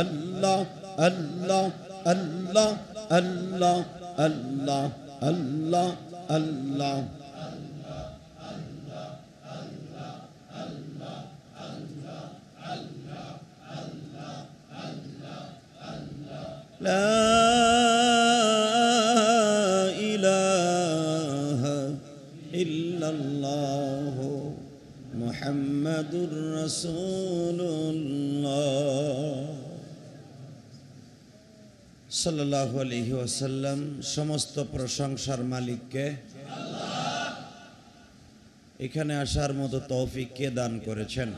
আল্লাহ আল্লাহ আল্লাহ আল্লাহ আল্লাহ আল্লাহ আল্লাহ লা ইলাহা ইল্লাল্লাহ মুহাম্মাদুর রাসূলুল্লাহ সাল্লাল্লাহু আলাইহি ওয়াসাল্লাম। সমস্ত প্রশংসার মালিককে আল্লাহ। এখানে আসার মতো তৌফিক কে দান করেছেন?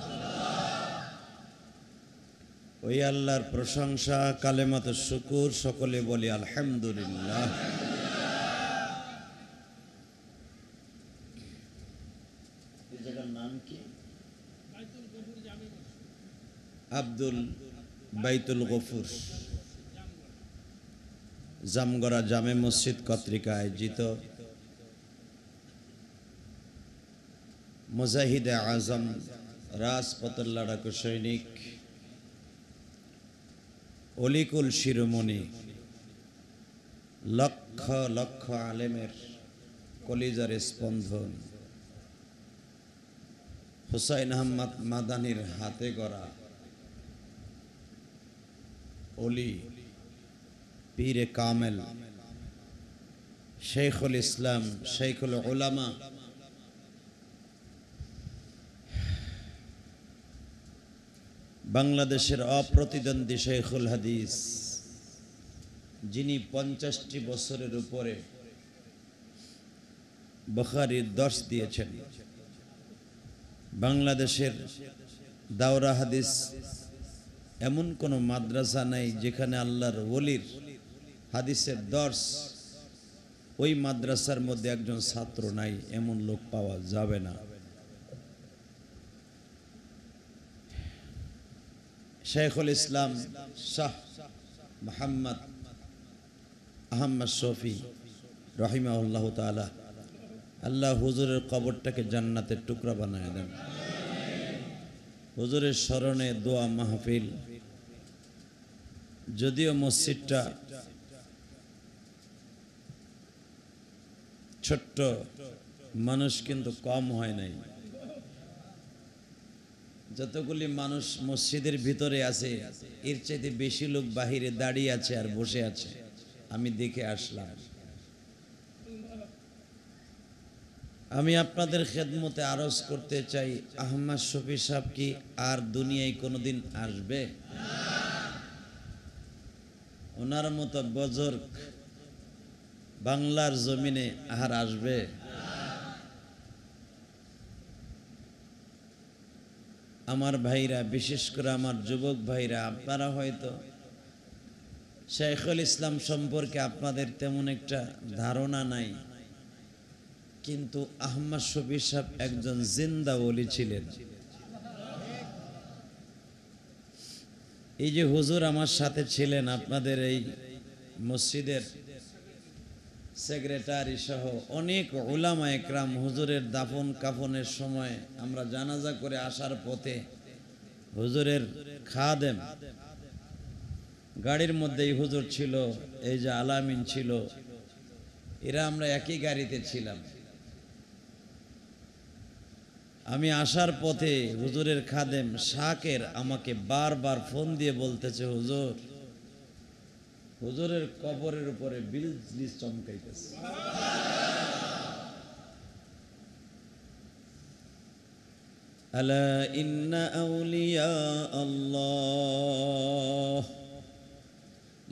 ওই আল্লাহর প্রশংসা, কালেমাত শুকুর, সকলে বলি আলহামদুলিল্লাহ। এই জায়গার নাম কি? আব্দুল বাইতুল গফুর জামগড়া জামে মসজিদ কর্তৃক আয়োজিত মুজাহিদে আজম রাজপথের লড়াকু সৈনিক অলিকুল শিরোমণি লক্ষ লক্ষ আলেমের কলিজার স্পন্দন হুসাইন আহমদ মাদানির হাতে গড়া অলি পীরে কামেল শেখুল ইসলাম শেখুল উলামা বাংলাদেশের অপ্রতিদ্বন্দ্বী শেখুল হাদিস, যিনি 50টি বছরের উপরে বুখারীর দর্শ দিয়েছেন। বাংলাদেশের দাওরা হাদিস এমন কোন মাদ্রাসা নাই যেখানে আল্লাহর ওলির হাদিসের দর্শ ওই মাদ্রাসার মধ্যে একজন ছাত্র নাই, এমন লোক পাওয়া যাবে না। শেখুল ইসলাম শাহ মুহাম্মদ আহমদ শফি রহিমাহুল্লাহ তাআলা, আল্লাহ হুজুরের কবরটাকে জান্নাতের টুকরা বানায় দেন। হুজুরের স্মরণে দোয়া মাহফিল, যদিও মসজিদটা ছোট্ট, মানুষ কিন্তু কম হয় নাই। যতগুলি মানুষ মসজিদের ভিতরে আছে এর চাইতে বেশি লোক বাহিরে দাঁড়িয়ে আছে আর বসে আছে, আমি দেখে আসলাম। আমি আপনাদের খেদমতে আরজ করতে চাই, আহমদ শফি সাহেব কি আর দুনিয়ায় কোনোদিন আসবে? ওনার মতো বুজুর্গ বাংলার জমিনে আর আসবে? আমার ভাইরা, বিশেষ করে আমার যুবক ভাইরা, আপনারা হয়তো শেখুল ইসলাম সম্পর্কে আপনাদের তেমন একটা ধারণা নাই, কিন্তু আহমদ শফি সাহেব একজন জিন্দা ওলি ছিলেন। এই যে হুজুর আমার সাথে ছিলেন, আপনাদের এই মসজিদের সেক্রেটারি সহ অনেক উলামা একরাম, হুজুরের দাফন কাফনের সময় আমরা জানাজা করে আসার পথে হুজুরের খাদেম গাড়ির মধ্যেই হুজুর ছিল, এই যে আলামিন ছিল, এরা আমরা একই গাড়িতে ছিলাম। আমি আসার পথে হুজুরের খাদেম শাকের আমাকে বারবার ফোন দিয়ে বলতেছে, হুজুর, হুজুরের কবরের উপরে বিজলি চমকাইতেছে। আলা ইন্না আউলিয়া আল্লাহ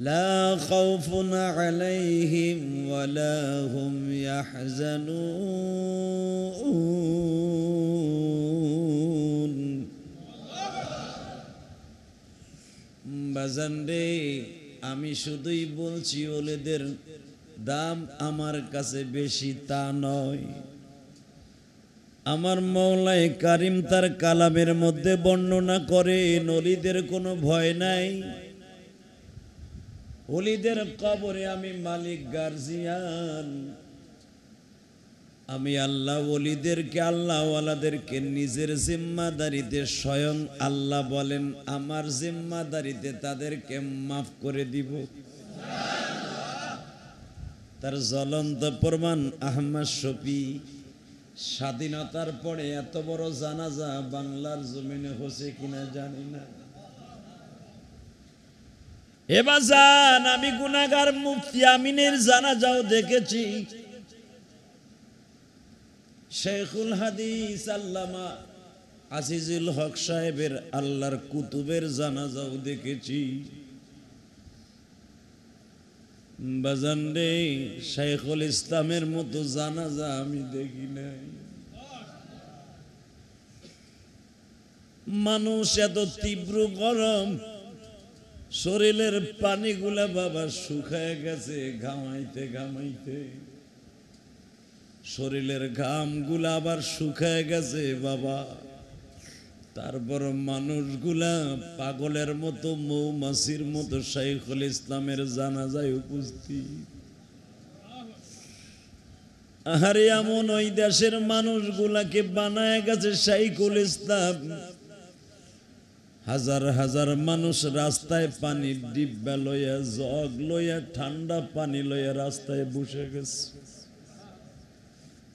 লা খাউফুন আলাইহিম ওয়া লা হুম ইয়াহজানুন। বাজান রে, আমি শুধুই বলছি ওলেদের দাম আমার কাছে বেশি তা নয়। আমার মওলাই কারিম তার কালামের মধ্যে বর্ণনা করে ওলিদের কোনো ভয় নাই। ওলিদের কবরে আমি মালিক গার্জিয়ান, আমি আল্লাহ ওলিদেরকে আল্লাহওয়ালাদেরকে নিজের জিম্মাদারিতে স্বয়ং আল্লাহ বলেন আমার জিম্মাদারিতে তাদেরকে মাফ করে দিব। তার জ্বলন্ত প্রমাণ আহমদ শফি। স্বাধীনতার পরে এত বড় জানাজা বাংলার জমিনে হচ্ছে কিনা জানি না। এবার জান আমি গুনাহগার মুফতি আমিনের জানাজাও দেখেছি, শেখুল হাদিস আল্লামা আজিজুল হক সাহেবের আল্লাহর কুতুবের জানাজাও দেখেছি। বাজান রে, শেখুল ইসলামের মতো জানাজা আমি দেখি নাই। মানুষ এত তীব্র গরম, শরীরের পানিগুলা বাবা শুকায় গেছে ঘামাইতে ঘামাইতে, শরীরের ঘামগুলা আবার শুকায় গেছে বাবা। তারপর মানুষগুলা পাগলের মতো মৌমাছির মতো শাইখুল ইসলামের জানাজায় উপস্থিত। আহারে এমন ওই দেশের মানুষগুলাকে বানায় গেছে শাইখুল ইসলাম। হাজার হাজার মানুষ রাস্তায় পানির ডিব্বা লইয়া, জগ লইয়া, ঠান্ডা পানি লইয়া রাস্তায় বসে গেছে।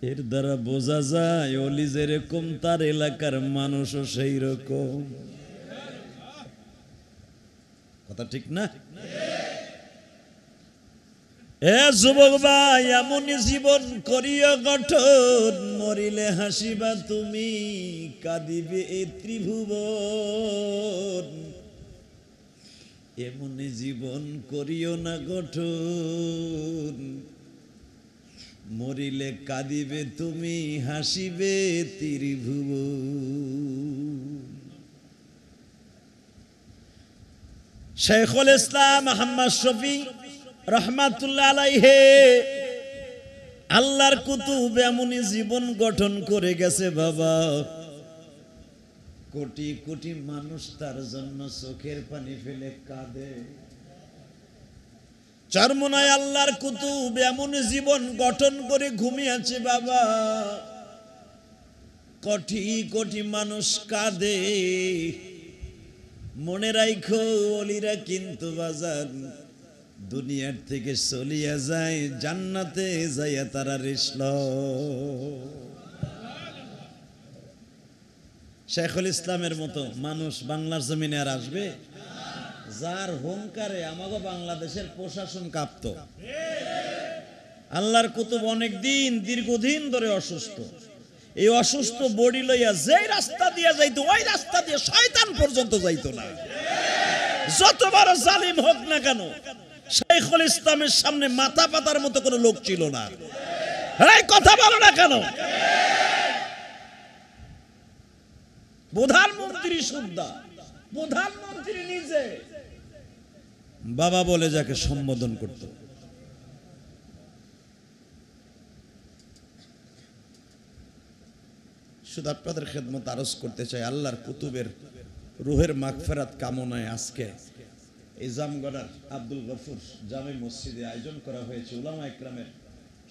এর দ্বারা বোঝা যায় অলি যেরকম তার এলাকার মানুষও সেই রকম। কথা ঠিক না? এ যুবক ভাই, এমনই জীবন করিয়া গঠন, মরিলে হাসিবা তুমি, কাঁদিবে এ ত্রিভুবন। এমনই জীবন করিও না গঠন, মরিলে কাঁদিবে তুমি, হাসিবে ত্রিভুবন। শেখুল ইসলাম আহমদ শফি রহমাতুল্লাহ আলাইহি আল্লাহর কুতুব এমনই জীবন গঠন করে গেছে বাবা। কোটি কোটি মানুষ তার জন্য চোখের পানি ফেলে কাঁদে। চরমনায় আল্লাহর কুতুব এমন জীবন গঠন করে ঘুমিয়েছে বাবা। কোটি কোটি মানুষ কাঁদে। মনে রাখো ওলিরা কিন্তু বাজার দুনিয়ার থেকে চলিয়া যায়, জান্নাতে যাইয়া তারা রেশল। শেখুল ইসলামের মতো মানুষ বাংলার জমিনে আর আসবে? যার হুঙ্কারে আমাগো বাংলাদেশের প্রশাসন কাঁপত। আল্লাহর কুতুব অনেক দিন দীর্ঘদিন ধরে অসুস্থ। এই অসুস্থ বডি লইয়া যে রাস্তা দিয়ে যাইতো ওই রাস্তা দিয়ে শয়তান পর্যন্ত যাইতো না। যত বড় জালিম হোক না কেন, শেখুল ইসলামের সামনে মাথা পাতার মতো কোনো লোক ছিল না। এই কথা বলো না কেন? প্রধানমন্ত্রী সুদ্ধা, প্রধানমন্ত্রী নিজে বাবা বলে যাকে সম্বোধন করত। শুধু আপনাদের খেদমত আরজ করতে চাই, আল্লাহর কুতুবের রুহের মাগফিরাত কামনায় আজকে এই জামগড়ার আব্দুল গফুর জামে মসজিদে আয়োজন করা হয়েছে উলামা ইকরামের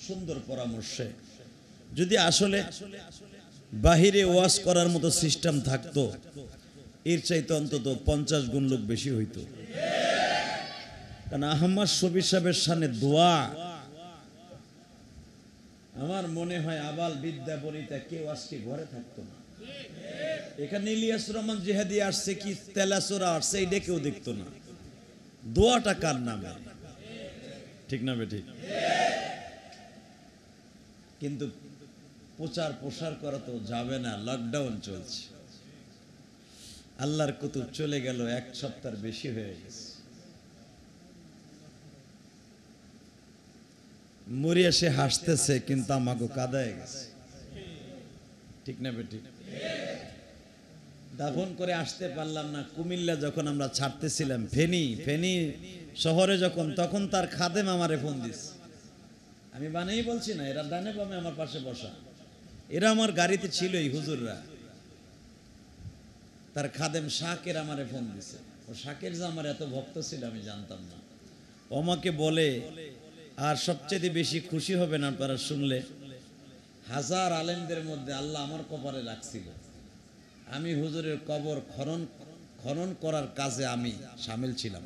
সুন্দর পরামর্শে। যদি আসলে বাহিরে ওয়াজ করার মতো সিস্টেম থাকতো, এর চাইতে অন্তত 50 গুণ লোক বেশি হইতো। কারণ আহমদ শফি সাহেবের সামনে দোয়া, আমার মনে হয় আবাল বিদ্যা বনিতা কেউ আজকে ঘরে থাকতো না। এখানে ইলিয়াস রহমান জিহাদি আসছে কি তেলাসোরা আসছে, এইটা কেউ দেখতো না। দোয়াটা কার নামে? ঠিক না বেঠিক? কিন্তু প্রচার প্রসার করা তো যাবে না, লকডাউন চলছে। আল্লাহর কুতুব চলে গেল, 1 সপ্তাহের বেশি হয়ে গেছে। মরিয়া সে হাসতেছে কিন্তু আমাকে কাঁদায় গেছে। ঠিক না বেঠিক? দাফন করে আসতে পারলাম না। কুমিল্লা যখন আমরা ছাড়তেছিলাম, ফেনী শহরে যখন, তখন তার খাদেম আমারে ফোন দিস। আমি বানাই বলছি না, এরা ডানে বামে আমার পাশে বসা, এরা আমার গাড়িতে ছিল। এই হুজুররা, তার খাদেম শাকের আমারে ফোন দিছে। ও শাকের যে আমার এত ভক্ত ছিল আমি জানতাম না। ও আমাকে বলে, আর সবচেয়ে বেশি খুশি হবেন আপনারা শুনলে, হাজার আলেমদের মধ্যে আল্লাহ আমার কপালে রাখছিল, আমি হুজুরের কবর খনন করার কাজে আমি শামিল ছিলাম।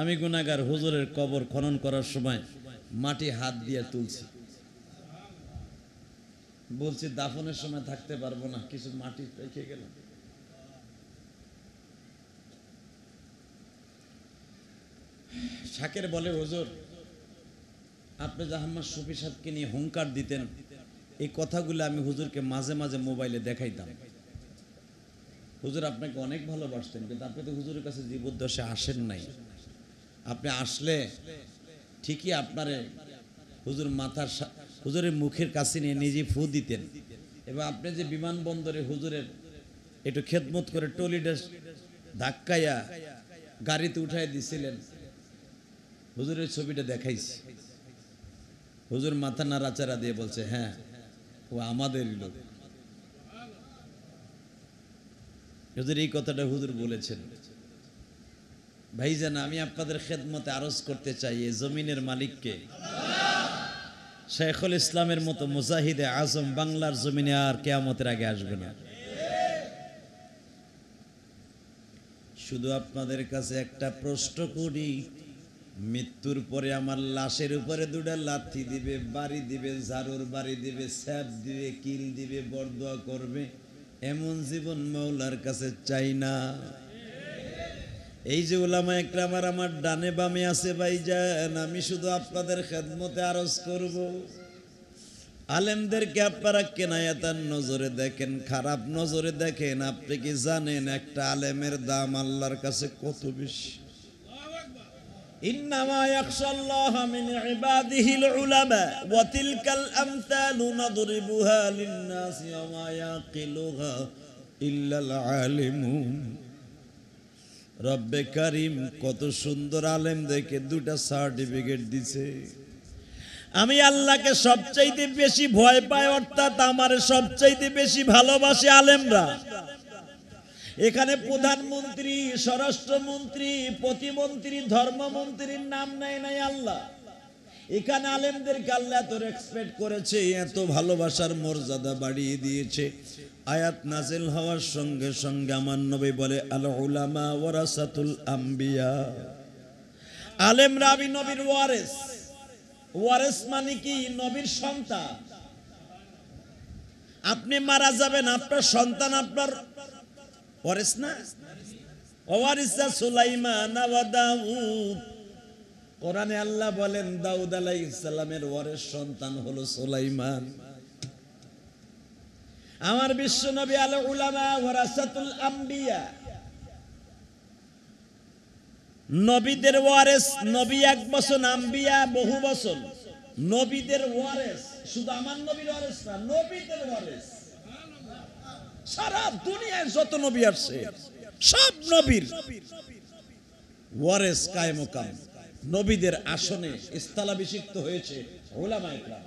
আমি গুনাহগার, হুজুরের কবর খনন করার সময় মাটি হাত দিয়ে তুলছি, বলছি দাফনের সময় থাকতে পারবো না, কিছু মাটি রেখে গেলাম। শাকের বলে, হুজুর আপনি জাহাম্মদ শফি সাহেবকে নিয়ে হুঙ্কার দিতেন, এই কথাগুলো আমি হুজুরকে মাঝে মাঝে মোবাইলে দেখাইতাম। হুজুর আপনাকে অনেক ভালোবাসতেন, কিন্তু আপনি তো হুজুরের কাছে জীবদ্দশায় আসেন নাই। আপনি আসলে ঠিকই আপনারে হুজুর হুজুরের মুখের কাছে নিয়ে নিজে ফু দিতেন, এবং আপনি যে বিমানবন্দরে হুজুরের একটু খেদমত করে টলিডে ধাক্কাইয়া গাড়িতে উঠাই দিছিলেন, হুজুরের ছবিটা দেখাইছি। হুজুর মাথা নাড়াচাড়া দিয়ে বলছে, হ্যাঁ ও আমাদেরই লোক। হুজুর এই কথাটা হুজুর বলেছেন। ভাইজান, আমি আপনাদের খেদমতে আরজ করতে চাই, এই জমিনের মালিককে, শেখুল ইসলামের মতো মুজাহিদে আজম বাংলার জমিনে আর কিয়ামতের আগে আসবে না। শুধু আপনাদের কাছে একটা প্রশ্ন করি, মৃত্যুর পরে আমার লাশের উপরে দুটা লাথি দিবে, বাড়ি দিবে, ঝাড়ুর বাড়ি দিবে, স্যাপ দিবে, কিল দিবে, বরদোয়া করবে, এমন জীবন মাওলার কাছে চাই না। এই যে উলামা একরাম আমার ডানে বামে আছে ভাইজান, আমি শুধু আপনাদের খেদমতে আরজ করব, আলেমদেরকে আপনারা কেনায়াতার নজরে দেখেন, খারাপ নজরে দেখেন। আপনি কি জানেন একটা আলেমের দাম আল্লাহর কাছে কত বেশি? ইন্নামা ইয়াখশাল্লাহা মিন ইবাদিহিল উলামা ওয়া তিলকাল আমসালু নাদরিবুহা লিন-নাসি ওয়া মা ইয়াকিলুহা ইল্লাল আলিমুন। রব্বে কারীম কত সুন্দর আলেমদেরকে দুটা সার্টিফিকেট দিছে। আমি আল্লাহকে সবচাইতে বেশি ভয় পাই, অর্থাৎ আমার সবচাইতে বেশি ভালোবাসে আলেমরা। এখানে প্রধানমন্ত্রী, স্বরাষ্ট্রমন্ত্রী, প্রতিমন্ত্রী, ধর্মমন্ত্রীর নাম নেয় নাই আল্লাহ। এখানে আলেমদেরকে আল্লাহ এত রেসপেক্ট করেছে, এত ভালোবাসার মর্যাদা বাড়িয়ে দিয়েছে। আয়াত নাজিল হওয়ার সঙ্গে সঙ্গে আমার নবী বলে, আল উলামা ওয়ারাসাতুল আম্বিয়া। আলেমরা আমি নবীর ওয়ারিস। ওয়ারিস মানে কি? নবীর সন্তান। আপনি মারা যাবেন, আপনার সন্তান আপনার ওয়ারিস না? ওয়ারিসা সুলাইমান ওয়া দাউদ। কোরআনে আল্লাহ বলেন দাউদ আলাইহিস সালামের ওয়ারিস সন্তান হলো সুলাইমান। আমার বিশ্ব নবী আল উলামা ওয়ারাসাতুল আম্বিয়া, নবীদের ওয়ারিস। নবী এক বছর, আম্বিয়া বহু বছর। নবীদের ওয়ারিস, শুধু আমার নবীর ওয়ারিস না, নবীদের ওয়ারিস। সারা দুনিয়ায় যত নবী আসছে সব নবীর ওয়ারিস কায়েম কাম। নবীদের আসনে স্থলাভিষিক্ত হয়েছে উলামা ইকরাম।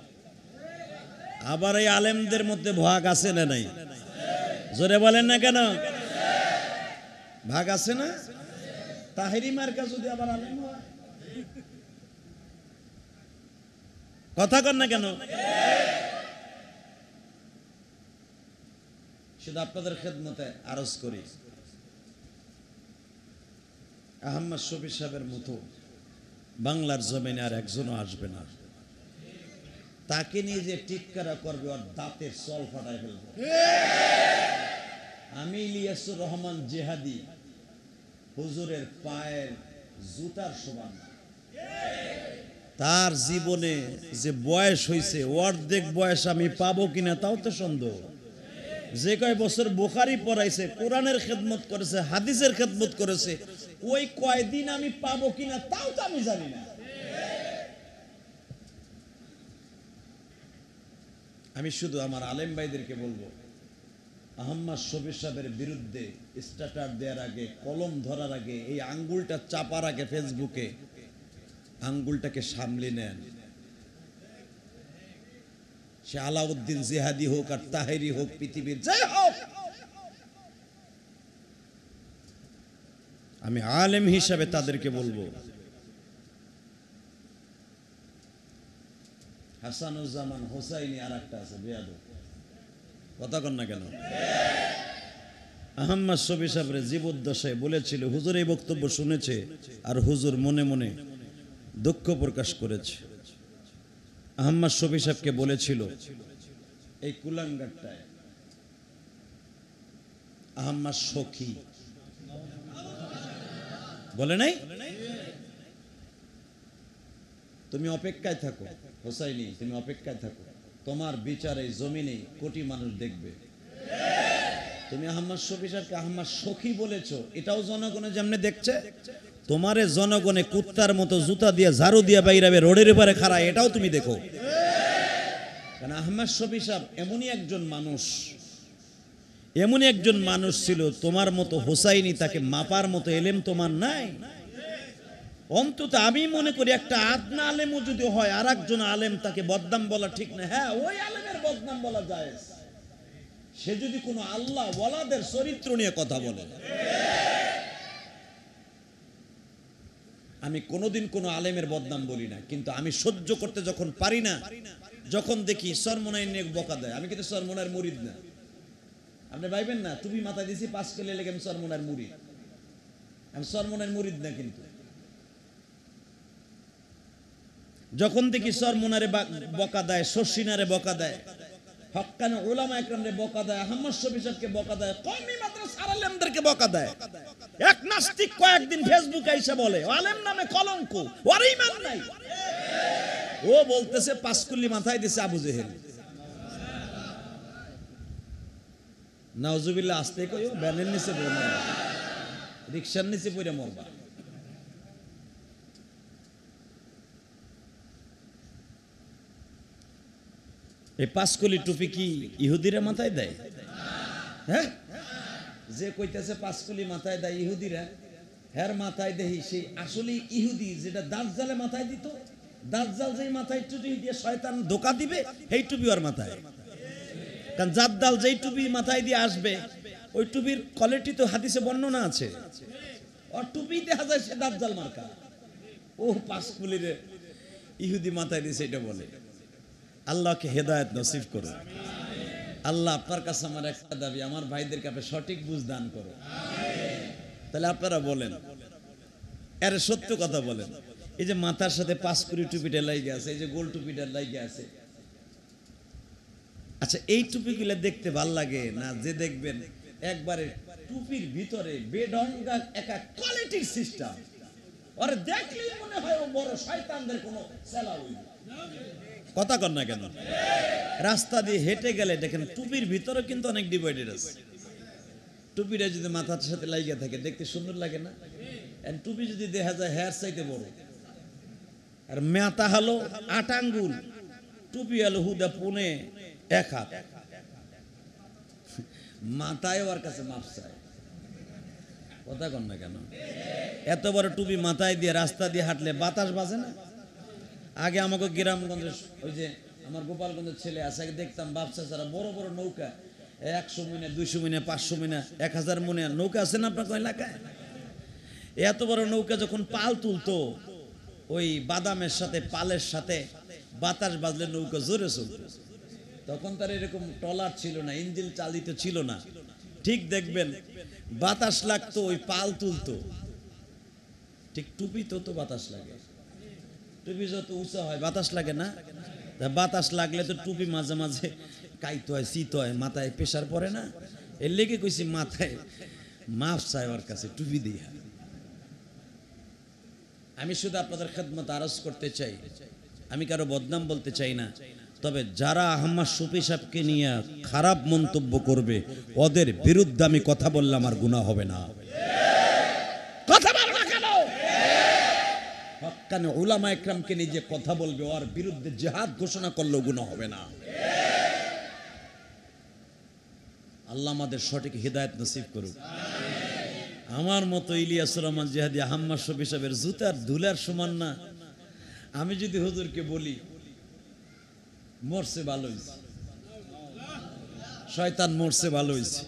আবার এই আলেমদের মধ্যে ভাগ আছে না নাই? জোরে বলেন না কেন? ভাগ আছে না? তাহেরি মার্কা যদি আবার আলেম হয়, কথা কন না কেন? শুধু আপনাদের খেদমতে আরজ করি, আহমদ শফি সাহেবের মতো বাংলার জমিনে আর একজনও আসবে না। তাকে নিয়ে যে টিটকারা করবে, ওর দাঁতের চল ফাটায় ফেলবে। আমি ইলিয়াসুর রহমান জেহাদি হুজুরের পায়ের জুতার সমান। তার জীবনে যে বয়স হয়েছে, অর্ধেক বয়স আমি পাবো কিনা তাও তো সন্দেহ। যে কয় বছর বুখারী পড়াইছে, কোরআনের খেদমত করেছে, হাদিসের খেদমত করেছে, ওই কয়দিন আমি পাবো কিনা তাও তো আমি জানি না। আমি শুধু আমার আলেম ভাইদেরকে বলবো, আহমদ শফি সাহেবের বিরুদ্ধে স্ট্যাটাস দেওয়ার আগে, কলম ধরার আগে, এই আঙ্গুলটা চাপার আগে ফেসবুকে আঙ্গুলটাকে সামলে নেন। সে আলাউদ্দিন জিহাদি হোক আর তাহেরি হোক, পৃথিবীর যাই হোক, আমি আলেম হিসাবে তাদেরকে বলবো, হাসানুজ্জামান হোসাইনি আর একটা আছে বেয়াদব, কথা কন না কেন? আহম্মদ শফি সাহেবের জীবদ্দশায় বলেছিল, হুজুর এই বক্তব্য শুনেছে আর হুজুর মনে মনে দুঃখ প্রকাশ করেছে। আহম্মদ শফি সাহেবকে বলেছিল, এই কুলাঙ্গারটায় আহম্মদ সখী বলে নাই, তুমি অপেক্ষায় থাকো হোসাইনি, তুমি অপেক্ষায় থাকো, তোমার বিচারে জমিনে কোটি মানুষ দেখবে। তুমি আহম্মদ শফি সাহেবকে আহম্মদ সখী বলেছো, এটাও জনগণে যেমনে দেখছে, তোমারে জনগণে কুত্তার মতো জুতা দিয়ে ঝাড়ু দিয়ে বাইরাবে রোডের উপরে খাড়ায়, এটাও তুমি দেখো। কারণ আহম্মদ শফি সাহেব এমনই একজন মানুষ, এমনই একজন মানুষ ছিল, তোমার মতো হোসাইনি তাকে মাপার মতো এলেম তোমার নাই। অন্তত আমি মনে করি একটা আদনা আলেমও যদি হয় আর একজন আলেম তাকে বদনাম বলা ঠিক না। হ্যাঁ, ওই আলেমের বদনাম বলা যায়, সে যদি কোনো আল্লাহ ওয়ালাদের চরিত্র নিয়ে কথা বলে। আমি কোনোদিন কোনো আলেমের বদনাম বলি না, কিন্তু আমি সহ্য করতে যখন পারি না, যখন দেখি সরমনাই নিয়ে বকা দেয়, আমি কিন্তু সরমনার মুরিদ না, আপনি ভাইবেন না টুপি মাথায় দিয়েছি 5 কিলো লেগে আমি সরমনার মুরিদ, আমি সরমনার মুরিদ না। কিন্তু যখন দেখি সরমনারে বকা দেয়, শশিনারে বকা দেয়, হক্কানি উলামা একরামরে বকা দেয়, আহমদ শফি সাহেবকে বকা দেয়, কওমি মাদ্রাসার আলেমদেরকে বকা দেয়, এক নাস্তিক কয়েকদিন ফেসবুকে এসে বলে আলেম নামে কলঙ্ক, ওর ঈমান নাই। ও বলতেছে 5 কুল্লি মাথায় দিছে আবু জেহেল। নাউজুবিল্লাহ, আসতে কইও, ব্যানের নিচে বলবা, রিকশার নিচে পড়ে মরবা। এই 5 কুলি টুপি কি ইহুদিরা মাথায় দেয়? হ্যাঁ, যে কইতেছে 5 কুলি মাথায় দেয় ইহুদিরা, হের মাথায় দেহি সেই আসলে ইহুদি যেটা দাজ্জালে মাথায় দিত, দাজ্জাল যেই মাথায় টুপি দিয়ে শয়তান ধোকা দিবে, এই টুপি ওর মাথায়। কারণ জাদ্দাল যেই টুপি মাথায় দিয়ে আসবে, ওই টুপির কোয়ালিটি তো হাদিসে বর্ণনা আছে, ওর টুপি দেখা যায় সে দাজ্জাল মার্কা। ও 5 কুলির ইহুদি মাথায় দিয়ে সেটা বলে। আল্লাহকে হেদায়েত নসিব করো। আল্লাহ আপনার কাছে আমার একটা দাবি, আমার ভাইদেরকে আপনি সঠিক বুঝ দান করো। তাহলে আপনারা বলেন, আরে সত্য কথা বলেন, এই যে মাথার সাথে 5 কুড়ি টুপিটা লাগে আছে, এই যে গোল টুপিটা লাগে আছে, আচ্ছা এই টুপিগুলো দেখতে ভাল লাগে না? যে দেখবেন একবারে টুপির ভিতরে বেঢঙ্গা একটা কোয়ালিটির সিস্টেম, আরে দেখলেই মনে হয় ও বড় শয়তানদের কোনো সেলা হইল। কথা কন না কেন? রাস্তা দিয়ে হেঁটে গেলে দেখেন টুপির ভিতরে কিন্তু অনেক ডিভাইডেড আছে। টুপিটা যদি মাথার সাথে লাগিয়ে থাকে দেখতে সুন্দর লাগে না? টুপি যদি দেখা যায় হেয়ার চাইতে বড়, আর মেতা হলো 8 আঙ্গুল, টুপি হলো হুদা 1 হাত, মাথায় ওর কাছে মাপ চায়। কথা কন না কেন? এত বড় টুপি মাথায় দিয়ে রাস্তা দিয়ে হাঁটলে বাতাস বাজে না? আগে আমাকে গ্রামগঞ্জে, ওই যে আমার গোপালগঞ্জের ছেলে আছে, আগে দেখতাম বাপসা ছাড়া বড় বড় নৌকা, 100 মিনে 200 মিনে 500 মিনে 1000 মনে নৌকা আছে না আপনার এলাকায়? এত বড় নৌকা যখন পাল তুলতো, ওই বাদামের সাথে পালের সাথে বাতাস বাজলে নৌকা জোরে চলত। তখন তার এরকম ট্রলার ছিল না, ইঞ্জিন চালিত ছিল না। ঠিক দেখবেন বাতাস লাগতো, ওই পাল তুলতো, ঠিক টুপি তো বাতাস লাগে। টুপি যত উঁচা হয় বাতাস লাগে না? বাতাস লাগলে তো টুপি মাঝে মাঝে কাইতে হয়, শীত হয়, মাথায় প্রেশার পড়ে না? এর লেগে কইছি মাথায় মাফ চাই ওর কাছে টুপি দিয়া। আমি শুধু আপনাদের খেদমত আরজ করতে চাই, আমি কারো বদনাম বলতে চাই না। তবে যারা আহমদ শফি সাহেবকে নিয়ে খারাপ মন্তব্য করবে, ওদের বিরুদ্ধে আমি কথা বললে আমার গুনাহ হবে না। কথা বলবো না কেন? হক্কানি উলামা একরামকে নিয়ে যে কথা বলবে, ওর বিরুদ্ধে জিহাদ ঘোষণা করলেও গুনাহ হবে না। আল্লাহ আমাদের সঠিক হিদায়াত নসিব করুক। আমার মতো ইলিয়াসুর রহমান জিহাদি আহমদ শফি সাহেবের জুতার ধুলার সমান না। আমি যদি হুজুরকে বলি মরছে ভালো হয়েছে, শয়তান মরছে ভালো হয়েছে,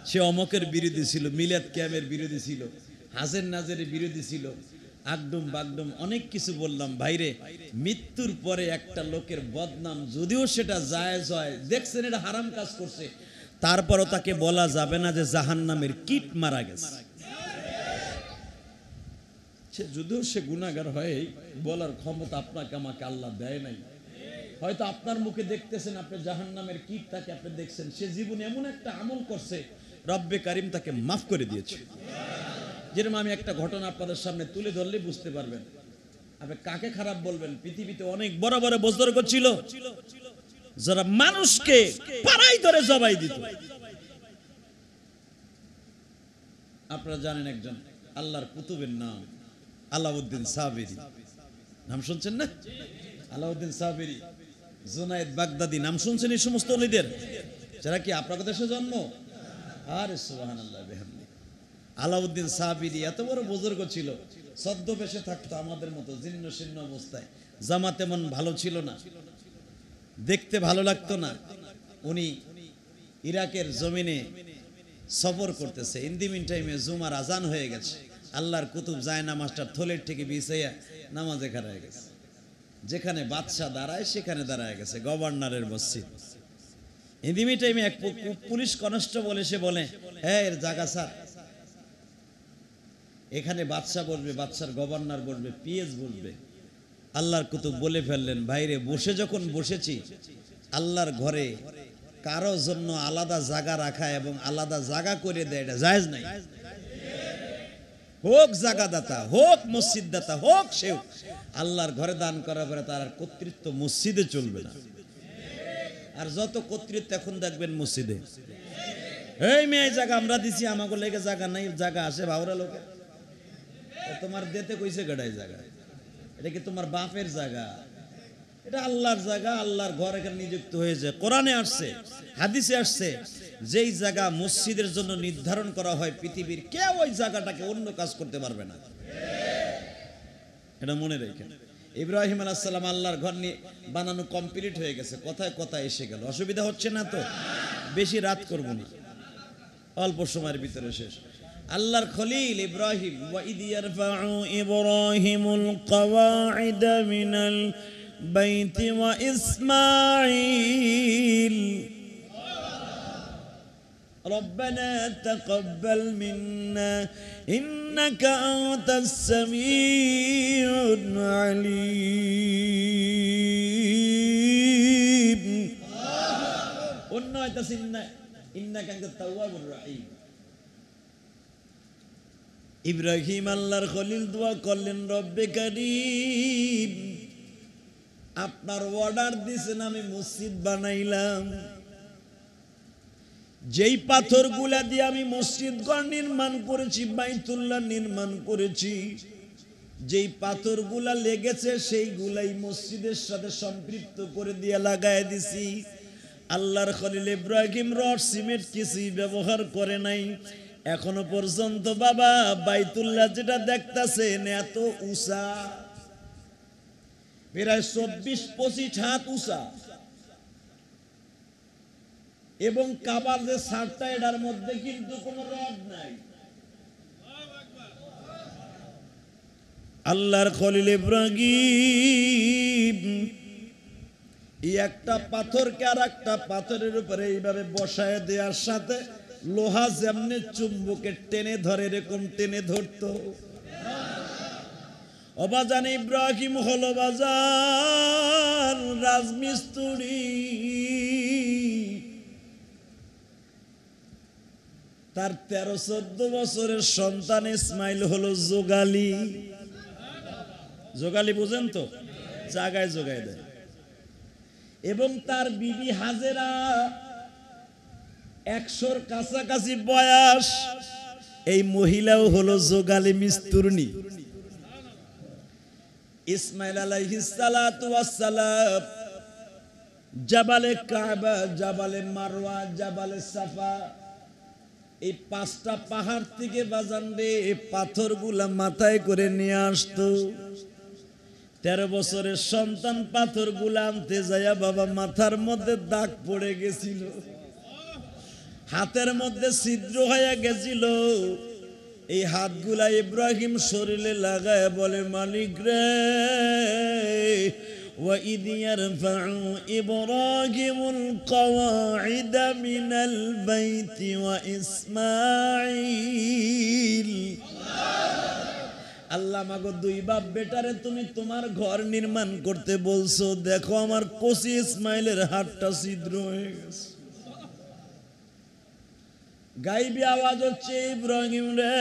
সে অমকের বিরোধী ছিল, মিলাদ ক্যামের বিরোধী ছিল, হাজের নাজের বিরোধী ছিল, আগডুম বাগডুম অনেক কিছু বললাম ভাইরে। মৃত্যুর পরে একটা লোকের বদনাম যদিও সেটা জায়েজ হয়, দেখছেন এটা হারাম কাজ করছে, তারপরও তাকে বলা যাবে না যে জাহান্নামের কীট মারা গেছে। সে যদিও সে গুনাহগার হয়, বলার ক্ষমতা আপনাকে আমাকে আল্লাহ দেয় নাই। হয়তো আপনার মুখে দেখতেছেন আপনি জাহান্নামের কীট, তাকে আপনি দেখছেন, সে জীবনে এমন একটা আমল করছে রব্বে কারিম তাকে মাফ করে দিয়েছে। যেরকম আমি একটা ঘটনা আপনাদের সামনে তুলে ধরলে বুঝতে পারবেন। আপনি কাকে খারাপ বলবেন? পৃথিবীতে অনেক বড় বড় বুজুর্গ ছিল যারা মানুষকে পাড়াই ধরে জবাই দিত। আপনারা জানেন একজন আল্লাহর কুতুবের নাম আলাউদ্দিন সাবিরি, নাম শুনছেন না? আলাউদ্দিন সাবিরি, জুনায়েদ বাগদাদি, নাম শুনছেন এই সমস্ত ওলিদের যারা কি আপনাদের দেশে জন্ম? আরে সুবহানাল্লাহ বিহামদি। আলাউদ্দিন সাবিরি এত বড় বুজুর্গ ছিল, ছদ্মবেশে থাকতো আমাদের মতো জীর্ণ শীর্ণ অবস্থায়। জামা তেমন ভালো ছিল না, দেখতে ভালো লাগতো না। উনি ইরাকের জমিনে সফর করতেছে, ইন দি মিন টাইমে জুমার আজান হয়ে গেছে। আল্লাহর কুতুব যায় নামাজটা থলের থেকে বিছাইয়া নামাজে খাড়ায় গেছে। যেখানে বাদশাহ দাঁড়ায় সেখানে দাঁড়ায় গেছে, গভর্নরের মসজিদ। ইন দি মিন টাইমে এক পুলিশ কনস্টেবল এসে বলে, হ্যাঁ এর জায়গা স্যার, এখানে বাদশাহ বসবে, বাদশার গভর্নর বসবে, পিএস বসবে। আল্লাহর কুতুব বলে ফেললেন, ভাইরে বসে যখন বসেছি, আল্লাহর ঘরে কারো জন্য আলাদা জায়গা রাখা এবং আলাদা জায়গা করে দেয় এটা জায়েজ নাই। হোক জায়গাদাতা, হোক মসজিদ দাতা, হোক সেও, আল্লাহর ঘরে দান করার পরে তার কর্তৃত্ব মসজিদে চলবে না। আর যত কর্তৃত্ব এখন দেখবেন মসজিদে, এই মেয়ে জায়গা আমরা দিছি, আমাকে লেগে জায়গা নাই, জায়গা আসে ভাওরা লোকে। তোমার দেতে কইছে গড়াই জায়গা, এটা কি তোমার বাপের জায়গা? এটা আল্লাহর জায়গা, আল্লাহর ঘর এখানে নিযুক্ত হয়েছে। কোরআনে আসছে, হাদিসে আসছে, যেই জায়গা মসজিদের জন্য নির্ধারণ করা হয় পৃথিবীর কেউ ওই জায়গাটাকে অন্য কাজ করতে পারবে না। এটা মনে রেখেন। ইব্রাহিম আলাইহিস সালাম আল্লাহর ঘর নিয়ে বানানো কমপ্লিট হয়ে গেছে, কথায় কথায় এসে গেল। অসুবিধা হচ্ছে না তো? বেশি রাত করব না, অল্প সময়ের ভিতরে শেষ। আল্লাহর খলিল ইব্রাহিম, ওয়া ইদ ইয়ারফাউ ইব্রাহিমুল কওয়াইদা মিনাল বাইতি ওয়া ইসমাঈল রব্বানা তাকাব্বাল মিন্না ইন্নাকা আনতাস সামিউল আলিম। অন্য আয়াতে ইন্নাকা আনতাত তাওয়াবুর রহিম। ইব্রাহিম আল্লাহর খলিল দোয়া করলেন, রব্বে কারীম, আপনার অর্ডার দিয়েছেন, আমি মসজিদ বানাইলাম, যেই পাথরগুলা দিয়ে আমি মসজিদ ঘর নির্মাণ করেছি, বাইতুল্লাহ নির্মাণ করেছি, যেই পাথরগুলা লেগেছে সেইগুলাই মসজিদের সাথে সম্পৃক্ত করে দিয়ে লাগায় দিছি। আল্লাহর খলিল ইব্রাহিম রড সিমেন্ট কিছুই ব্যবহার করে নাই। এখনো পর্যন্ত বাবা বাইতুল্লাহ যেটা দেখতেছেন এত উঁচা, প্রায় 24-25 হাত উঁচা, এবং কাবার যে ছাদটা এটার মধ্যে কিন্তু কোনো রড নাই। আল্লাহর খলিল ইব্রাহিম এই একটা পাথরকে আর একটা পাথরের উপরে এইভাবে বসায় দেওয়ার সাথে লোহা যেমনি চুম্বকে টেনে ধরে এরকম টেনে ধরতো। অবাজান ইব্রাহিম হলো বাজার রাজমিস্ত্রি, তার 13-14 বছরের সন্তান ইসমাইল হলো যোগালি। যোগালি বুঝেন তো? জায়গায় যোগায় দেয়। এবং তার বিবি হাজেরা 100-র কাছাকাছি বয়স, এই মহিলাও হলো যোগালি মিস্তুরনি। ইসমাইল আলাইহিস সালাতু ওয়াস সালাম জাবালে কাবা, জাবালে মারওয়া, জাবালে সাফা, এই 5টা পাহাড় থেকে বাজান রে পাথরগুলা মাথায় করে নিয়ে আসতো। 13 বছরের সন্তান পাথরগুলা আনতে যায়া বাবা মাথার মধ্যে দাগ পড়ে গেছিল, হাতের মধ্যে ছিদ্র হয়ে গেছিল। এই হাতগুলা ইব্রাহিম শরীরে লাগায় বলে মালিক রে وَإِذْ يَرْفَعُ إِبْرَاهِيمُ الْقَوَاعِدَ مِنَ الْبَيْتِ وَإِسْمَاعِيلُ আল্লাহ মাগো দুই বাপ বেটারে তুমি তোমার ঘর নির্মাণ করতে বলছো, দেখো আমার কচি ইসমাইলের হাতটা ছিদ্র হয়ে গেছে। গাইবি আওয়াজ হচ্ছে ইব্রাহিম রে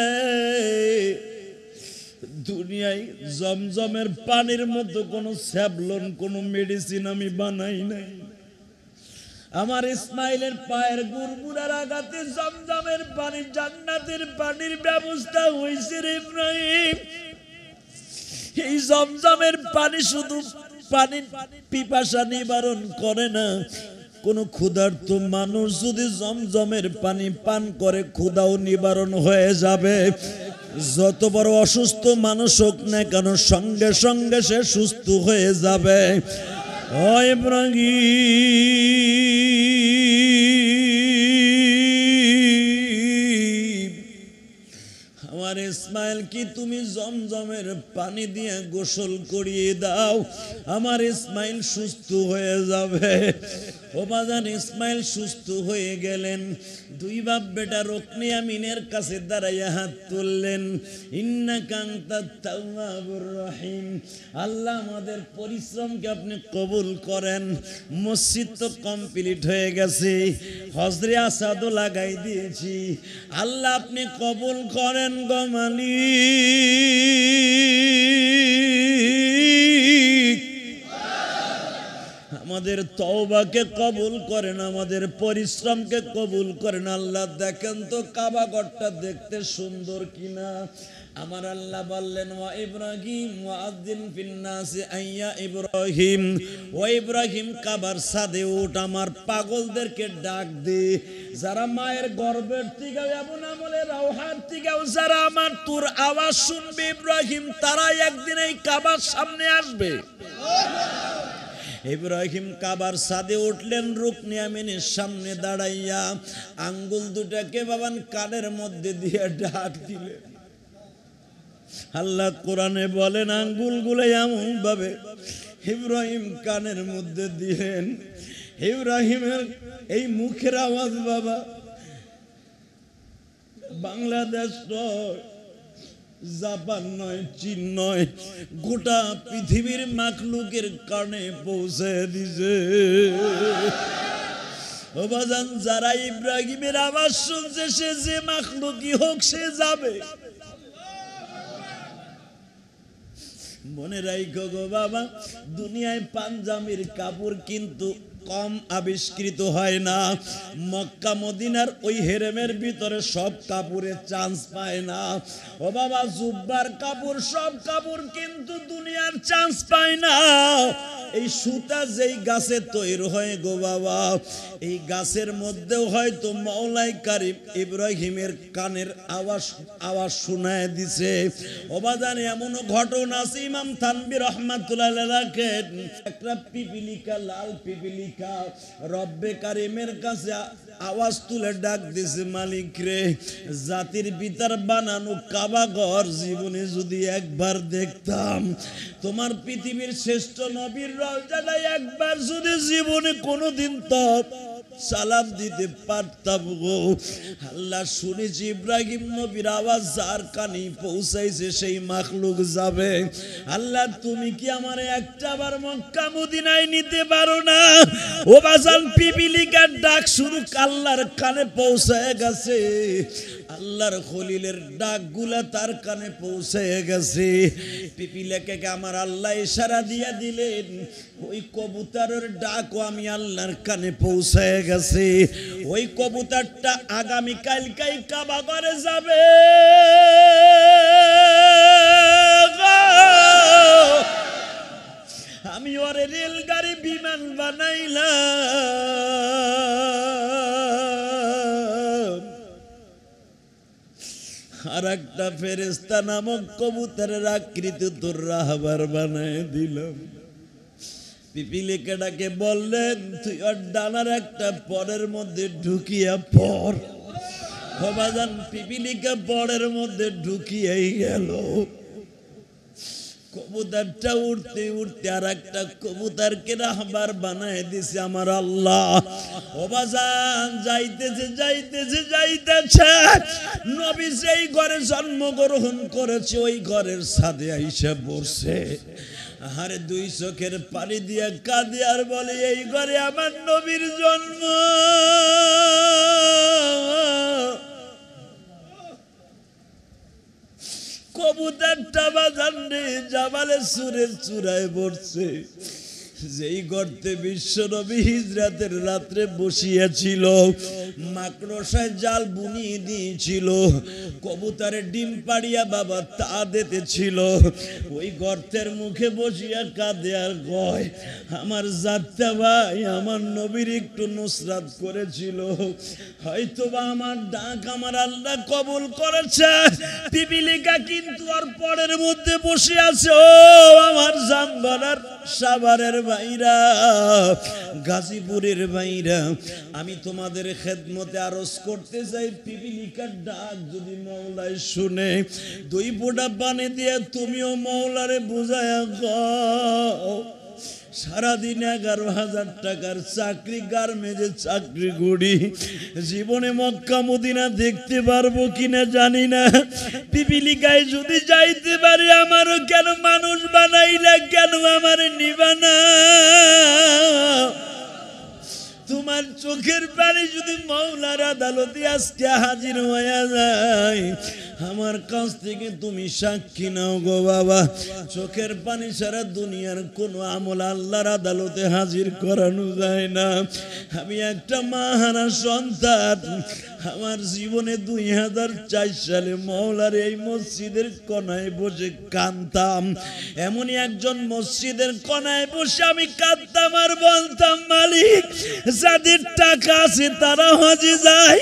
দুনিয়ায় জমজমের পানির মতো কোনো স্যাবলন কোনো মেডিসিন আমি বানাই নাই। আমার ইসমাইলের পায়ের গুড়গুড়ার আঘাতে জমজমের পানি জান্নাতের পানির ব্যবস্থা হয়েছে রে ইব্রাহিম। এই জমজমের পানি শুধু পানির পিপাসা নিবারণ করে না, কোন ক্ষুধার্ত মানুষ যদি জমজমের পানি পান করে ক্ষুধাও নিবারণ হয়ে যাবে। যত বড় অসুস্থ মানুষ হোক না কেন সঙ্গে সঙ্গে সে সুস্থ হয়ে যাবে। ও ইব্রাহিম, আমার ইসমাইল কি তুমি জমজমের পানি দিয়ে গোসল করিয়ে দাও, আমার ইসমাইল সুস্থ হয়ে যাবে। ও বাজান ইসমাইল সুস্থ হয়ে গেলেন। দুই বাপ বেটা রুকনি আমিনের কাছে দাঁড়াইয়া হাত তুললেন, ইন্নাকা আনতাত তাওয়াবুর রহিম, আল্লাহ আমাদের পরিশ্রমকে আপনি কবুল করেন। মসজিদ তো কমপ্লিট হয়ে গেছে, হজরে আসাদও লাগাই দিয়েছি, আল্লাহ আপনি কবুল করেন গো মালিক। আমাদের তওবাকে কবুল করেন, আমাদের পরিশ্রমকে কবুল করেন। আল্লাহ দেখেন তো কাবা ঘরটা দেখতে সুন্দর কিনা। আমার আল্লাহ বললেন ওয়া ইব্রাহিম ওয়াযিন ফিন নাসি আইয়া ইব্রাহিম, ও ইব্রাহিম কাবার ছাদে উঠ, আমার পাগলদেরকে ডাক দে, যারা মায়ের গর্ভের থেকে এমন আমলে রওহার থেকে যারা আমার তোর আওয়াজ শুনবে ইব্রাহিম, তারা একদিন এই কাবার সামনে আসবে। ইব্রাহিম কাবার ছাদে উঠলেন, রুকনি আমিনের সামনে দাঁড়াইয়া আঙ্গুল দুটাকে বাবান কানের মধ্যে দিয়ে ডাক দিলেন। আল্লাহ কোরআনে বলেন আঙ্গুলগুলো এমন ভাবে ইব্রাহিম কানের মধ্যে দিলেন, ইব্রাহিমের এই মুখের আওয়াজ বাবা বাংলাদেশ নয়, জাপান নয়, চীন নয়, গোটা পৃথিবীর মাখলুকের কানে পৌঁছে দিছে। ও বাজান যারা ইব্রাহিমের আওয়াজ শুনছে সে যে মাখলুকই হোক সে যাবে। মনে রাখো গো বাবা, দুনিয়ায় পাঞ্জাবির কাপড় কিন্তু কম আবিষ্কৃত হয় না। মক্কা মদিনার ওই হেরেমের ভিতরে সব কাপড়ে চান্স পায় না। ও বাবা জুব্বার কাপড় সব কাপড় কিন্তু দুনিয়ার চান্স পায় না। এই সুতা যেই গাছে তৈরি হয় গো বাবা, এই গাছের মধ্যেও হয়তো মাওলাই কারিম ইব্রাহিমের কানের আওয়াজ শোনায় দিছে। ওবাদান এমন ঘটনা আছে, ইমাম থানবী রাহমাতুল্লাহ আলাইহি একটা পিপিলিকা, লাল পিপিলিকা রব্বে কারিমের কাছে আওয়াজ তুলে ডাক দিছে, মালিক রে জাতির পিতার বানানো কাবা ঘর জীবনে যদি একবার দেখতাম, তোমার পৃথিবীর শ্রেষ্ঠ নবীর রওজাটা একবার যদি জীবনে কোনোদিন তো সালাম দিতে পারতাম গো। আল্লাহ শুনেছি ইব্রাহিম নবীর আওয়াজ যার কানে পৌঁছাইছে সেই মাখলুক যাবে। আল্লাহ তুমি কি আমারে একটাবার মক্কা মদিনায় নিতে পারো না? ও বাজান পিপিলিকার ডাক শুরু আল্লাহর কানে পৌঁছায় গেছে, আল্লাহর খলিলের ডাকগুলা তার কানে পৌঁছে গেছে। পিপিলিকাকে আমার আল্লাহ ইশারা দিয়ে দিলেন, ওই কবুতরের ডাকও আমি আল্লাহর কানে পৌঁছে গেছে। ওই কবুতরটা আগামী কালকেই কাবা ঘরে যাবে। আমি ওরে রেলগাড়ি বিমান বানাইলাম, আর একটা ফেরেশতা নামক কবুতরের আকৃতি তোর রাহবার বানায় দিলাম। পিপিলিকাটাকে বললেন তুই ওর ডানার একটা পরের মধ্যে ঢুকিয়া পড়। ও হবাজান পিপিলিকা বড়ের মধ্যে ঢুকিয়েই গেল। কবুতরটা উড়তে উড়তে আর একটা কবুতরকে রাহবার বানায় দিছে আমার আল্লাহ। ওবাজান যাইতেছে যাইতেছে যাইতেছে, নবী যেই ঘরে জন্মগ্রহণ করেছে ওই ঘরের ছাদে আইসা বসে, আরে দুই চোখের পানি দিয়া কাঁদে আর বলে এই ঘরে আমার নবীর জন্ম। কবুতরটা বাজান রে জাবালে সুরের চূড়ায় বসছে, যেই গর্তে বিশ্ব নবী হিজরাতের রাত্রে বসিয়াছিল, মাকড়সায় জাল বুনিয়ে দিয়েছিল, কবুতরের ডিম পাড়িয়া বাবা তা দিতেছিল, ওই গর্তের মুখে বসিয়া কাঁদে আর কয় আমার জাতটা ভাই আমার নবীর একটু নুসরাত করেছিল, হয়তোবা আমার ডাক আমার আল্লাহ কবুল করেছে। পিপিলিকা কিন্তু আর পরের মধ্যে বসে আছে। ও আমার জামগনার সাভারের ভাইরা, গাজীপুরের ভাইরা, আমি তোমাদের খেদমতে আরজ করতে চাই, পিপিলিকার ডাক যদি মওলায় শুনে, দুই ফোঁটা পানি দিয়ে তুমিও মওলারে বুঝায়া গাও। সারাদিন 11,000 টাকার চাকরি, গার্মেন্টে চাকরি করি, জীবনে মক্কা মদিনা দেখতে পারবো কিনা জানি না। পিপিলিকায় যদি যাইতে পারি আমারও কেন মানুষ বানাইলা, কেন আমার নিবানা? তোমার চোখের পানি যদি মওলার আদালতে আজকে হাজির হয়ে যায়, আমার কাছ থেকে তুমি সাক্ষী নাও গো বাবা, চোখের পানি ছাড়া দুনিয়ার কোনো আমল আল্লাহর আদালতে হাজির করানো যায় না। আমি একটা মাহারা সন্তান, আমার জীবনে 2004 সালে মওলার এই মসজিদের কোনায় বসে কাঁদতাম। এমনই একজন মসজিদের কোনায় বসে আমি কাঁদতাম আর বলতাম মালিক, যাদের টাকা আছে তারা হজে যায়,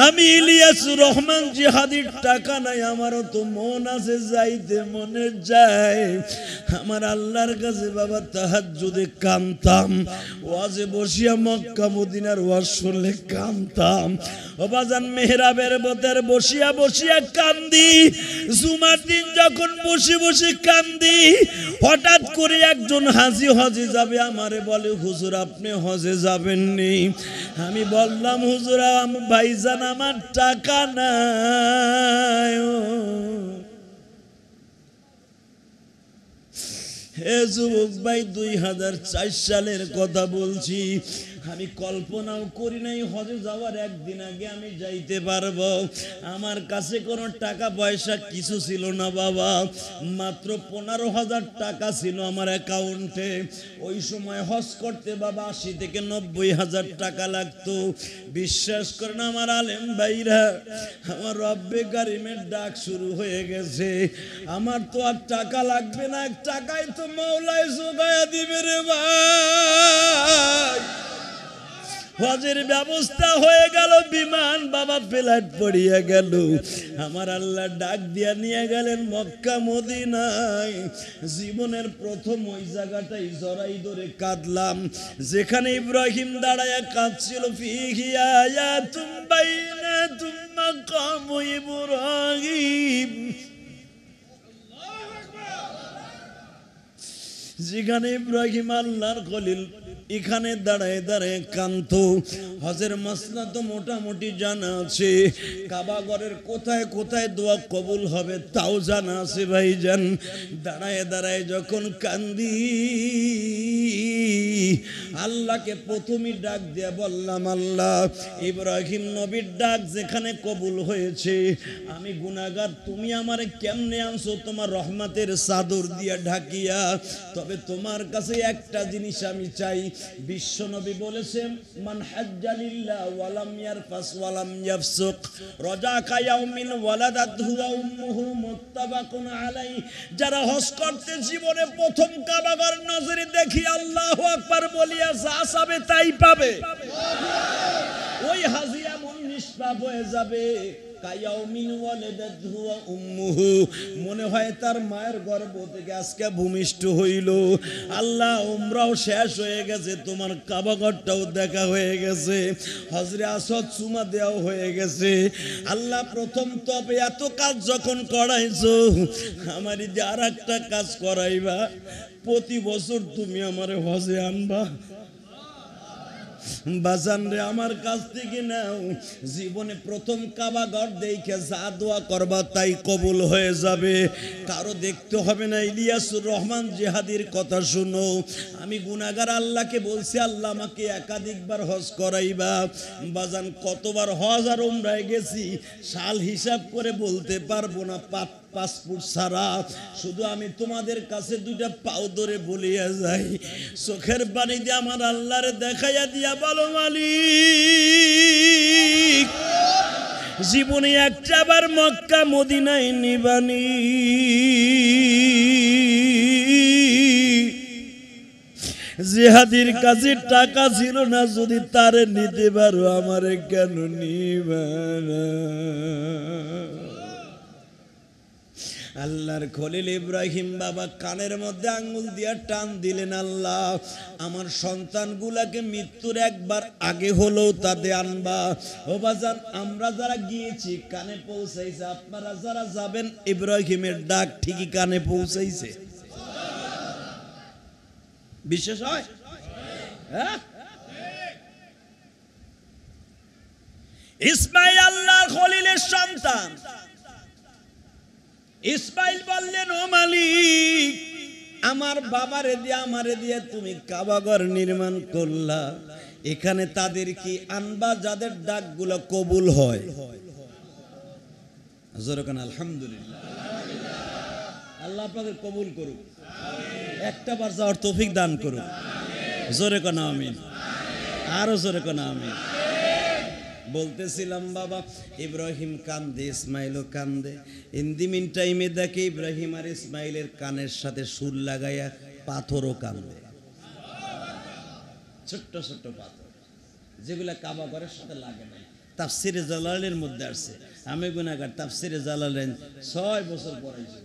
আমি ইলিয়াসুর রহমান জিহাদির টাকা নাই, আমারও তো মন আছে যাইতে মনে যায়। আমার আল্লাহর কাছে বাবা তাহাজ্জুদে কাঁদতাম, ওয়াজে বসিয়া মক্কা মদিনার ওয়াজ শুনলে কাঁদতাম। বাজান মেহরাবের ভেতর বসিয়া বসিয়া কান্দি, জুমার দিন যখন বসে বসে কান্দি, হঠাৎ করে একজন হাজি হজে যাবে আমারে বলে হুজুর আপনি হজে যাবেননি? আমি বললাম হুজুর ভাইজান আমার টাকা নাই। হে যুবক ভাই, 2004 সালের কথা বলছি, আমি কল্পনাও করি নাই হজে যাওয়ার একদিন আগে আমি যাইতে পারবো। আমার কাছে কোনো টাকা পয়সা কিছু ছিল না বাবা, মাত্র 15,000 টাকা ছিল আমার অ্যাকাউন্টে। ওই সময় হজ করতে বাবা 80 থেকে 90,000 টাকা লাগতো। বিশ্বাস করেন আমার আলেম ভাইরা, আমার রব্বে কারিমের ডাক শুরু হয়ে গেছে, আমার তো আর টাকা লাগবে না, টাকাই তো মওলায় জোগায়া দিবে রে ভাই। হজের ব্যবস্থা হয়ে গেল, বিমান বাবা ফ্লাইট পড়িয়া গেল, আমার আল্লাহ ডাক দিয়া নিয়ে গেলেন মক্কা মদিনায়। জীবনের প্রথম ওই জায়গাটাই জড়াই ধরে কাঁদলাম, যেখানে ইব্রাহিম দাঁড়ায়া কাঁদছিল, ফিহি আয়াতুম বাইনাতুম মাকামু ইব্রাহিম, যেখানে ইব্রাহিম আল্লাহর খলিল এখানে দাঁড়ায় দাঁড়ায় কান্ত। হজের মাসলা তো মোটামুটি জানা আছে, কাবা ঘরের কোথায় কোথায় দোয়া কবুল হবে তাও জানা আছে ভাইজান। দাঁড়ায় দাঁড়ায় যখন কান্দি, আল্লাহকে প্রথমে ডাক দিয়া বললাম আল্লাহ ইব্রাহিম নবীর ডাক যেখানে কবুল হয়েছে, আমি গুনাহগার, তুমি আমারে কেমনে আনছো তোমার রহমতের চাদর দিয়া ঢাকিয়া, তবে তোমার কাছে একটা জিনিস আমি চাই। বিশ্ব নবী বলেছেন মান হাজ্জালিল্লাহ ওয়ালাম ইয়ারফাস ওয়ালাম ইয়াফসুক রাজাকা ইয়াউমিন ওয়ালাদাতহু ওয়া উম্মুহু মুত্তাবাকুন আলাইহি, যারা হজ করতে জীবনে প্রথম কাবা ঘর নজরে দেখি আল্লাহু আকবার বলিয়া যা চাবে তাই পাবে। ওই হাজি এমন নিষ্পাপ হয়ে যাবে, কায়াউমিন ওয়ালাদাতহু ওয়া উম্মুহু, মনে হয় তার মায়ের গর্ভ থেকে আজকে ভূমিষ্ঠ হইল। আল্লাহ উমরাও শেষ হয়ে গেছে, তোমার কাবাঘরটাও দেখা হয়ে গেছে, হজরে আসওয়াদ চুমা দেওয়াও হয়ে গেছে। আল্লাহ প্রথম তবে এত কাজ যখন করাইছো, আমার যে আর একটা কাজ করাইবা, প্রতি বছর তুমি আমার হজে আনবা। বাজান রে, আমার কাছ থেকে নাও, জীবনে প্রথম কাবা ঘর দেখে যা দোয়া করবা তাই কবুল হয়ে যাবে। কারো দেখতে হবে না। ইলিয়াসুর রহমান জিহাদির কথা শুনো, আমি গুনাহগার, আল্লাহকে বলছি আল্লাহ আমাকে একাধিকবার হজ করাইবা। বাজান কতবার হজ আর উমরায় গেছি সাল হিসাব করে বলতে পারবো না, পাসপোর্ট ছাড়া। শুধু আমি তোমাদের কাছে দুইটা পাও ধরে বলিয়া যাই, চোখের পানি দিয়ে আমার আল্লাহরে দেখাইয়া দিয়া বলো, মালিক জীবনে একটা বার মক্কা মদিনায় নিবানি। জিহাদির কাছে টাকা ছিল না, যদি তারে নিতে পারো আমারে কেন নিবা না? আল্লাহর খলিল ইব্রাহিম বাবা কানের মধ্যে আঙ্গুল দিয়া টান দিলেন, আল্লাহ আমার সন্তানগুলাকে মৃত্যুর একবার আগে হলেও তাদের আনবা। ও বাজান, আমরা যারা গিয়েছি কানে পৌঁছাইছে, আপনারা যারা যাবেন ইব্রাহিমের ডাক ঠিকই কানে পৌঁছাইছে। বিশ্বাস হয়? হ্যাঁ, ইসমাইল আল্লাহর খলিলের সন্তান। ইসমাইল বললেন, ও মালিক আমার বাবারে দিয়ে আমারে দিয়ে তুমি কাবাঘর নির্মাণ করলা, এখানে তাদের কি আনবা যাদের ডাকগুলো কবুল হয়? জোরকান আলহামদুলিল্লাহ। আল্লাহ আপনাদের কবুল করুক, একটা বার যাওয়ার তৌফিক দান করুক। জোরে কোন আমিন, আরো জোরে কোন আমিন। বলতেছিলাম বাবা ইব্রাহিম কান্দে, ইসমাইলও কান্দে। ইন দি মিন টাইমে দেখে ইব্রাহিম আর ইসমাইলের কানের সাথে সুর লাগাইয়া পাথরও কান্দে, ছোট্ট ছোট্ট পাথর, যেগুলা কাবা ঘরের সাথে লাগে না। তাফসিরে জালালের মধ্যে আসছে, আমি গুনাহগার, তাফসিরে জালালেন 6 বছর পড়াইছি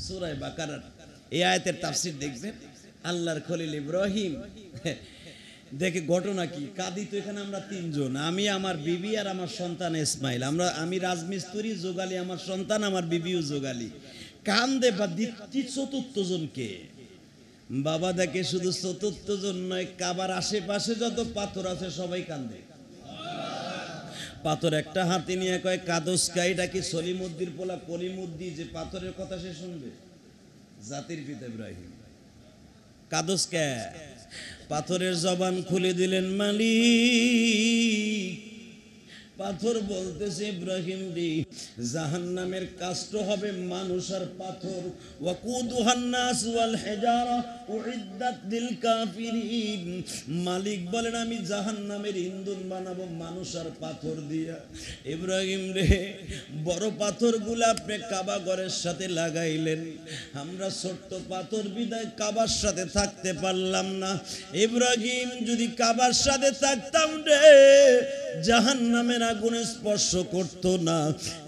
সূরা বাকারার এই আয়াতের তাফসির দেখবেন। আল্লাহর খলিল ইব্রাহিম দেখে ঘটনা কি, কাঁদি তো এখানে আমরা 3 জন, আমি, আমার বিবি আর আমার সন্তান ইসমাইল। আমি রাজমিস্ত্রি, যোগালি আমার সন্তান, আমার বিবিও যোগালি। কান্দে বা চতুর্থ জনকে বাবা দেখে, শুধু চতুর্থ জন নয়, কাবার আশেপাশে যত পাথর আছে সবাই কান্দে। পাথর একটা হাতে নিয়ে কয়, কাদস কাইটা কি সলিমুদ্দির পোলা কলিমুদ্দি, যে পাথরের কথা সে শুনবে, জাতির পিতা ইব্রাহিম। কাদস কে? পাথরের জবান খুলে দিলেন মালিক। পাথর বলতেছে, ইব্রাহিম রে, জাহান্নামের কাষ্ট হবে মানুষ আর পাথর। ওয়াকুদুহান নাস ওয়াল হিজারা উইদ্দাত লিল কাফিরিন। মালিক বলেন আমি জাহান্নামের ইন্ধন বানাবো মানুষ আর পাথর দিয়া। ইব্রাহিম রে, বড় পাথরগুলো আপনি কাবা ঘরের সাথে লাগাইলেন, আমরা ছোট্ট পাথর বিদায় কাবার সাথে থাকতে পারলাম না। ইব্রাহিম যদি কাবার সাথে থাকতাম রে, জাহান্নামের আগুনে স্পর্শ করতো না।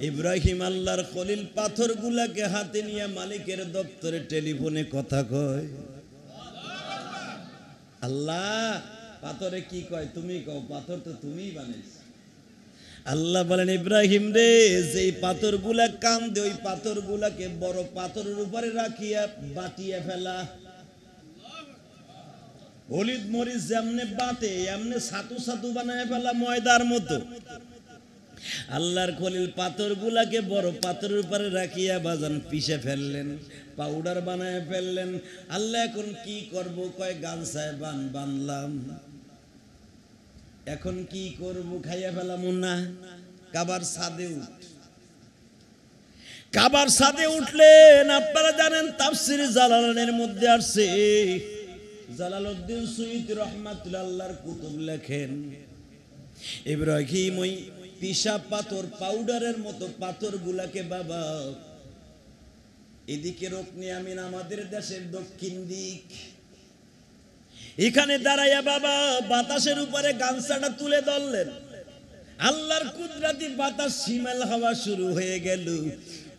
ইব্রাহিম আল্লাহর খলিল পাথরগুলাকে হাতে নিয়ে মালিকের দপ্তরে টেলিফোনে কথা কয়। আল্লাহ পাথরে কি কয়? তুমি কও, পাথর তো তুমিই বানাইছ। আল্লাহ বলেন, ইব্রাহিম রে, যেই পাথরগুলা কান্দে ওই পাথরগুলাকে বড় পাথরের উপরে রাখিয়া বাটিয়া ফেলা। হলিদ মরিচ যেমনে বাটে এমনি ছাতু ছাতু বানায় ফেলা, ময়দার মতো। আল্লাহর খলিল পাথরগুলাকে বড় পাথরের উপরে রাখিয়া বাজান পিষে ফেললেন, পাউডার বানায় ফেললেন। আল্লাহ এখন কি করব? কয় গামছায় বানলাম, এখন কি করব? খাইয়া ফেলাম না। কাবার ছাদে কাবার ছাদে উঠলেন। আপনারা জানেন তাফসির জালালাইনের মধ্যে আসছে, জালালউদ্দিন সুয়ুতী রাহমাতুল্লাহ আল্লাহর কুতুব লেখেন, ইব্রাহিম ওই পিসা পাথর পাউডারের মতো পাথরগুলাকে বাবা এদিকে রকনি আমিন আমাদের দেশের দক্ষিণ দিক, এখানে দাঁড়াইয়া বাবা বাতাসের উপরে গামছাটা তুলে ধরলেন। আল্লাহর কুদরতি বাতাস শিমাল হাওয়া শুরু হয়ে গেল।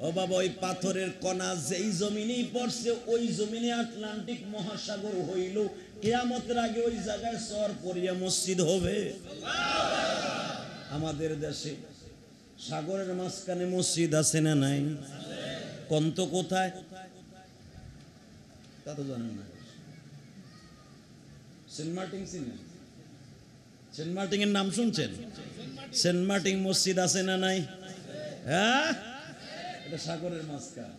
ও বাবা, ওই পাথরের কণা যেই জমিনেই পড়ছে ওই জমিনে আটলান্টিক মহাসাগর হইল। কিয়ামতের আগে ওই জায়গায় চর পড়িয়া মসজিদ হবে। আমাদের দেশে সাগরের মাঝখানে মসজিদ আছে না নাই? কন্ত কোথায় তা তো জানেন না। সেন্ট মার্টিন চিনেন? সেন্ট মার্টিন এর নাম শুনছেন? সেন্ট মার্টিন মসজিদ আছে না নাই? হ্যাঁ, এটা সাগরের মাঝখানে,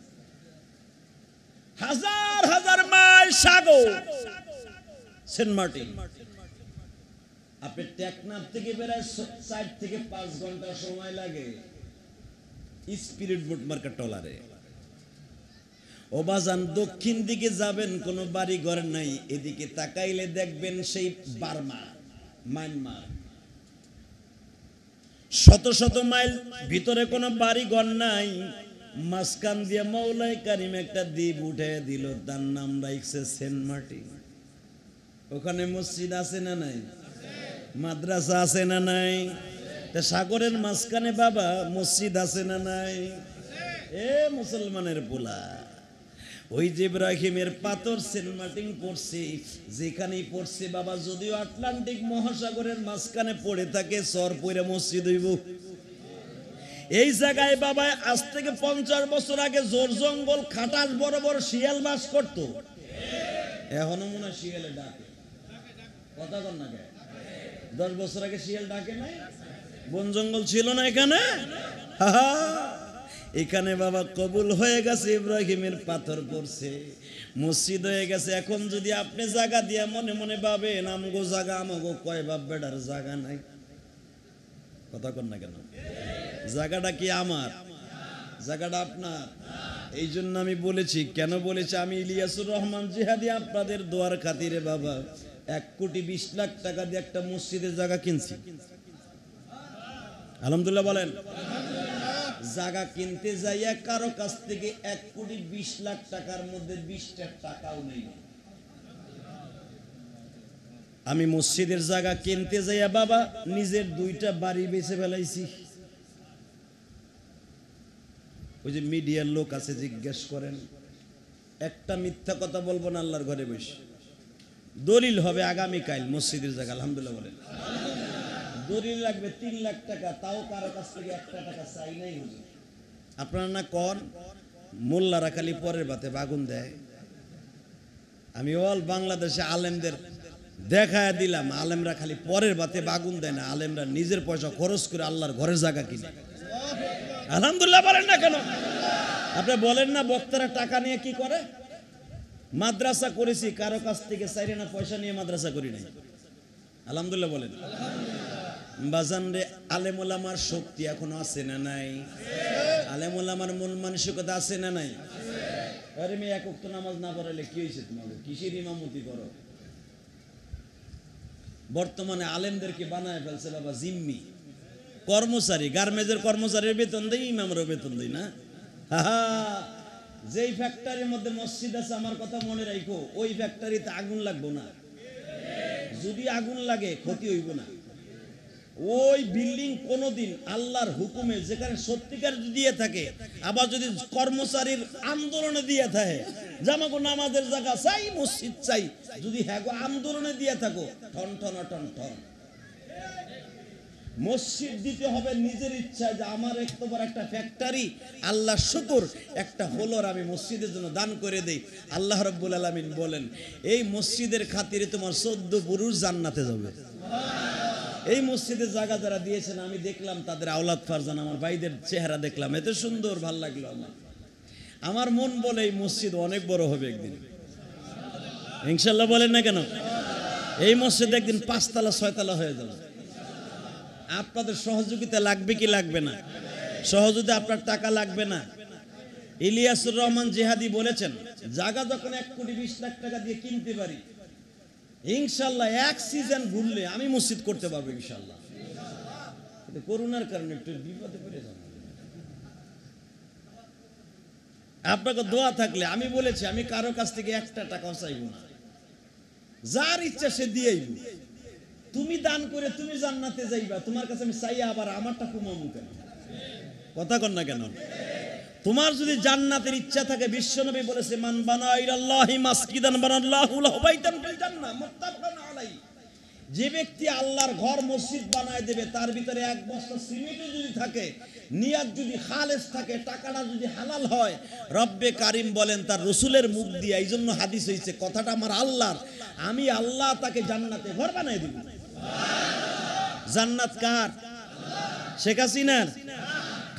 হাজার হাজার মাইল সাগর সেন্ট মার্টিন। আপনি টেকনাফ থেকে বেড়ায় 4 থেকে 5 ঘন্টা সময় লাগে স্পিরিট বোট মার্কা ট্রলারে। ওবাজান দক্ষিণ দিকে যাবেন, কোনো বাড়ি ঘর নাই, এদিকে তাকাইলে দেখবেন সেই বার্মা, মায়ানমার। শত শত মাইল ভিতরে কোনো বাড়ি ঘর নাই, মাঝখান দিয়ে মৌলাই কারিম একটা দ্বীপ উঠে দিল, তার নাম রাখছে সেন্ট মার্টিন। ওখানে মসজিদ আছে না নাই? মাদ্রাসা আছে না নাই? তা সাগরের মাঝখানে বাবা মসজিদ আছে না নাই? এ মুসলমানের পোলা, ওই যে ইব্রাহিমের পাথর সেন্ট মার্টিন পড়ছে, যেখানেই পড়ছে বাবা, যদিও আটলান্টিক মহাসাগরের মাঝখানে পড়ে থাকে, চর পড়ে মসজিদ হইব। এই জায়গায় বাবা আজ থেকে 50 বছর আগে জোর জঙ্গল খাটাস বড় বড় শিয়াল বাস করত। এখনো মনে হয় শিয়ালে ডাকে, কথা কর না কে? 10 বছর আগে শিয়াল ডাকে নাই? বন জঙ্গল ছিল না এখানে? এখানে বাবা কবুল হয়ে গেছে, ইব্রাহিমের পাথর পড়ছে, মসজিদ হয়ে গেছে। এখন যদি আপনি জায়গা দিয়া মনে মনে ভাবেন আমগো জায়গা, আমাগো কয় বাপ বেটার জায়গা নাই, কথা কর না কেন? জায়গাটা কি আমার? জায়গাটা আপনার। এই জন্য আমি বলেছি, কেন বলেছি, আমি ইলিয়াসুর রহমান জিহাদি আপনাদের দোয়ার খাতিরে বাবা 1,20,00,000 টাকা দিয়ে একটা মসজিদের জায়গা কিনছি। আলহামদুলিল্লাহ বলেন। জায়গা কিনতে যাইয়া কারো কাছ থেকে 1,20,00,000 টাকার মধ্যে 20টা টাকাও নেই। আমি মসজিদের জায়গা কিনতে যাইয়া বাবা নিজের 2টা বাড়ি বেচে ফেলাইছি। ওই যে মিডিয়ার লোক আছে, জিজ্ঞেস করেন, একটা মিথ্যা কথা বলবো না আল্লাহর ঘরে বসে। দলিল হবে আগামীকাল মসজিদের জায়গা। আলহামদুলিল্লাহ বলেন। দলিল লাগবে 3 লাখ টাকা, তাও কারো কাছ থেকে 1 টাকা চাই নাই। আপনারা না কন মোল্লারা খালি পরের বাতে বাগুন দেয়। আমি অল বাংলাদেশে আলেমদের দেখায় দিলাম, আলেমরা খালি পরের বাতে বাগুন দেয় না, আলেমরা নিজের পয়সা খরচ করে আল্লাহর ঘরের জায়গা কিনে। আলহামদুলিল্লাহ বলেন না কেন? আপনি বলেন না বক্তারা টাকা নিয়ে কি করে? মাদ্রাসা করেছি, কারো কাছ থেকে 4 আনা পয়সা নিয়ে মাদ্রাসা করি নাই। আলহামদুলিল্লাহ বলেন। বাজান রে, আলেম ওলামার শক্তি এখনো আছে না নাই? আলেম ওলামার মন মানসিকতা আছে না নাই? আরে মেয়ে এক ওয়াক্ত নামাজ না পড়ালে কি হয়েছে তোমার? কিসের ইমামতি করো? বর্তমানে আলেমদেরকে বানায় ফেলছে বাবা জিম্মি, কর্মচারী। গার্মেন্টের কর্মচারীর বেতন দেয়, ইমামেরও বেতন দেয় না। যেই ফ্যাক্টরির মধ্যে মসজিদ আছে, আমার কথা মনে রাখো, ওই ফ্যাক্টরিতে আগুন লাগবো না। যদি আগুন লাগে ক্ষতি হইব না। ওই বিল্ডিং কোনোদিন আল্লাহর হুকুমে, যেখানে সত্যিকার দিয়ে থাকে, আবার যদি কর্মচারীর আন্দোলনে দিয়ে থাকে, জামাগো নামাজের জায়গা চাই, মসজিদ চাই, যদি হ্যাঁ আন্দোলনে দিয়ে থাকো, ঠন ঠন ঠন ঠন। মসজিদ দিতে হবে নিজের ইচ্ছায়, যে আমার একবার একটা ফ্যাক্টরি, আল্লাহ শুকর, একটা হলোর আমি মসজিদের জন্য দান করে দেই। আল্লাহ রাব্বুল আলামিন বলেন, এই মসজিদের খাতিরে তোমার 14 পুরুষ জান্নাতে যাবে। এই মসজিদের জায়গা যারা দিয়েছেন, আমি দেখলাম তাদের আওলাদ ফারজান, আমার ভাইদের চেহারা দেখলাম, এত সুন্দর, ভাল লাগলো আমার মন বলে এই মসজিদ অনেক বড় হবে একদিন, ইনশাল্লাহ। বলেন না কেন? এই মসজিদ একদিন 5 তলা 6 তলা হয়ে যাবে। আপনাদের সহযোগিতা লাগবে কি লাগবে না? সহযোগিতা, আপনার টাকা লাগবে না। ইলিয়াসুর রহমান জিহাদি বলেছেন, জায়গা যখন 1,20,00,000 টাকা দিয়ে কিনতে পারি, ইনশাল্লাহ এক সিজন ঘুরলে আমি মসজিদ করতে পারবো ইনশাল্লাহ। করোনার কারণে একটু বিপদে পড়ে যাব। আপনাকে দোয়া থাকলে, আমি বলেছি আমি কারো কাছ থেকে 1 টাকাও চাইব না, যার ইচ্ছা সে দিয়েই। তুমি দান করে তুমি জান্নাতে যাইবা, তোমার কাছে আমি চাইয়া আবার আমারটা কমামু কেন? কথা কন না কেন? তোমার যদি জান্নাতের ইচ্ছা থাকে, বিশ্বনবী বলেছে মান বানা ইলাল্লাহি মাসজিদান বানাল্লাহু লাহু বাইতান ফিল জান্নাহ মুত্তাফাকুন আলাইহি। যে ব্যক্তি আল্লাহর ঘর মসজিদ বানায় দেবে, তার ভিতরে এক বস্তা সিমেন্টও যদি থাকে, নিয়াত যদি খালেস থাকে, টাকাটা যদি হালাল হয়, রব্বে কারিম বলেন তার রসুলের মুখ দিয়ে, এই জন্য হাদিস হয়েছে কথাটা আমার আল্লাহর, আমি আল্লাহ তাকে জান্নাতে ঘর বানায় দিব। জান্নাত কার? শেখ হাসিনার?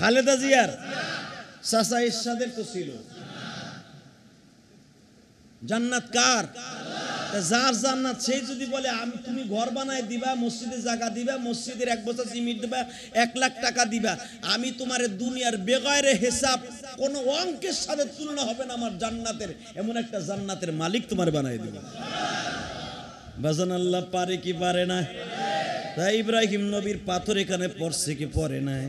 খালেদা জিয়ার? চাচা এরশাদের তো ছিল। জান্নাত কার? যার জান্নাত সেই যদি বলে আমি তুমি ঘর বানায় দিবা, মসজিদে জায়গা দিবা, মসজিদের এক বছর সিমেন্ট দিবা, 1 লাখ টাকা দিবা, আমি তোমার দুনিয়ার বেগায়রে হিসাব কোন অঙ্কের সাথে তুলনা হবে না আমার জান্নাতের, এমন একটা জান্নাতের মালিক তোমার বানায় দিবা। বাজান আল্লাহ পারে কি পারে না? তাই ইব্রাহিম নবীর পাথর এখানে পড়ছে কি পড়ে নাই?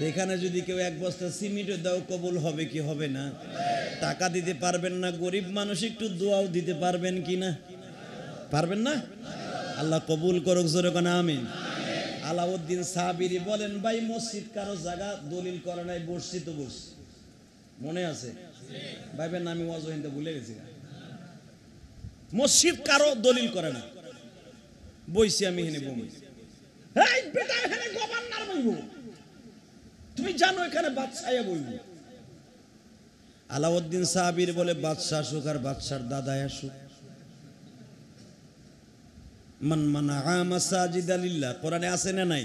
এখানে যদি কেউ 1 বস্তা সিমেন্ট দাও, কবুল হবে কি হবে না? টাকা দিতে পারবেন না, গরিব মানুষ একটু দোয়াও দিতে পারবেন কি না? পারবেন না? আল্লাহ কবুল করুক, জোরে কোন আমিন। আলাউদ্দিন সাবিরি বলেন, ভাই মসজিদ কারো জায়গা দলিল করে নাই, বসছি তো বসছি, মনে আছে? ভাইবেন না আমি ওয়াজ হইতে ভুলে গেছি। মসজিদ কারো দলিল করে না, বইছি আমি হেনে বমি। এই বেটা এখানে গভর্নর বইব, তুমি জানো এখানে বাদশাহ বইব। আলাউদ্দিন সাহাবীর বলে বাদশাহ আসুক আর বাদশার দাদায় আসুক, মান মানাআ মাসাজিদা লিল্লাহ, কোরআনে আছে না নাই?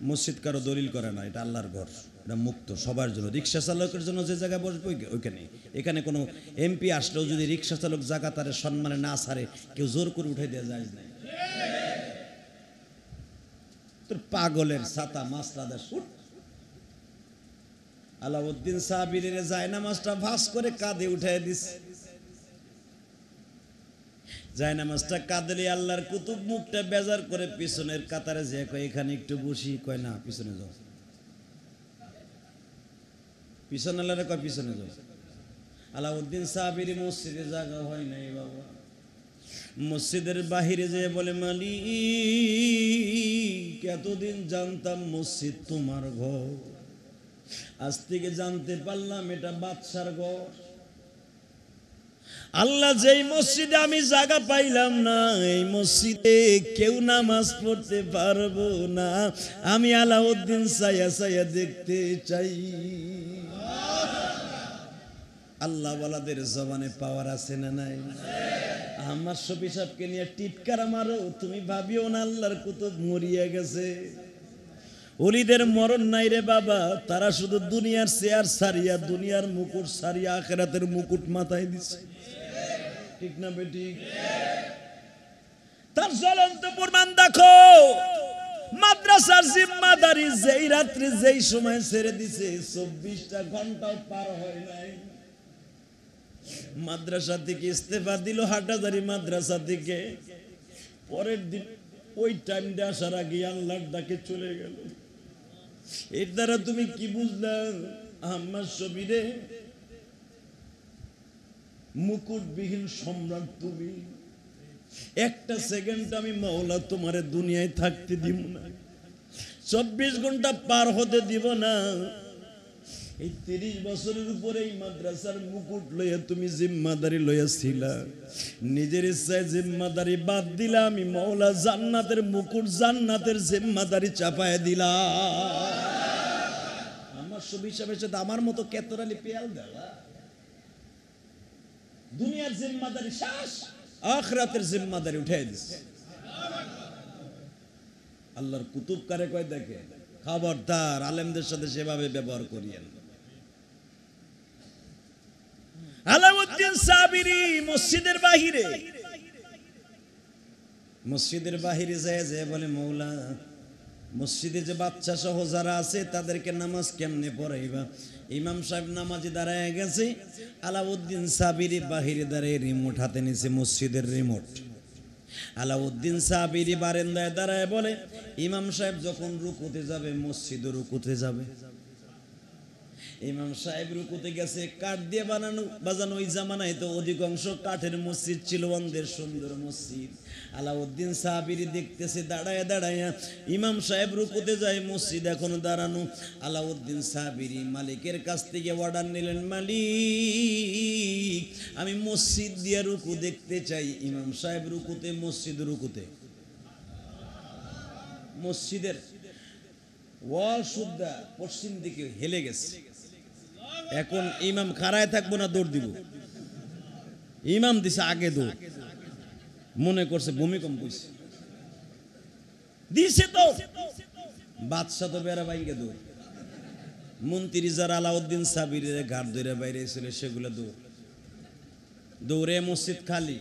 মসজিদ কারো দলিল করে না, এটা আল্লাহর ঘর, এটা মুক্ত সবার জন্য। রিক্সা চালকের জন্য যে জায়গায় বসবে ওইখানে, এখানে কোনো এমপি আসলেও যদি রিক্সা চালক জায়গা তার সম্মানে না ছাড়ে, কেউ জোর করে উঠে দেওয়া যায় না। তোর পাগলের ছাতা মাসলাদা শুট। আলাউদ্দিন সাহাবীর জায়নামাজটা ভাস করে কাঁধে উঠাই দিছে। জায়নামাজটা কাঁদলে আল্লাহর কুতুব মুখটা বেজার করে পিছনের কাতারে যে কয় এখানে একটু বসি, কয় না পিছনে যাও। পিছনে আল্লাহরে কয় পিছনে যাও। আলাউদ্দিন সাহাবীর মসজিদে জায়গা হয় নাই বাবা। মসজিদের বাহিরে যে বলে, মালিক এতদিন জানতাম মসজিদ তোমার ঘর, আজ থেকে জানতে পারলাম এটা বাদশার ঘর। আল্লাহ যেই মসজিদে আমি জায়গা পাইলাম না, এই মসজিদে কেউ নামাজ পড়তে পারবো না, আমি আলাউদ্দিন চাইয়া চাইয়া দেখতে চাই। আল্লাহ ওয়ালাদের জবানে পাওয়ার আছে না নাই? আমার শফি সাহেবকে নিয়ে টিটকারা মারো, তুমি ভাবিও না আল্লাহর কুতুব মরিয়া গেছে। ওলিদের মরণ নাই রে বাবা, তারা শুধু দুনিয়ার চেয়ার সারিয়া, দুনিয়ার মুকুট সারিয়া আখিরাতের মুকুট মাথায় দিছে। ঠিক না বেঠিক? তার জ্বলন্ত প্রমাণ দেখো। মাদ্রাসার জিম্মাদারি যেই রাত্রে যেই সময় ছেড়ে দিছে, 24টা ঘন্টাও পার হয় নাই। মাদ্রাসা থেকে ইস্তেফা দিল, হাটাজারি মাদ্রাসা থেকে। পরের দিন ওই টাইমটা আসার আগে আল্লাহর ডাকে চলে গেল। এর দ্বারা তুমি কি বুঝলাম? আমার শফিরে মুকুটবিহীন সম্রাট তুমি। একটা সেকেন্ড আমি মাওলা তোমারে দুনিয়ায় থাকতে দিব না, 24 ঘন্টা পার হতে দিব না। এই 30 বছরের উপরে এই মাদ্রাসার মুকুট লইয়া তুমি জিম্মাদারি লইয়াছিলা, নিজের ইচ্ছায় জিম্মাদারি বাদ দিলা, আমি মাওলা জান্নাতের মুকুট, জান্নাতের জিম্মাদারি চাপায় দিলা। আমার শফি সাহেবের সাথে আমার মতো কেতরালি পেয়াল দেওয়া। দুনিয়ার জিম্মাদারি শেষ, আখিরাতের জিম্মাদারি উঠাই দিছে। আল্লাহর কুতুব কারে কয় দেখে, খবরদার আলেমদের সাথে সেভাবে ব্যবহার করিয়েন। আলাউদ্দিন সাবিরি মসজিদের বাহিরে যায় বলে, মৌলা মসজিদে যে বাচ্চা সহ যারা আছে তাদেরকে নামাজ কেমনে পড়াইবা? ইমাম সাহেব নামাজে দাঁড়ায় গেছে, আলাউদ্দিন সাবিরি বাহিরে দাঁড়িয়ে রিমোট হাতে নিছে, মসজিদের রিমোট। আলাউদ্দিন সাবিরি বারান্দায় দাঁড়ায় বলে, ইমাম সাহেব যখন রুকুতে যাবে মসজিদে রুকুতে যাবে। ইমাম সাহেব রুকুতে গেছে, কাঠ দিয়ে বাজানো ওই জামানায় তো অধিকাংশ কাঠের মসজিদ ছিল, অন্ধের সুন্দর মসজিদ। আলাউদ্দিন সাহাবীর দেখতেছে দাঁড়ায় দাঁড়ায়, ইমাম সাহেব রুকুতে যায়, মসজিদ এখনো দাঁড়ানো। আলাউদ্দিন সাহাবীর মালিকের কাছ থেকে অর্ডার নিলেন, মালিক আমি মসজিদ দিয়ে রুকু দেখতে চাই। ইমাম সাহেব রুকুতে, মসজিদ রুকুতে, মসজিদের ওয়াল সুদ্ধা পশ্চিম দিকে হেলে গেছে। এখন ইমাম খাড়ায় থাকবো না দৌড় দিব? ইমাম দিছে আগে দৌড়, মনে করছে ভূমিকম্প হইছে, দিছে তো বাদশা তো বেড়া বাইঙ্গে দৌড়। মন্ত্রী যারা আলাউদ্দিন সাবির ঘাট ধরে বাইরে ছিল সেগুলো দৌড়ে মসজিদ খালি।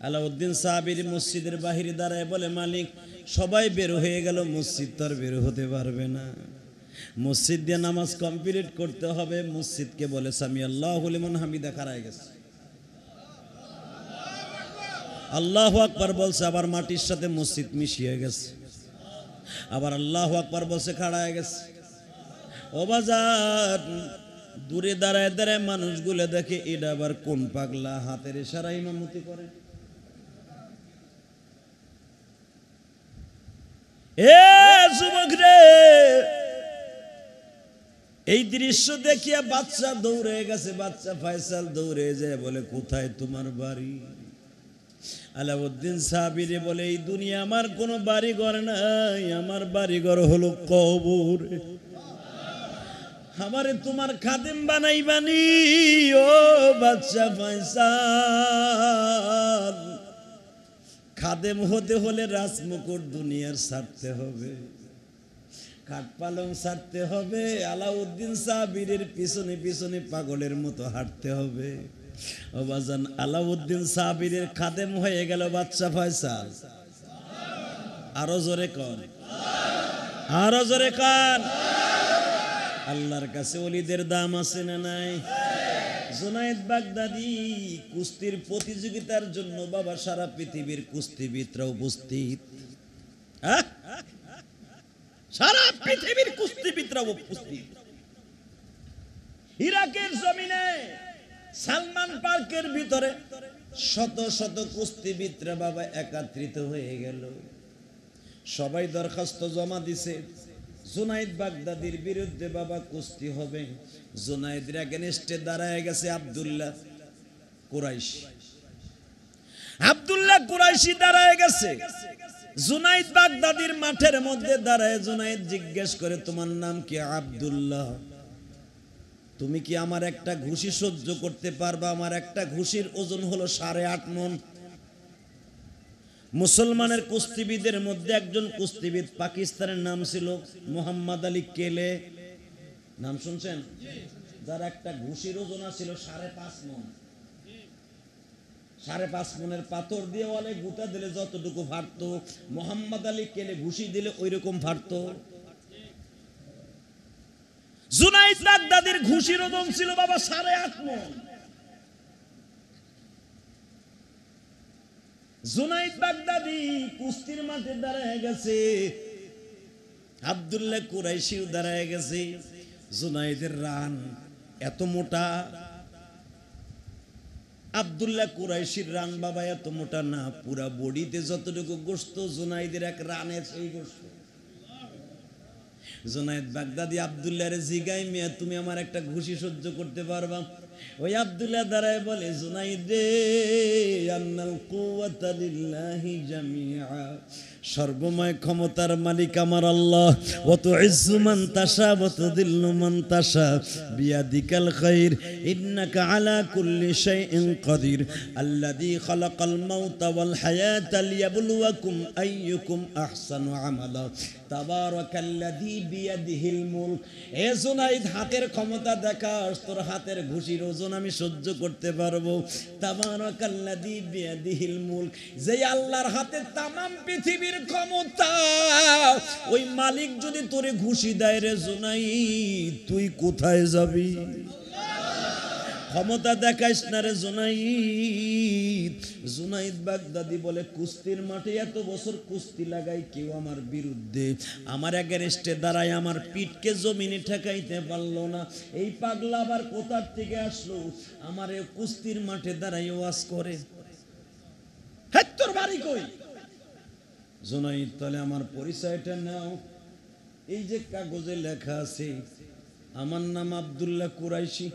আলাউদ্দিন সাহাবীর মসজিদের বাহিরে দাঁড়ায় বলে, মালিক সবাই বের হয়ে গেল, মসজিদ তো আর বের হতে পারবে না, মসজিদ দিয়ে নামাজ কমপ্লিট করতে হবে। মসজিদকে বলে সামি আল্লাহু লিমান হামিদা, খাড়ায় গেছে, আল্লাহু আকবার বলছে, আবার মাটির সাথে মসজিদ মিশিয়ে গেছে, আবার আল্লাহু আকবার বলছে, খাড়ায় গেছে। ও বাজার, দূরে দাঁড়ায় দাঁড়ায় মানুষগুলো দেখে এটা আবার কোন পাগলা হাতের ইশারা ইমামতি করে। এ যুবক রে, এই দৃশ্য দেখিয়া বাচ্চা দৌড়ে গেছে। বাচ্চা ফয়সাল দৌড়ে যায় বলে, কোথায় তোমার বাড়ি? আলাউদ্দিন সাহাবীরে বলে, এই দুনিয়া আমার কোনো বাড়ি ঘর নাই, আমার বাড়ি ঘর হলো কবর। আমারে তোমার খাদেম বানাইবানি? ও বাচ্চা ফয়সাল, খাদেম হতে হলে রাজমুকুট দুনিয়ার ছাড়তে হবে, খাট পালং ছাড়তে হবে, আলাউদ্দিন সাহাবীর পিছনে পিছনে পাগলের মতো হাঁটতে হবে। ও বাজান, আলাউদ্দিন সাহাবীর খাদেম হয়ে গেল বাচ্চা ফয়সাল। আরো জোরে কর, আরো জোরে কর। আল্লাহর কাছে ওলিদের দাম আছে না নাই? জুনায়েদ বাগদাদি কুস্তির প্রতিযোগিতার জন্য বাবা সারা পৃথিবীর কুস্তিবিদরা উপস্থিত, সারা পৃথিবীর কুস্তিবিদরা উপস্থিত। ইরাকের জমিনে সালমান পার্কের ভিতরে শত শত কুস্তিবিদরা বাবা একত্রিত হয়ে গেল। সবাই দরখাস্ত জমা দিছে, জুনায়েদ বাগদাদির বিরুদ্ধে বাবা কুস্তি হবে। জুনায়েদের এগেনস্টে দাঁড়ায় গেছে আব্দুল্লাহ কুরাইশি। আব্দুল্লাহ কুরাইশি দাঁড়ায় গেছে জুনায়েদ বাগদাদির মাঠের মধ্যে দাঁড়ায়। জুনায়েদ জিজ্ঞেস করে, তোমার নাম কি? আব্দুল্লাহ। তুমি কি আমার একটা ঘুষি সহ্য করতে পারবা? আমার একটা ঘুষির ওজন হলো 8.5 মণ। মুসলমানের কুস্তিবিদের মধ্যে একজন কুস্তিবিদ, পাকিস্তানের নাম ছিল মোহাম্মদ আলী কেলে, নাম শুনছেন? যার একটা ঘুষির ওজন ছিল 5.5 মণ। 5.5 মণের পাথর দিয়ে ওয়ালে গুতা দিলে যতটুকু ফাটতো, মোহাম্মদ আলী কেলে ঘুষি দিলে ওই রকম ফাটতো। জুনায়েদ বাগদাদির ঘুষির ওজন ছিল বাবা 8.5 মণ। জুনায়েদ বাগদাদি কুস্তির মাঠে দাঁড়ায় গেছে, আব্দুল্লাহ কুরাইশিও দাঁড়ায় গেছে। জুনায়েদের রান এত মোটা, আব্দুল্লাহ কুরাইশির রান বাবা এত মোটা না, পুরা বডিতে যতটুকু গোশত জুনায়েদের এক রানে সেই গোশত। জুনায়েদ বাগদাদি আব্দুল্লাহরে জিগায়, মিয়া তুমি আমার একটা ঘুষি সহ্য করতে পারবা? ওই আব্দুল্লাহ দাঁড়ায় বলে, জুনায়েদ রে, আন্নাল কুওয়াতা লিল্লাহি জামিআ, সর্বময় ক্ষমতার মালিক আমার আল্লাহ। ওয়া তুইজ্জু মান তাশা ওয়া তুযিল্লু মান তাশা বিয়াদিকাল খায়র, ইন্নাকা আলা কুল্লি শাইইন কাদির। আল্লাযী খালাকাল মাউতা ওয়াল হায়াতা লিয়াবলুয়াকুম আইয়ুকুম আহসানু আমালা, তাবারাকাল্লাযী বিয়াদিহিল মুলক। এ জুনায়েদ, হাতের ক্ষমতা দেখাস, তোর হাতের ঘুষির ওজন আমি সহ্য করতে পারবো। তাবারাকাল্লাযী বিয়াদিহিল মুলক, যে আল্লাহর হাতে তামাম পৃথিবীর ক্ষমতা, ওই মালিক যদি তোরে ঘুষি দেয় রে জুনায়েদ, তুই কোথায় যাবি? ক্ষমতা দেখাইস না রে জুনাইদ। জুনাইদ বাগদাদি বলে কুস্তির মাঠে এত বছর কুস্তি লাগাই কেউ আমার বিরুদ্ধে আমার এগেনস্টে দাঁড়ায় আমার পিঠকে জমিনে ঠেকাইতে পারলো না। এই পাগলা আবার কোথার থেকে আসলো আমার কুস্তির মাঠে দাঁড়াই ওয়াজ করে? হ্যাঁ, তোর বাড়ি কই? জুনাইদ, তাহলে আমার পরিচয়টা নাও। এই যে কাগজে লেখা আছে আমার নাম আব্দুল্লাহ কুরাইশি।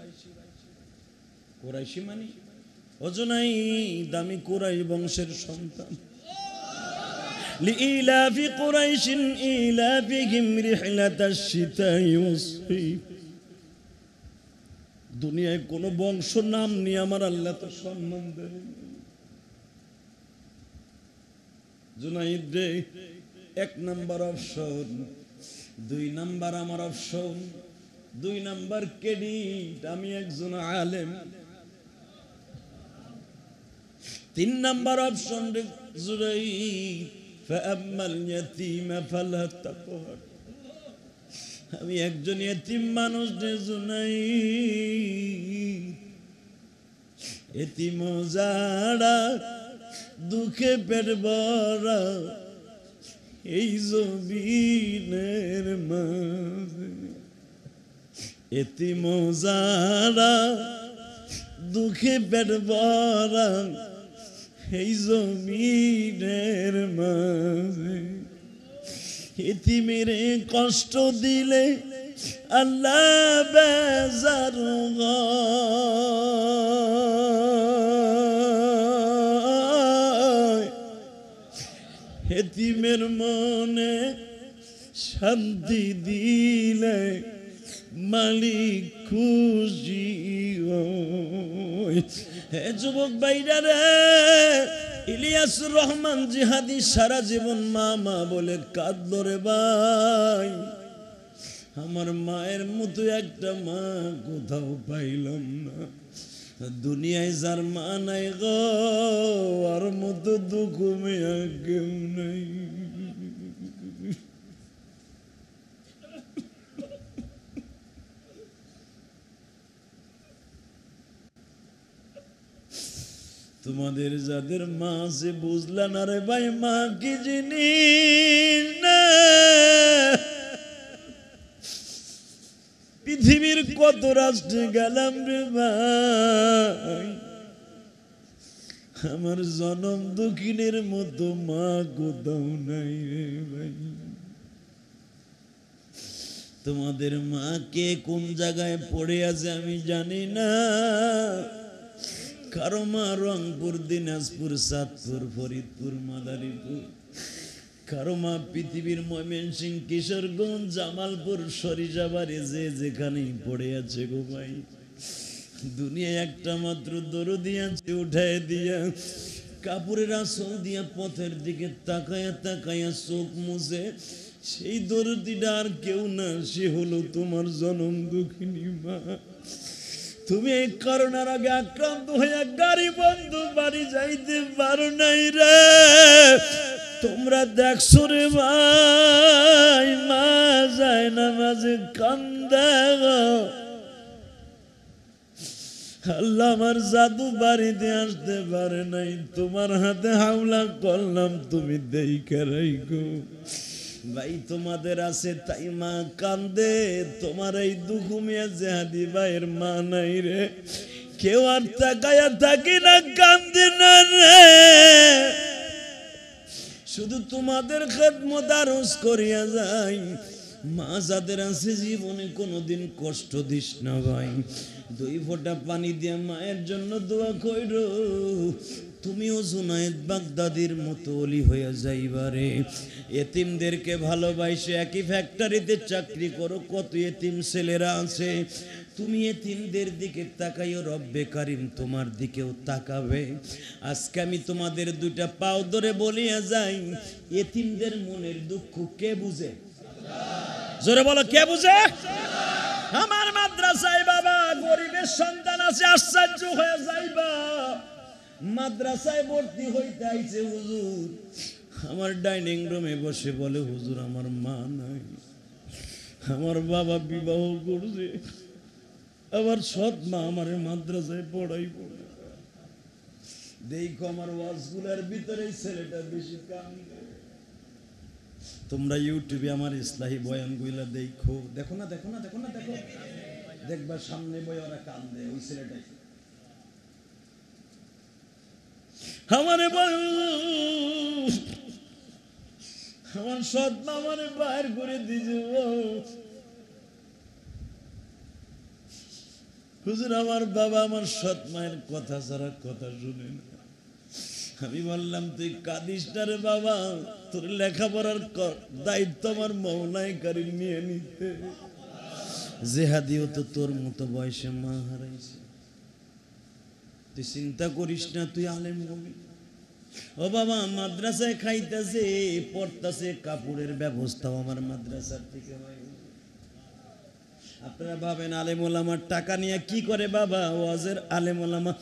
কুরাইশি মানে ও জুনাইদ, আমি কুরাইশ বংশের সন্তান। লিইলাফি কুরাইশিন ইলাফিহিম রিহলাতাশ শিতাই ওয়াস-সাইফ। দুনিয়ায় কোন বংশ নাম নিয়ে আমার আল্লাহ তো সম্মান দেয়। জুনাইদ রে, 1 নাম্বার অপশন, 2 নাম্বার আমার অপশন, 2 নাম্বার ক্রেডিট, আমি একজন আলেম। 3 নাম্বার অপশন রে জুনাইদ, ফাআম্মাল ইয়াতীমা ফালা তাকহার। আমি একজন এতিম মানুষ রে জুনাইদ। এতিম যারা দুঃখে পেট ভরা এই জমিনের মাঝে, এতিম যারা দুঃখে পেট ভরা এই জমিনের মাঝে, এতিমের কষ্ট দিলে আল্লাহ বেজার হয়, এতিমের মনে শান্তি দিলে মালিক খুশি হয়। হে যুবক ভাইরা রে, ইলিয়াসুর রহমান জিহাদি সারা জীবন মা মা বলে কাঁদলো রে ভাই। আমার মায়ের মতো একটা মা কোথাও পাইলাম না। দুনিয়ায় যার মা নাই গো, আর মতো দুঃখ মেয়া কেউ নাই। তোমাদের যাদের মা আছে বুঝলা না রে ভাই, মা কি জিনিস না। পৃথিবীর কত রাষ্ট্রে গেলাম রে ভাই, আমার জনম দক্ষিণের মতো মা কোথাও নাই রে ভাই। তোমাদের মা কে কোন জায়গায় পড়ে আছে আমি জানি না। কারো মা রংপুর, দিনাজপুর, চাঁদপুর, ফরিদপুর, মাদারীপুর। কারো মা পৃথিবীর ময়মনসিংহ, কিশোরগঞ্জ, জামালপুর, সরিষাবাড়ি, যে যেখানেই পড়ে আছে গো ভাই। দুনিয়ায় একটা মাত্র দরদি আছে, উঠায় দিয়া কাপড়ের আঁচল দিয়া পথের দিকে তাকায়া তাকায়া চোখ মুছে। সেই দরদিটা আর কেউ না, সে হলো তোমার জনম দুঃখিনী মা। তুমি এই করোনার আগে আক্রান্ত হইয়া গাড়ি বন্ধ বাড়ি যাইতে পারো নাই রে। তোমরা দেখছো রে ভাই, মা যায় না মাঝে কান্দে। আল্লাহ আমার জাদু বাড়িতে আসতে পারে নাই, তোমার হাতে হাওলা করলাম, তুমি দেইখা রাইখো ভাই। তোমাদের আছে তাই মা কান্দে। তোমার এই দুঃখমিয়া জেহাদি ভাইয়ের মা নাই রে, কেউ আর তাকায়া থাকি না, কান্দি না রে। শুধু তোমাদের খেদমত আরজ করিয়া যাই, মা যাদের আছে জীবনে কোনোদিন কষ্ট দিস না ভাই। 2 ফোঁটা পানি দিয়ে মায়ের জন্য দোয়া কইরো, তুমিও জুনায়েদ বাগদাদির মতো ওলি হয়ে যাইবারে। এতিমদেরকে ভালোবাসে, একই ফ্যাক্টরিতে চাকরি করো, কত এতিম ছেলেরা আছে। তুমি এতিমদের দিকে তাকাইও, রব্বে কারিম তোমার দিকেও তাকাবে। আজকে আমি তোমাদের 2টা পাও ধরে বলিয়া যাই, এতিমদের মনের দুঃখ কে বুঝে? জোরে বলো, কে বুঝে? আমার মাদ্রাসায় বাবা গরিবের সন্তান আছে, আশ্চর্য হয়ে যাইবা। মাদ্রাসায় ভর্তি হইতে আইছে হুজুর, আমার ডাইনিং রুমে বসে বলে, হুজুর আমার মা নাই, আমার বাবা বিবাহ করছে, আবার সৎ মা আমার মাদ্রাসায় পড়াইব। দেখো আমার ওয়াজগুলার ভিতরে ছেলেটা বেশি কান্দে। তোমরা ইউটিউবে আমার ইসলাহি বয়ানগুলা দেখো, দেখো না দেখো না দেখো না দেখো, দেখবা সামনে বই ওরা কান্দে, ওই ছেলেটাই আমারে বল, আমার সৎ মা আমারে বাইর করে দিয়েছে। হুজুর আমার বাবা আমার সৎ মায়ের কথা ছাড়া কথা শুনে না। আমি বললাম তুই কাঁদিস না রে বাবা, তোর লেখাপড়ার দায়িত্ব আমার মওলাই কারীম নিয়ে নিতে। জেহাদিও তো তোর মতো বয়সে মা হারাইছে, তুই চিন্তা করিস না, তুই আলেম হবি। ও বাবা মাদ্রাসায় খাইতেছে পড়তেছে, কাপড়ের ব্যবস্থাও আমার মাদ্রাসার থেকে হয়। আপনারা ভাবেন আলেম ওলামার টাকা নিয়ে কি করে বাবা? ওয়াজের আলেম ওলামা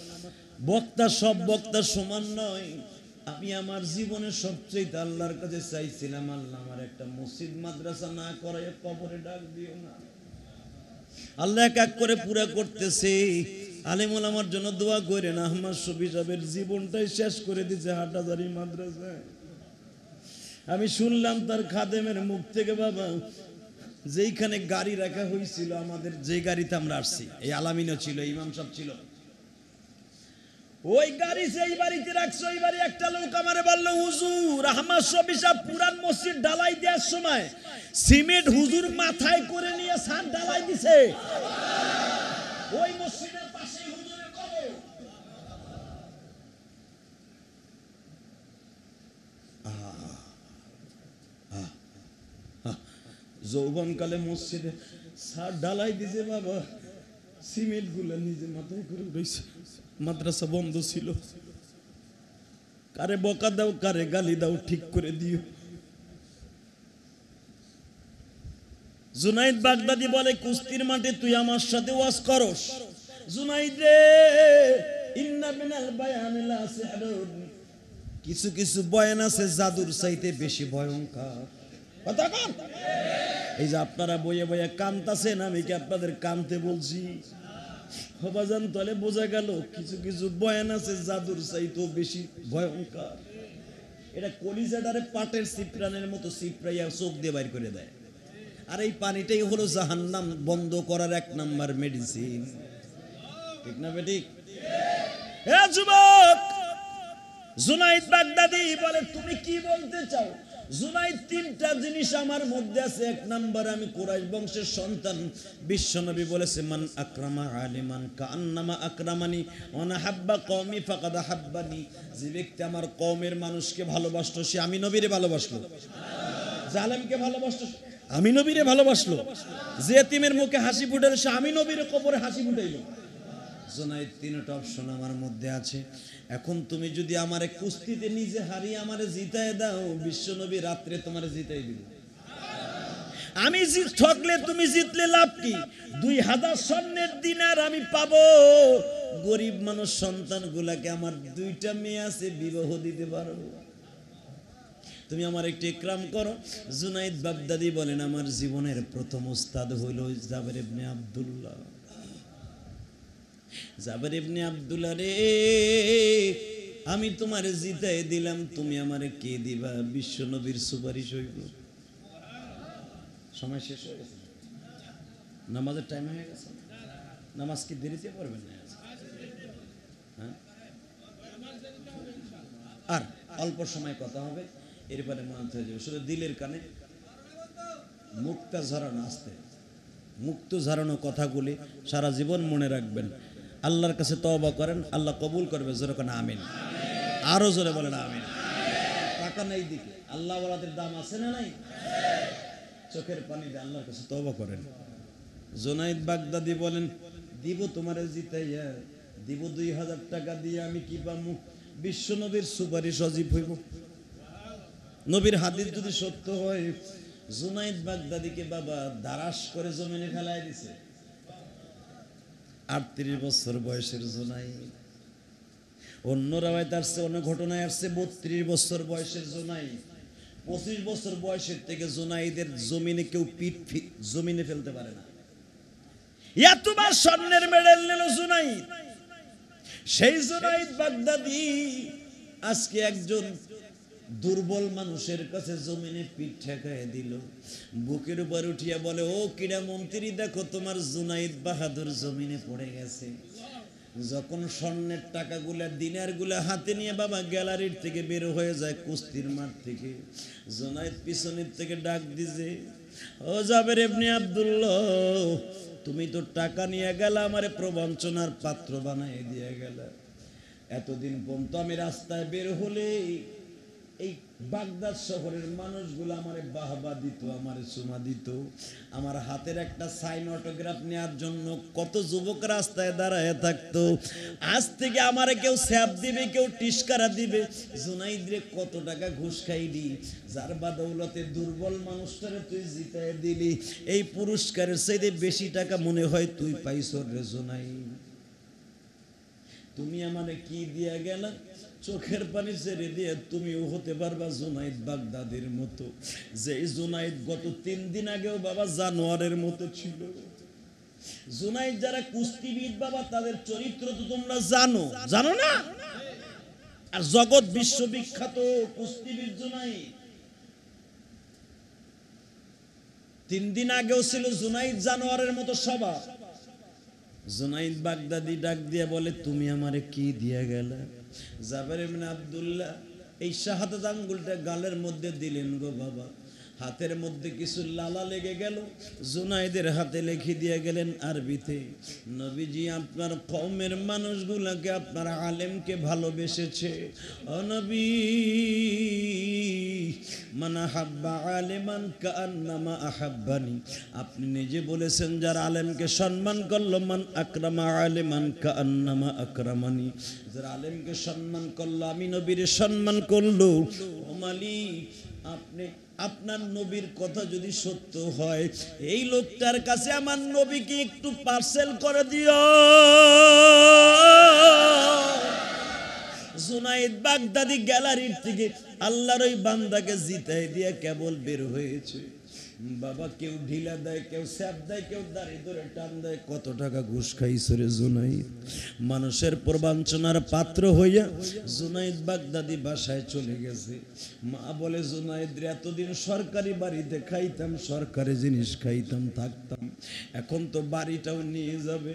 বক্তা, সব বক্তা সমান নয়। আমি আমার জীবনে সবচেয়ে আল্লাহর কাছে চাইছিলাম, আল্লাহ আমার একটা মসজিদ মাদ্রাসা না করায় কবরে ডাক দিও না। আল্লাহ এক এক করে পুরা করতেছে। আলেম ওলামার জন্য দোয়া করে না। আহমদ শফি সাহেবের জীবনটাই শেষ করে দিয়েছে হাটহাজারী মাদ্রাসায়। আমি শুনলাম তার খাদেমের মুখ থেকে বাবা, যেইখানে গাড়ি রাখা হয়েছিল আমাদের, যে গাড়িতে আমরা আসছি, এই আলামিনও ছিল, ইমাম সাহেব ছিল, ওই গাড়ি সেই বাড়িতে রাখছে। ওই বাড়ি একটা লোক আমারে বলল, হুজুর আহমদ শফি সাহেব পুরান মসজিদ ঢালাই দেওয়ার সময় সিমেন্ট হুজুর মাথায় করে নিয়ে ছাদ ঢালাই দিছে। ওই মসজিদের পাশে হুজুরের কবর। যৌবনকালে মসজিদে ছাদ ঢালাই দিছে বাবা, সিমেন্ট গুলা নিজে মাথায় করে উঠেছে। মাদ্রাসা বন্ধ ছিল। কারে বকা দাও, কারে গালি দাও, ঠিক করে দিও। জুনাইদ বাগদাদি বলে, কুস্তির মাঠে তুই আমার সাথে ওয়াজ করস। জুনাইদ রে, ইন্না মিনাল বায়ানি লা সিহরুন, কিছু কিছু বয়ান আছে জাদুর চাইতে বেশি ভয়ঙ্কর। কথা কন। এই যে আপনারা বইয়ে বইয়ে কানতাছেন, আমি কি আপনাদের কানতে বলছি? হবাজান তলে বোঝা গেল কিছু কিছু বয়ান আছে জাদুর চাইতেও বেশি ভয়ঙ্কর। এটা কলিজাটারে পাটের সিপ্রানের মতো সিপ্রাইয়া চোখ দিয়ে বাইর করে দেয়। আর এই পানিটাই হলো জাহান্নাম বন্ধ করার এক নাম্বার মেডিসিন। ঠিক না বেঠিক? এ যুবক, জুনাইদ বাগদাদি বলে, তুমি কি বলতে চাও? জুনাইদ, তিনটা জিনিস আমার মধ্যে আছে। এক নাম্বার, আমি কুরাইশ বংশের সন্তান। বিশ্বনবী বলেছে, মান আকরামা আলিমান কান্নামা আকরামানি ওয়া নাহাব্বা কওমি ফাকাদ হাব্বানি। যে ব্যক্তি আমার কওমের মানুষকে ভালোবাসলো, সে আমি নবীরে ভালোবাসলো। জালেমকে ভালোবাসলো, আমি নবীরে ভালোবাসলো। যে এতিমের মুখে হাসি ফুটাল, সে আমি নবীরে কবরে হাসি ফুটাইলো। জুনাইদ, তিনটা অপশন আমার মধ্যে আছে। এখন তুমি যদি আমারে কুস্তিতে নিজে হারিয়ে আমারে জিতায় দাও, বিশ্বনবী রাত্রে তোমারে জিতাই দিবে। আমি ঠকলে তুমি জিতলে লাভ কি? 2000 স্বর্ণের দিনার আমি পাবো। গরিব মানুষ সন্তান গুলাকে, আমার 2টা মেয়ে আছে, বিবাহ দিতে পারবো। তুমি আমার একটু ইকরাম করো। জুনাইদ বাগদাদি বলেন, আমার জীবনের প্রথম উস্তাদ হইল জাবের ইবনে আব্দুল্লাহ। জাবের ইবনে আব্দুল্লাহ রে, আমি তোমারে জিতাই দিলাম, তুমি আমারে কে দিবা? বিশ্ব নবীর সুপারিশ হইব। সময় শেষ হয়ে গেছে, নামাজের টাইম হয়ে গেছে। নামাজ কি দেরিতে পড়বেন না? হ্যাঁ, আর অল্প সময় কথা হবে, এরপরে মনে হয়ে যাবে। শুধু দিলের কানে মুক্তা ঝরানো, আসতে মুক্ত ঝরানো কথাগুলি সারা জীবন মনে রাখবেন। আল্লাহর কাছে তওবা করেন, আল্লাহ কবুল করবে। জোরে কোন আমিন। আরো জোরে বলেন আমিন। টাকা নেই দিকে আল্লাহ ওয়ালাদের দাম আছে না নাই? চোখের পানি দিয়ে আল্লাহর কাছে তওবা করেন। জুনাইদ বাগদাদি বলেন, দিব তোমারে জিতাইয়া, দিব 2000 টাকা দিয়ে আমি কি পামু? বিশ্ব নবীর সুপারিশ অজীব হইব। নবীর হাদিস যদি সত্য হয়, জুনাইদ বাগদাদিকে বাবা দারাস করে জমিনে ফেলায় দিছে। 38 বছর বয়সের জুনাইদ। অন্য রাওয়ায়াত আসছে, অন্য ঘটনায় আসছে 32 বছর বয়সের জুনাইদ। 25 বছর বয়সের থেকে জুনাইদের জমিনে কেউ পিঠ জমিনে ফেলতে পারে না। এতবার স্বর্ণের মেডেল নিল জুনাইদ। সেই জুনাইদ বাগদাদি আজকে একজন দুর্বল মানুষের কাছে জমিনে পিঠ ঠেকায় দিল, বুকের উপর উঠিয়া বলে, ও ক্রীড়া মন্ত্রী দেখো তোমার জুনাইদ বাহাদুর জমিনে পড়ে গেছে। যখন স্বর্ণের টাকাগুলা দিনারগুলা হাতে নিয়ে বাবা গ্যালারির থেকে বের হয়ে যায় কুস্তির মাঠ থেকে, জুনাইদ পিছনের থেকে ডাক দিছে, ও জাবের ইবনে আব্দুল্লাহ, তুমি তো টাকা নিয়ে গেলা, আমারে প্রবঞ্চনার পাত্র বানাই দিয়ে গেলা। এতদিন পর্যন্ত আমি রাস্তায় বের হলে এই বাগদাদ শহরের মানুষগুলো আমারে বাহবা দিত, আমারে চুমা দিত, আমার হাতের একটা সাইন অটোগ্রাফ নেওয়ার জন্য কত যুবক রাস্তায় দাঁড়ায় থাকতো। আজ থেকে আমারে কেউ স্যাপ দিবে, কেউ টিস্কারা দিবে। জুনাইদরে কত টাকা ঘুষ খাইলি, যার বাদৌলতে দুর্বল মানুষটারে তুই জিতায় দিলি, এই পুরস্কারের চাইতে বেশি টাকা মনে হয় তুই পাইছ রে জুনাইদ। তুমি আমারে কি দিয়া গেলা? চোখের পানি ছেড়ে দিয়ে তুমিও হতে পারবা জুনাইদ বাগদাদির মতো, যে জুনাইদ গত 3 দিন আগেও বাবা জানোয়ারের মতো ছিল। জুনাইদ যারা কুস্তিবিদ বাবা, তাদের চরিত্র তো তোমরা জানো, জানো না? আর জগৎ বিশ্ববিখ্যাত কুস্তিবিদ জুনাইদ। 3 দিন আগেও ছিল জুনাইদ জানোয়ারের মতো স্বভাব। জুনাইদ বাগদাদি ডাক দিয়ে বলে, তুমি আমারে কি দিয়া গেলা? জাবের ইবনে আব্দুল্লাহ এই শাহাদাত আঙ্গুলটা গালের মধ্যে দিলেন গো বাবা, হাতের মধ্যে কিছু লালা লেগে গেল, জুনাইদের হাতে লিখে দিয়ে গেলেন আরবিতে, নবীজি আপনার কওমের মানুষগুলোকে, আপনার আলেমকে ভালোবেসেছে। ও নবী, মান আহাব্বা আলিমান কাআন্নামা আহাব্বানি, আপনি নিজে বলেছেন যারা আলেমকে সম্মান করলো, মান আকরামা আলিমান কাআন্নামা আকরামানি, যারা আলেমকে সম্মান করলো আমি নবীর সম্মান করলো। ও মালিক, আপনি আপনার নবীর কথা যদি সত্য হয়, এই লোকটার কাছে আমার নবীকে একটু পার্সেল করে দিও। জুনাইদ বাগদাদি গ্যালারির থেকে আল্লাহর ওই বান্দাকে জিতাই দিয়ে কেবল বের হয়েছে বাবা। কেউ ঢিলা দেয়, কেউ স্যাপ দেয়, কেউ দাঁড়িয়ে ধরে টান দেয়। কত টাকা ঘুষ খাইছে রে জুনাইদ। মানুষের প্রবঞ্চনার পাত্র হইয়া জুনাইদ বাগদাদি বাসায় চলে গেছে। মা বলে, জুনাইদ রে এতদিন সরকারি বাড়িতে খাইতাম, সরকারি জিনিস খাইতাম, থাকতাম, এখন তো বাড়িটাও নিয়ে যাবে।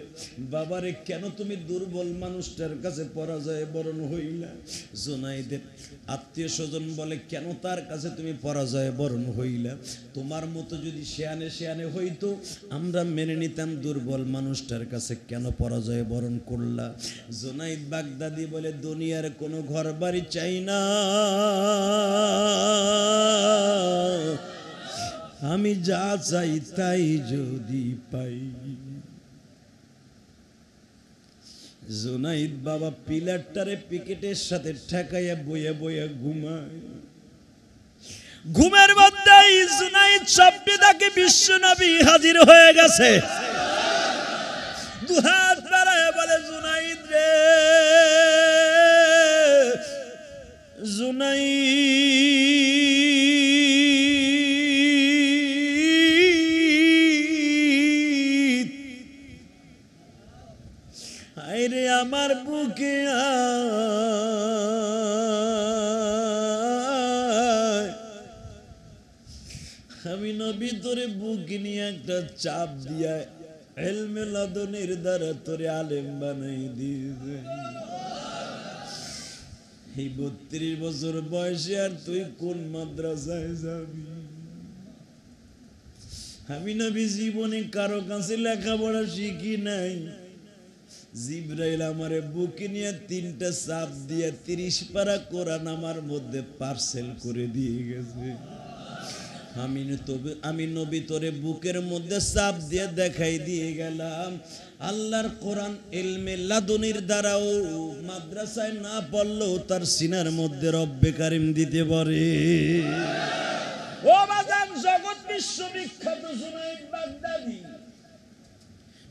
বাবারে কেন তুমি দুর্বল মানুষটার কাছে পরাজয় বরণ হইলা? জুনাইদের আত্মীয় স্বজন বলে, কেন তার কাছে তুমি পরাজয় বরণ হইলা? তোমার মতো যদি শেয়ানে হইতো আমরা মেনে নিতাম, দুর্বল মানুষটার কাছে কেন পরাজয় বরণ করলা? জুনাইদ বাগদাদি বলে, দুনিয়ার কোনো ঘর বাড়ি চাই না, আমি যা চাই তাই যদি পাই। জুনাইদ বাবা পিলারটারে পিকেটের সাথে ঠেকাইয়া বইয়া বইয়া ঘুমায়। ঘুমের মধ্যেই জুনাইদ স্বপ্নে দেখে বিশ্ব নবী হাজির হয়ে গেছে। দুহাত বাড়ায় বলে, জুনাইদ রে, জুনাইদ আইরে আমার বুকে আমি নবী তোরে বুক নিয়ে একটা চাপ দিয়া ইলমে লাদুনির দ্বারা তোরে আলেম বানাই দিবে। এই 32 বছর বয়সে আর তুই কোন মাদ্রাসায় যাবি? আমি নবী জীবনে কারো কাছে লেখাপড়া শিখি নাই। জিবরাইল আমারে বুকে নিয়ে 3টা চাপ দিয়ে 30 পারা কোরআন আমার মধ্যে পার্সেল করে দিয়ে গেছে। আমি নবী তোরে বুকের মধ্যে চাপ দিয়ে দেখাই দিয়ে গেলাম, আল্লাহর কোরআন ইলমে লাদুনির দ্বারাও মাদ্রাসায় না পড়লেও তার সিনার মধ্যে রব্বে কারিম দিতে পারে। ও বাজান, জগৎ বিশ্ববিখ্যাত জুনাইদ বাগদাদি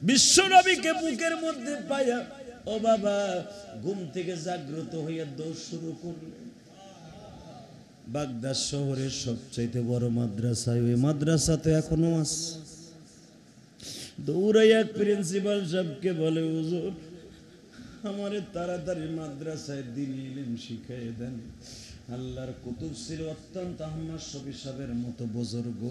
বিশ্ব নবীকে বুকের মধ্যে পায়া ও বাবা ঘুম থেকে জাগ্রত হইয়া দৌড় শুরু করলেন। বাগদাদ শহরের সবচাইতে বড় মাদ্রাসা, ওই মাদ্রাসা তো এখনো আছে। দৌড়াইয়া প্রিন্সিপাল সাহেবকে বলে, হুজুর আমারে তাড়াতাড়ি মাদ্রাসায় দ্বীনি ইলম শিখাইয়ে দেন। আল্লাহর কুতুব ছিল অত্যন্ত আহমদ শফী সাহেবের মতো বুজুর্গ।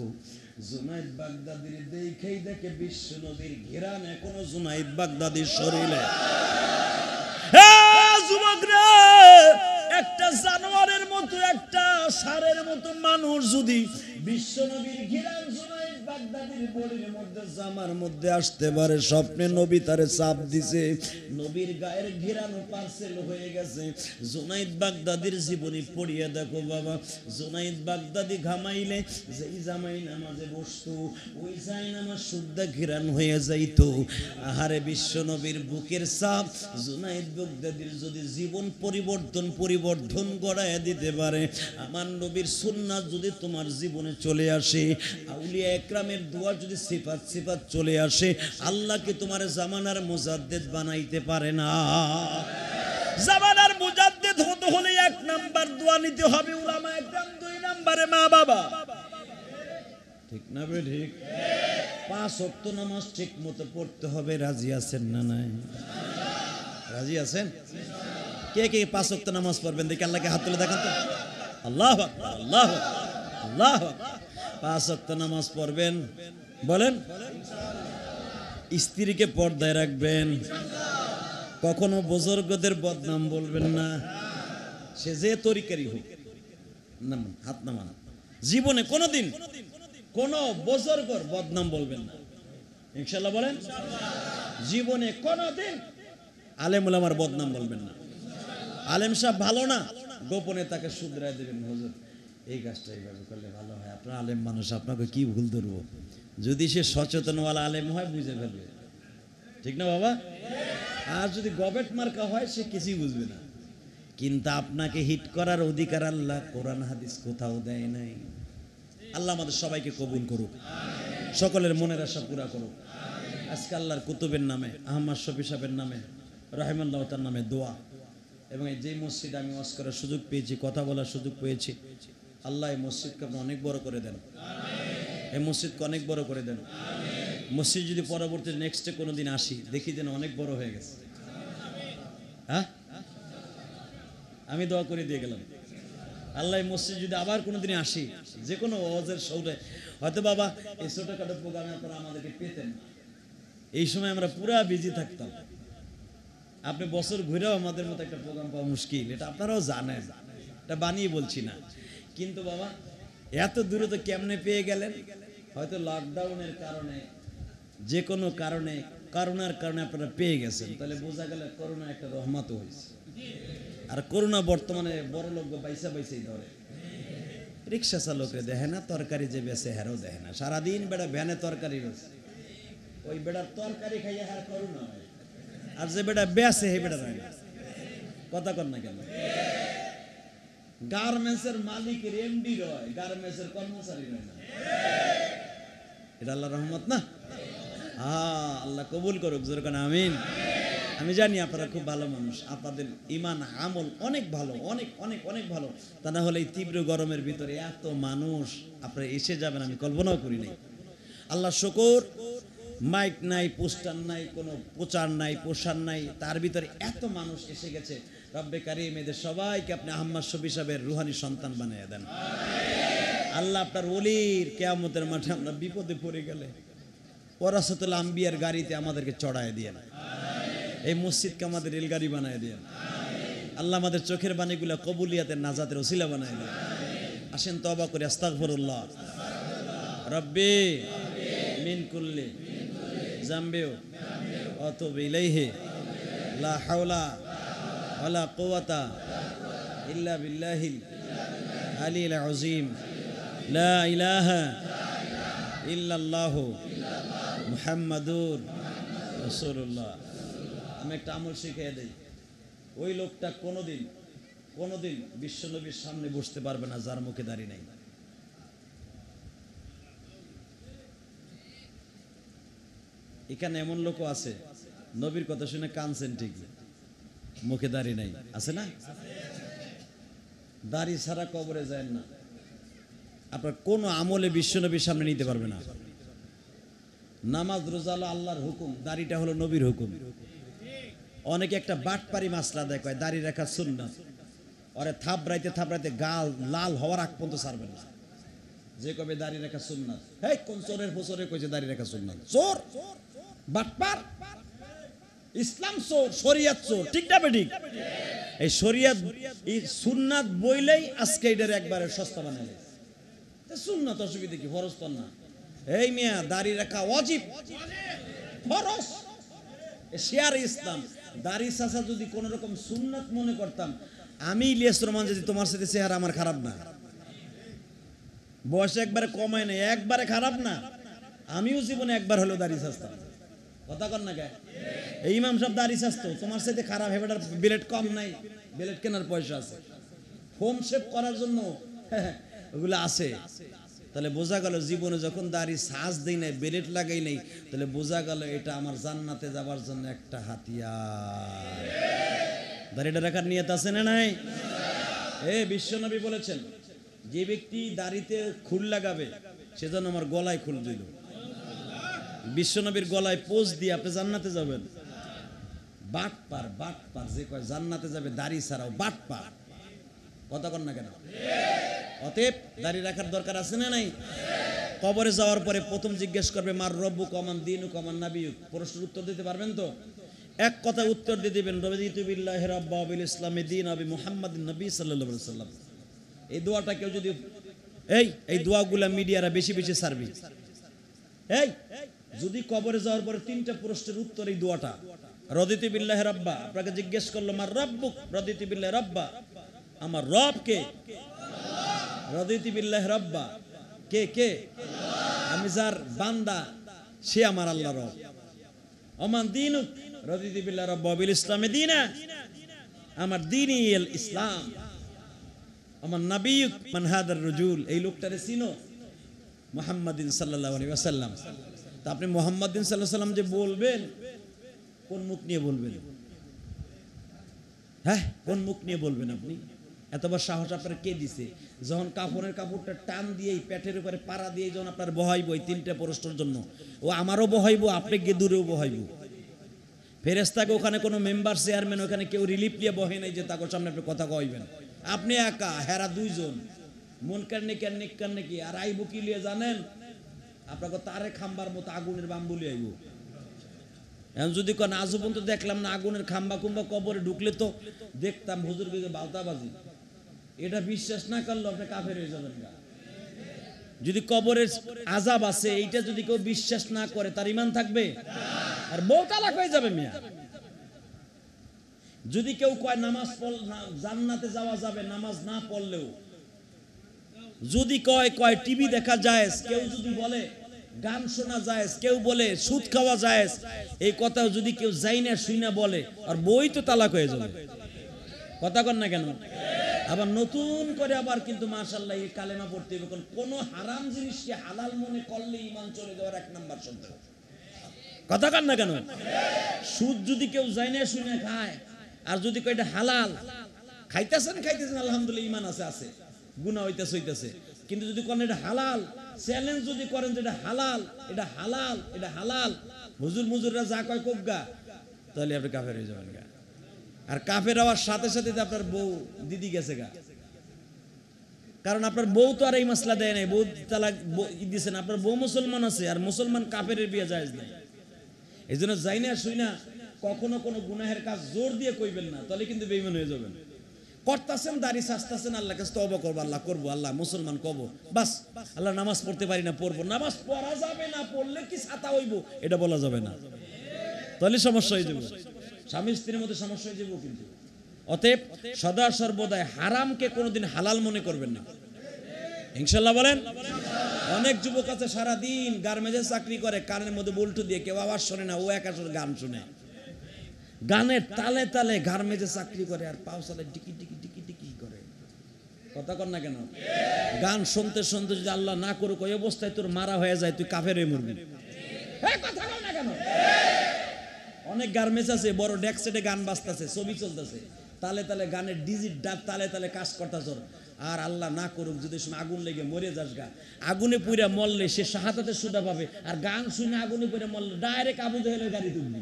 জুনাইদ বাগদাদির দেখেই দেখে বিশ্ব নবীর ঘিরান এখনো জুনাইদ বাগদাদির শরীরে। যুবকরা, একটা জানোয়ারের মতো, একটা ষাঁড়ের মতো মানুষ যদি বিশ্ব নবীর ঘিরান জুনাইদ বাগদাদির বডির মধ্যে, জামার মধ্যে আসতে পারে, স্বপ্নে নবী তারে চাপ দিছে, নবীর গায়ের ঘিরানো পার্সেল হয়ে গেছে। জুনাইদ বাগদাদির জীবনী পড়িয়ে দেখো বাবা, জুনাইদ বাগদাদি ঘামাইলে যেই জামাই নামাজে বসতো, ওই জাই নামাজ শুদ্ধা ঘিরান হয়ে যাইতো। আহারে বিশ্ব নবীর বুকের চাপ জুনাইদ বাগদাদির যদি জীবন পরিবর্তন গড়ায় দিতে পারে, আমার নবীর সুন্নাত যদি তোমার জীবনে চলে আসে, আউলিয়া একরামের দোয়া যদি সিফাত চলে আসে, আল্লাহকে তোমার জামানার মুজাদ্দেদ বানাইতে পারে না। জামানার মুজাদ্দেদ হতে হলে 1 নাম্বার দোয়া নিতে হবে উলামা একরাম, 2 নম্বরে মা বাবা। ঠিক না বে ঠিক? 5 ওয়াক্ত নামাজ ঠিক মতো পড়তে হবে। রাজি আছেন না নাই? রাজি আছেন? কে কে 5 ওয়াক্ত নামাজ পড়বেন দেখি আল্লাহকে হাত তুলে দেখান তো। আল্লাহু আকবার, আল্লাহু আকবার, আল্লাহু আকবার। 5 ওয়াক্ত নামাজ পড়বেন, বলেন। স্ত্রীকে পর্দায় রাখবেন, কখনো বুজুর্গদের বদনাম বলবেন না, সে যে তরিকারই হোক। হাত নামান। জীবনে কোনোদিন কোন বুজুর্গর বদনাম বলবেন না, ইনশাআল্লাহ বলেন। জীবনে কোনোদিন আলেম ওলামার বদনাম বলবেন না। আলেম সাহেব ভালো না, গোপনে তাকে শুধরায় দেবেন, হুজুর এই কাজটা এইভাবে করলে ভালো হয়, আপনার আলেম মানুষ, আপনাকে কি ভুল ধরবো। যদি সে সচেতনওয়ালা আলেম হয় বুঝে ফেলবে, ঠিক না বাবা? আর যদি গবেট মার্কা হয় সে কিছুই বুঝবে না। কিন্তু আপনাকে হিট করার অধিকার আল্লাহ কোরআন হাদিস কোথাও দেয় নাই। আল্লাহ আমাদের সবাইকে কবুল করুক, সকলের মনের আশা পুরা করুক। আজকে আল্লাহর কুতুবের নামে, আহমদ শফী সাহেবের নামে, রাহিমাহুল্লাহ তার নামে দোয়া, এবং এই যে মসজিদে আমি ওয়াজ করার সুযোগ পেয়েছি, কথা বলার সুযোগ পেয়েছি, আল্লাহ এই মসজিদকে আপনি অনেক বড় করে দেন, এই মসজিদকে অনেক বড় করে দেন। মসজিদ যদি পরবর্তী নেক্সটে কোনো দিন আসি, দেখি যেন অনেক বড় হয়ে গেছে। হ্যাঁ, আমি দোয়া করে দিয়ে গেলাম, আল্লাহ মসজিদ যদি আবার কোনো দিনে আসি, যে কোনো ওয়াজের শোতে, হয়তো বাবা এই ছোটখাটো প্রোগ্রামে আপনারা আমাদেরকে পেতেন, এই সময় আমরা পুরা বিজি থাকতাম। আপনি বছর ঘুরেও আমাদের মতো একটা প্রোগ্রাম পাওয়া মুশকিল, এটা আপনারাও জানেন, এটা বানিয়ে বলছি না। কিন্তু বাবা এত দূরে তো কেমনে পেয়ে গেলেন? হয়তো লকডাউনের কারণে, যে কোনো কারণে, করোনার কারণে আপনারা পেয়ে গেছেন, তাহলে বোঝা গেল করোনা একটা রহমত হয়েছে। আর করোনা বর্তমানে বড় লোক বাইসাই ধরে, রিক্সা চালকরে দেখে না, তরকারি যে বেছে হেরও দেখে না, সারাদিন বেড়া ভ্যানে তরকারি বেছে, ওই বেড়ার তরকারি খাইয়া হার করোনা হয়, আর যে বেটা বেছে হে বেটা হয় না। কথা কর না কেন? গার্মেন্টসের মালিকের এমডি রয়, গার্মেন্টসের কর্মচারী রয় না। এটা আল্লাহর রহমত না? আল্লাহ কবুল করুক, জোরে কোন আমিন। আমি জানি আপনারা খুব ভালো মানুষ, আপনাদের ঈমান আমল অনেক ভালো, অনেক অনেক অনেক ভালো। তা না হলে এই তীব্র গরমের ভিতরে এত মানুষ আপনারা এসে যাবেন আমি কল্পনাও করি নাই। আল্লাহ শুকর, মাইক নাই, পোস্টার নাই, কোনো প্রচার নাই, প্রসার নাই, তার ভিতরে এত মানুষ এসে গেছে। রব্বে কারিম এদের সবাইকে আপনি আহমদ শফী সাহেবের রুহানি সন্তান বানিয়ে দেন। আল্লাহ আপনার ওলির কিয়ামতের মাঠে আমরা বিপদে পড়ে গেলে ওয়ারাসাতুল আম্বিয়ার গাড়িতে আমাদেরকে চড়ায় দিয়ে না, এই মসজিদকে আমাদের রেলগাড়ি বানায় দিয়ে। আল্লাহ আমাদের চোখের বাণীগুলো কবুলিয়াতের নাজাতের ওসিলা বানায় দেন। আসেন তওবা করে আস্তাগফিরুল্লাহ রব্বি মিন কুল্লি জামবিও আতুবু ইলাইহি লা হাওলা ওয়ালা কুওয়াতা ইল্লা বিল্লাহিল আলিয়্যিল আযীম লা ইলাহা ইল্লাল্লাহু মুহাম্মাদুর রাসূলুল্লাহ। আমি একটা আমল শিখিয়ে দেই, ওই লোকটা কোনোদিন বিশ্বনবীর সামনে বসতে পারবে না যার মুখে দাড়ি নাই। এখানে এমন লোকও আছে নবীর কথা শুনে কানছেন ঠিকই, মুখে দাড়ি নাই, আছে না? দাড়ি ছাড়া কবরে যায় না, আপনার কোনো আমলে বিশ্বনবীর সামনে নিতে পারবে না। নামাজ রোজা হলো আল্লাহর হুকুম, দাড়িটা হলো নবীর হুকুম। অনেকে একটা বাটপারি মাসলা দেয়, কয় দাড়ি রাখা সুন্নাত, ওরে থাপড়াইতে গাল লাল হওয়ার আগ পর্যন্ত ছাড়বে না। যে কবে দাড়ি রাখা সুন্নাত, হেই কোন চোরের ফোচরে কইছে দাড়ি রাখা সুন্নাত? চোর, বাটপার। ইসলাম চোর, শরিয়ত চোর, ঠিক না বেঠিক? এই শরিয়ত এই সুন্নাত বইলেই আজকে এটার একবারে সস্তা বানালে। সুন্নাত অসুবিধা কি? ফরজ তো না। এই মিয়া দাড়ি রাখা ওয়াজিব, ফরজ, শিয়ার ইসলাম। দাড়ি চাচা যদি কোন রকম সুন্নাত মনে করতাম, আমি ইলিয়াস রহমান যদি তোমার সাথে চেহারা আমার খারাপ না, বয়স একবারে কমায় নাই, একবারে খারাপ না, আমিও জীবনে একবার হলেও দাড়ি চাচতাম। কথা কর না কে? এই ইমাম সাহেব দাড়ি চাচতো, তোমার সাথে খারাপ হেবেটার বিলেট কম নাই, বিলেট কেনার পয়সা আছে, হোম শেভ করার জন্য ওগুলো আছে। তাহলে বোঝা গেল জীবনে যখন দাড়ি সাজ দেই নাই, বেলেট লাগাই নাই, তাহলে বোঝা গেল এটা আমার জান্নাতে যাবার জন্য একটা হাতিয়ার। দাড়িটা রাখার নিয়ত আছে না নাই? বিশ্বনবী বলেছেন, যে ব্যক্তি দাড়িতে খুল লাগাবে সেজন্য আমার গলায় খুল দিল। বিশ্বনবীর গলায় পোজ দিয়ে আপনি জান্নাতে যাবেন। বাটপার, বাটপার যে কয় জান্নাতে যাবে দাড়ি ছাড়াও, বাটপার। কথা কন না কেন? অতএব দাড়ি রাখার দরকার আছে না নাই? কবরে যাওয়ার পরে প্রথম জিজ্ঞেস করবে, মার রব্বু কমান দিন কমান নাবি। প্রশ্নের উত্তর দিতে পারবেন তো? এক কথা উত্তর দিয়ে দিবেন, রবিতু বিল্লাহি রাব্বা ওয়া বিল ইসলামি দীন ওয়া বি মুহাম্মাদিন নবী সাল্লাল্লাহু আলাইহি ওয়াসাল্লাম। এই দোয়াটা কেউ যদি এই দোয়াগুলা মিডিয়ারা বেশি বেশি ছাড়বে। যদি কবরে যাওয়ার পরে তিনটা প্রশ্নের উত্তর এই দোয়াটা, রদিতু বিল্লাহি রাব্বা, আপনাকে জিজ্ঞেস করলো মার রাব্বুক, রদিতু বিল্লাহি রাব্বা, আমার রব কে? রদিতু বিল্লাহি রাব্বা, কে কে? আমি যার বান্দা সে আমার আল্লাহ রব। ওমান দীনুক, রদিতু বিল্লাহি রাব্বা ওয়া বিল ইসলামি দীনা, আমার দ্বীনই ইসলাম। আমার নাবিয়ুক মান হাদার রাজুল, এই লোকটারে চিনো? মুহাম্মাদিন সাল্লাল্লাহু আলাইহি ওয়াসাল্লাম। তা আপনি মুহাম্মাদিন সাল্লাল্লাহু আলাইহি ওয়াসাল্লাম যে বলবেন, কোন মুখ নিয়ে বলবেন? কোন মুখ নিয়ে বলবেন আপনি? এতবার সাহস আপনার কে দিছে? যখন কাপড়ের কাপড়টা টান দিয়ে পেটের উপরে পাড়া দিয়ে যখন আপনার বহাইব এই তিনটা প্রশ্নের জন্য, ও আমারও বহাইব, আপনি গিয়ে দূরেও বহাইব। ফেরেশতাকে ওখানে কোনো মেম্বার চেয়ারম্যান ওখানে কেউ রিলিফ নিয়ে বহে নাই যে তাকে সামনে আপনি কথা কইবেন। আপনি একা, হেরা দুইজন, মন কান্নে কান্নে কান্নে কি আর আইব কি লিয়ে জানেন? আপনাকে তারে খাম্বার মতো আগুনের বাম্বুলি আইব। এখন যদি কোন আজ পর্যন্ত দেখলাম না আগুনের খাম্বা কুম্বা, কবরে ঢুকলে তো দেখতাম হুজুরকে বালতাবাজি। এটা বিশ্বাস না করলে আপনি কাফের হয়ে যাবেন। যদি কবরের আযাব আছে এইটা যদি কেউ বিশ্বাস না করে, তার ঈমান থাকবে? আর বউ তালাক হয়ে যাবে মিয়া। যদি কেউ কয় নামাজ পড় জান্নাতে যাওয়া যাবে নামাজ না পড়লেও, যদি কয় টিভি দেখা যায়, কেউ যদি বলে গান শোনা যায়, কেউ বলে সুদ খাওয়া যায়, এই কথাও যদি কেউ যাই না শুই না বলে, আর বই তো তালাক হয়ে যাবে। কথা কন না কেন? আবার নতুন করে আবার কিন্তু মাশাআল্লাহ এই কালেমা পড়তে হবে। কোন হারাম জিনিসকে হালাল মনে করলে ঈমান চলে যাওয়ার এক নাম্বার শব্দ। কথা কন না কেন? সুদ যদি কেউ যাই না শুই না খায়, আর যদি কয় এটা হালাল, খাইতেছেন আলহামদুলিল্লাহ ঈমান আছে, গুনাহ হইতেছে, কিন্তু যদি কোন এটা হালাল, চ্যালেঞ্জ যদি করেন যে এটা হালাল, এটা হালাল, এটা হালাল, হুজুররা যা কয় কোগা, তাহলে আপনি কাফের হয়ে যাবেন গা। আর কাফের হওয়ার সাথে সাথে আপনার বউ দিদি গেছে গা, কারণ আপনার বউ তো আর এই মাসলা দেয় নাই, বউ তালাক দিয়েছেন, আপনার বউ মুসলমান আছে, আর মুসলমান কাফের বিয়ে জায়েজ নাই। এই জন্য যাই না শুই না কখনো কোনো গুনাহের কাজ জোর দিয়ে কইবেন না, তাহলে কিন্তু বেঈমান হয়ে যাবেন। করতেছেন দাড়ি সাজতেছেন, আল্লাহ কাছে তওবা করবো, আল্লাহ করবো, আল্লাহ মুসলমান কব, বাস আল্লাহ নামাজ পড়তে পারি না, পড়বো। নামাজ পড়া যাবে না, পড়লে কি ছাতা হইব এটা বলা যাবে না, তাহলে সমস্যা হয়ে যাবে, স্বামী স্ত্রীর মধ্যে সমস্যা হয়ে যাবে কিন্তু। অতএব সদা সর্বদাই হারামকে কোনোদিন হালাল মনে করবেন না, ইনশাআল্লাহ বলেন। অনেক যুবক আছে সারাদিন গার্মেন্টসে চাকরি করে, কানের মধ্যে বল্টু দিয়ে, কেউ আওয়াজ শোনে না, ও একা গান শুনে, গানের তালে তালে গার্মেন্টসে চাকরি করে, আর পাও চালে টিকি টিকি টিকি টিকি করে। কথা কর না কেন? গান শুনতে শুনতে যদি আল্লাহ না করুক ওই অবস্থায় তোর মারা হয়ে যায়, তুই কাফের হয়ে মরবি। কথা কর না কেন? অনেক গার্মেন্টস আছে বড় ডেক সেটে গান বাজতেছে, ছবি চলতেছে, তালে তালে গানের ডিজিট ডাক তালে তালে কাজ করতেছ, আর আল্লাহ না করুক যদি সময় আগুন লেগে মরে যাস গা, আগুনে পুড়ে মরলে সে শাহাদাতের সুদা পাবে, আর গান শুনে আগুনে পুড়ে মরলে ডাইরেক্ট আবু জাহেলের গাড়ি তুলবি।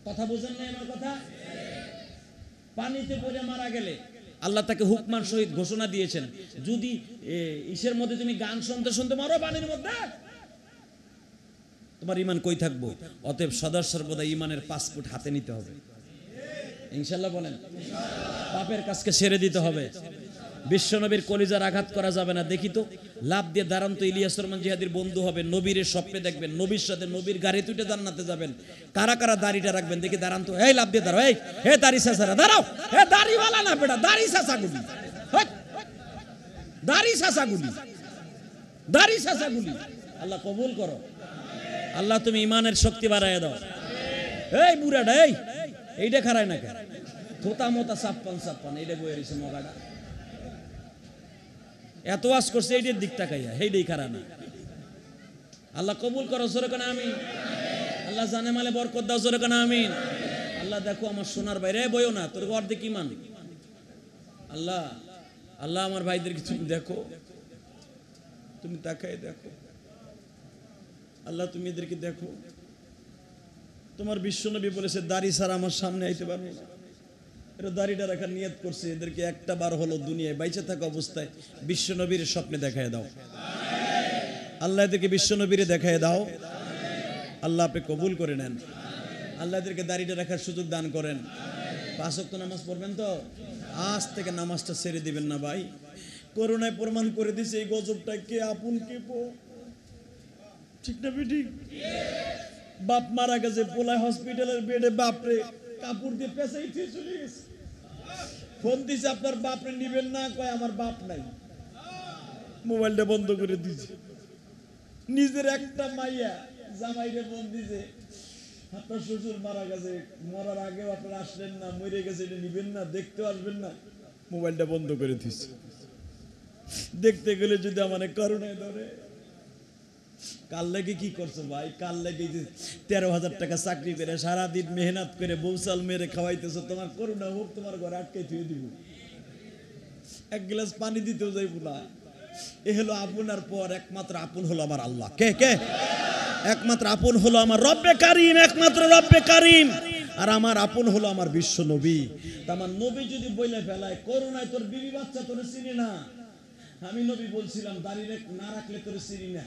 কথা বোঝেন না আমার কথা? পানিতে পড়ে মারা গেলে আল্লাহ তাকে হুকমান সহিত ঘোষণা দিয়েছেন, যদি ইসের মধ্যে তুমি গান শুনতে শুনতে মারো পানির মধ্যে, তোমার ইমান কই থাকবো? অতএব সদা সর্বদা ইমানের পাসপোর্ট হাতে নিতে হবে, ইনশাল্লাহ বলেন। পাপের কাজকে ছেড়ে দিতে হবে। বিশ্বনবীর কলিজার আঘাত করা যাবে না। দেখি তো লাভ দিয়ে দাঁড়ান তো, ইলিয়াস রহমান জিহাদির বন্ধু হবে, নবীর স্বপ্নে দেখবেন, নবীর সাথে নবীর গাড়ি তুটে জান্নাতে যাবেন। কারা কারা দাড়িটা রাখবেন দেখি, দাঁড়ান তো। এই লাভ দিয়ে দাঁড়াও, এই হে দাড়ি চাচারা দাঁড়াও, হে দাড়িওয়ালা না বেটা, দাড়ি চাচাগুলি, দাড়ি চাচাগুলি, দাড়ি চাচাগুলি। আল্লাহ কবুল করো। আল্লাহ তুমি ইমানের শক্তি বাড়াইয়া দাও। এই বুড়াটা, এইটা খারায় না কেন? থোতা মোতা ছাপ্পান ছাপ্পান এইটা বয়ে রয়েছে মগাটা, এত ওয়াজ করছে এইটার দিক তাকাইয়া, হেইটাই খারা না। আল্লাহ কবুল করো, জোরে কেন আমিন। আল্লাহ জানে মালে বরকত দাও, জোরে কেন আমিন। আল্লাহ দেখো আমার সোনার বাইরে বইও না, তোর অর্ধেক ইমান। আল্লাহ আল্লাহ আমার ভাইদেরকে তুমি দেখো, তুমি তাকাই দেখো আল্লাহ, তুমি এদেরকে দেখো। তোমার বিশ্বনবী বলেছে দাড়ি ছাড়া আমার সামনে আইতে পারবে না। এরা দাড়িটা রাখার নিয়ত করছে, এদেরকে একটা বার হলো দুনিয়ায় বাইচে থাকা অবস্থায় বিশ্বনবীর স্বপ্নে দেখায় দাও। আল্লাহ এদেরকে বিশ্বনবীর দেখায় দাও। আল্লাহ আপনি কবুল করে নেন। আল্লাহ এদেরকে দাড়িটা রাখার সুযোগ দান করেন। 5 ওয়াক্ত নামাজ পড়বেন তো? আজ থেকে নামাজটা ছেড়ে দিবেন না ভাই। করোনায় প্রমাণ করে দিছে এই গজবটা কে আপন কে পো, ঠিক না ঠিক? বাপ মারা গেছে, পোলায় হসপিটালের বেডে, বাপরে কাপড় দিয়ে পেঁচাই দিয়ে চলে গেছে। ফোন দিছে আপনার বাপরে নিবেন না, কয় আমার বাপ নাই। মোবাইলটা বন্ধ করে দিছে। নিজের একটা মাইয়া জামাইরে ফোন দিছে, আপনার শ্বশুর মারা গেছে, মরার আগেও আপনারা আসলেন না, মরে গেছে, এটা নিবেন না, দেখতে আসবেন না। মোবাইলটা বন্ধ করে দিছে। দেখতে গেলে যদি আমার করোনায় ধরে, কাল লেগে কি করছো ভাই? কাল লেগে 13,000 টাকা চাকরি করে সারাদিন মেহনত করে বৌসাল মেরে খাওয়াইতেছো, তোমার করোনা হোক তোমার ঘরে আটকে থুয়ে দিব, এক গ্লাস পানি দিতেও যাইব না। এ হলো আপনার পর একমাত্র আপন হলো আমার আল্লাহ। কে কে? একমাত্র আপন হলো আমার রব্বে কারিম, একমাত্র রব্বে কারিম। আর আমার আপন হলো আমার বিশ্ব নবী। আমার নবী যদি বইলে ফেলায় করোনায় তোর বিবি বাচ্চা তোর চিনি না, আমি নবী বলছিলাম দাঁড়িয়ে না রাখলে তোর চিনি না।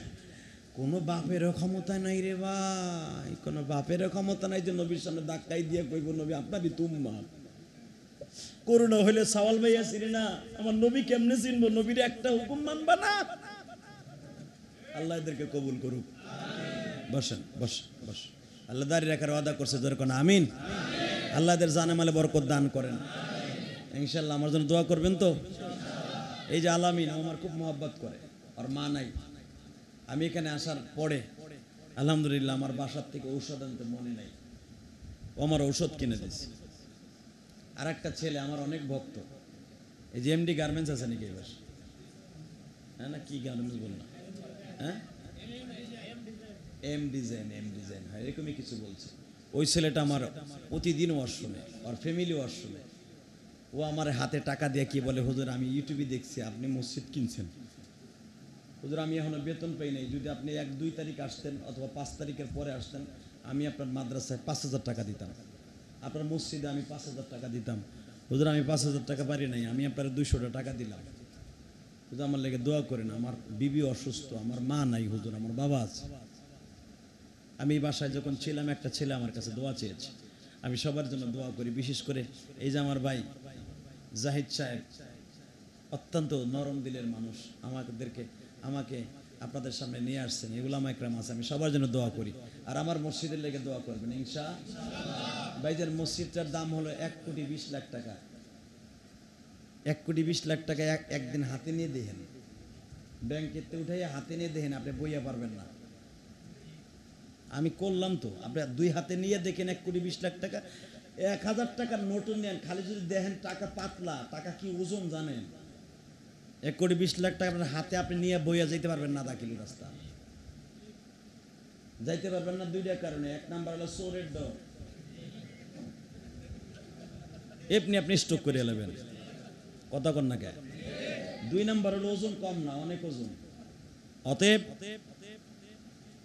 কোনো বাপেরও ক্ষমতা নাই রে ভাই, কোনো বাপেরও ক্ষমতা নাই যে নবীর সামনে ধাক্কাই দিয়ে কইব নবী আপনারই তুম্মা। করোনা হইলে সওয়াল ভাইয়া চিনি না, আমার নবী কেমনে চিনবো? নবীর একটা হুকুম মানবা না। আল্লাহ এদেরকে কবুল করুক। বসেন বসেন বসেন। আল্লাহ দাঁড়িয়ে রাখার ওয়াদা করছে, যেরকম আমিন। আল্লাহ এদের জানে মালে বরকত দান করেন ইনশাল্লাহ। আমার জন্য দোয়া করবেন তো? এই যে আলামিন আমার খুব মহব্বত করে, আর মা নাই। আমি এখানে আসার পরে আলহামদুলিল্লাহ আমার বাসার থেকে ঔষধ আনতে মনে নাই, ও আমার ঔষধ কিনে দিয়েছে। আর একটা ছেলে আমার অনেক ভক্ত, এই যে এমডি গার্মেন্টস আছে নাকি এবার? হ্যাঁ না, কি গার্মেন্টস বল না, হ্যাঁ এম ডিজাইন, এম ডিজাইন, হ্যাঁ এরকমই কিছু বলছে। ওই ছেলেটা আমার প্রতিদিন ওয়াজ শুনে, আর ফ্যামিলি ওয়াজ শুনে। ও আমার হাতে টাকা দিয়ে কি বলে, হুজুর আমি ইউটিউবে দেখছি আপনি মসজিদ কিনছেন, হুজুর আমি এখনো বেতন পাই নাই, যদি আপনি 1-2 তারিখ আসতেন অথবা 5 তারিখের পরে আসতেন, আমি আপনার মাদ্রাসায় 5,000 টাকা দিতাম, আপনার মসজিদে আমি 5,000 টাকা দিতাম। হুজুর আমি 5,000 টাকা পারি নাই, আমি আপনার 200 টাকা দিলাম, হুজুর আমার লেগে দোয়া করেন, আমার বিবি অসুস্থ, আমার মা নাই হুজুর, আমার বাবা আছে। আমি বাসায় যখন ছিলাম একটা ছেলে আমার কাছে দোয়া চেয়েছে, আমি সবার জন্য দোয়া করি। বিশেষ করে এই যে আমার ভাই জাহিদ সাহেব, অত্যন্ত নরম দিলের মানুষ, আমাকে আপনাদের সামনে নিয়ে আসছেন, এগুলো আমার একরাম আছে, আমি সবার জন্য দোয়া করি। আর আমার মসজিদের লেগে দোয়া করবেন ইনশাআল্লাহ। ভাইজান মসজিদটার দাম হলো 1,20,00,000 টাকা। 1,20,00,000 টাকা একদিন হাতে নিয়ে দেখেন, ব্যাংকেতে উঠাইয়া হাতে নিয়ে দেখেন, আপনি বইয়া পারবেন না। আমি করলাম তো, আপনি 2 হাতে নিয়ে দেখেন 1,20,00,000 টাকা। 1,000 টাকার নোটও নেন, খালি যদি দেখেন টাকা পাতলা, টাকা কি ওজন জানেন? 1,20,00,000 টাকা আপনার হাতে আপনি নিয়ে বইয়া যাইতে পারবেন না, দাখিলি রাস্তা যাইতে পারবেন না। 2টা কারণে, 1 নাম্বার হলো চোরের ডর, এমনি আপনি স্টক করে নেবেন, কথা কন না কে। 2 নম্বর হলো ওজন কম না, অনেক ওজন। অতএব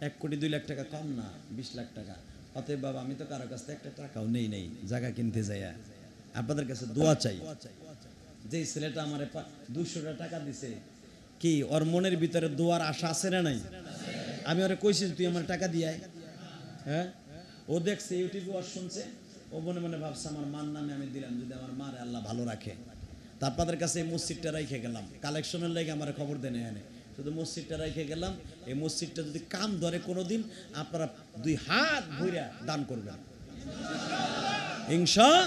1 কোটি 2 লাখ টাকা কম না, 20 লাখ টাকা। অতএব বাবা আমি তো কারো কাছ থেকে একটা টাকাও নেই জায়গা কিনতে যাইয়া, আপনাদের কাছে দোয়া চাই। যে ছেলেটা আমার 200 টাকা দিছে, কি ওর মনের ভিতরে দোয়ার আশা আছে না নাই? আমি ওরে কইছি তুই আমার টাকা দিয়াই, হ্যাঁ? ও দেখছে ইউটিউবে, ওর শুনছে, ও মনে মনে ভাবছে আমার মার নামে আমি দিলাম, যদি আমার মারে আল্লাহ ভালো রাখে। তা আপনাদের কাছে এই মসজিদটা রাইখে গেলাম, কালেকশনের লেগে আমার খবর দেনে এনে, শুধু মসজিদটা রাইখে গেলাম। এই মসজিদটা যদি কাম ধরে কোনোদিন, আপনারা 2 হাত ভইরা দান করবেন ইনশাআল্লাহ।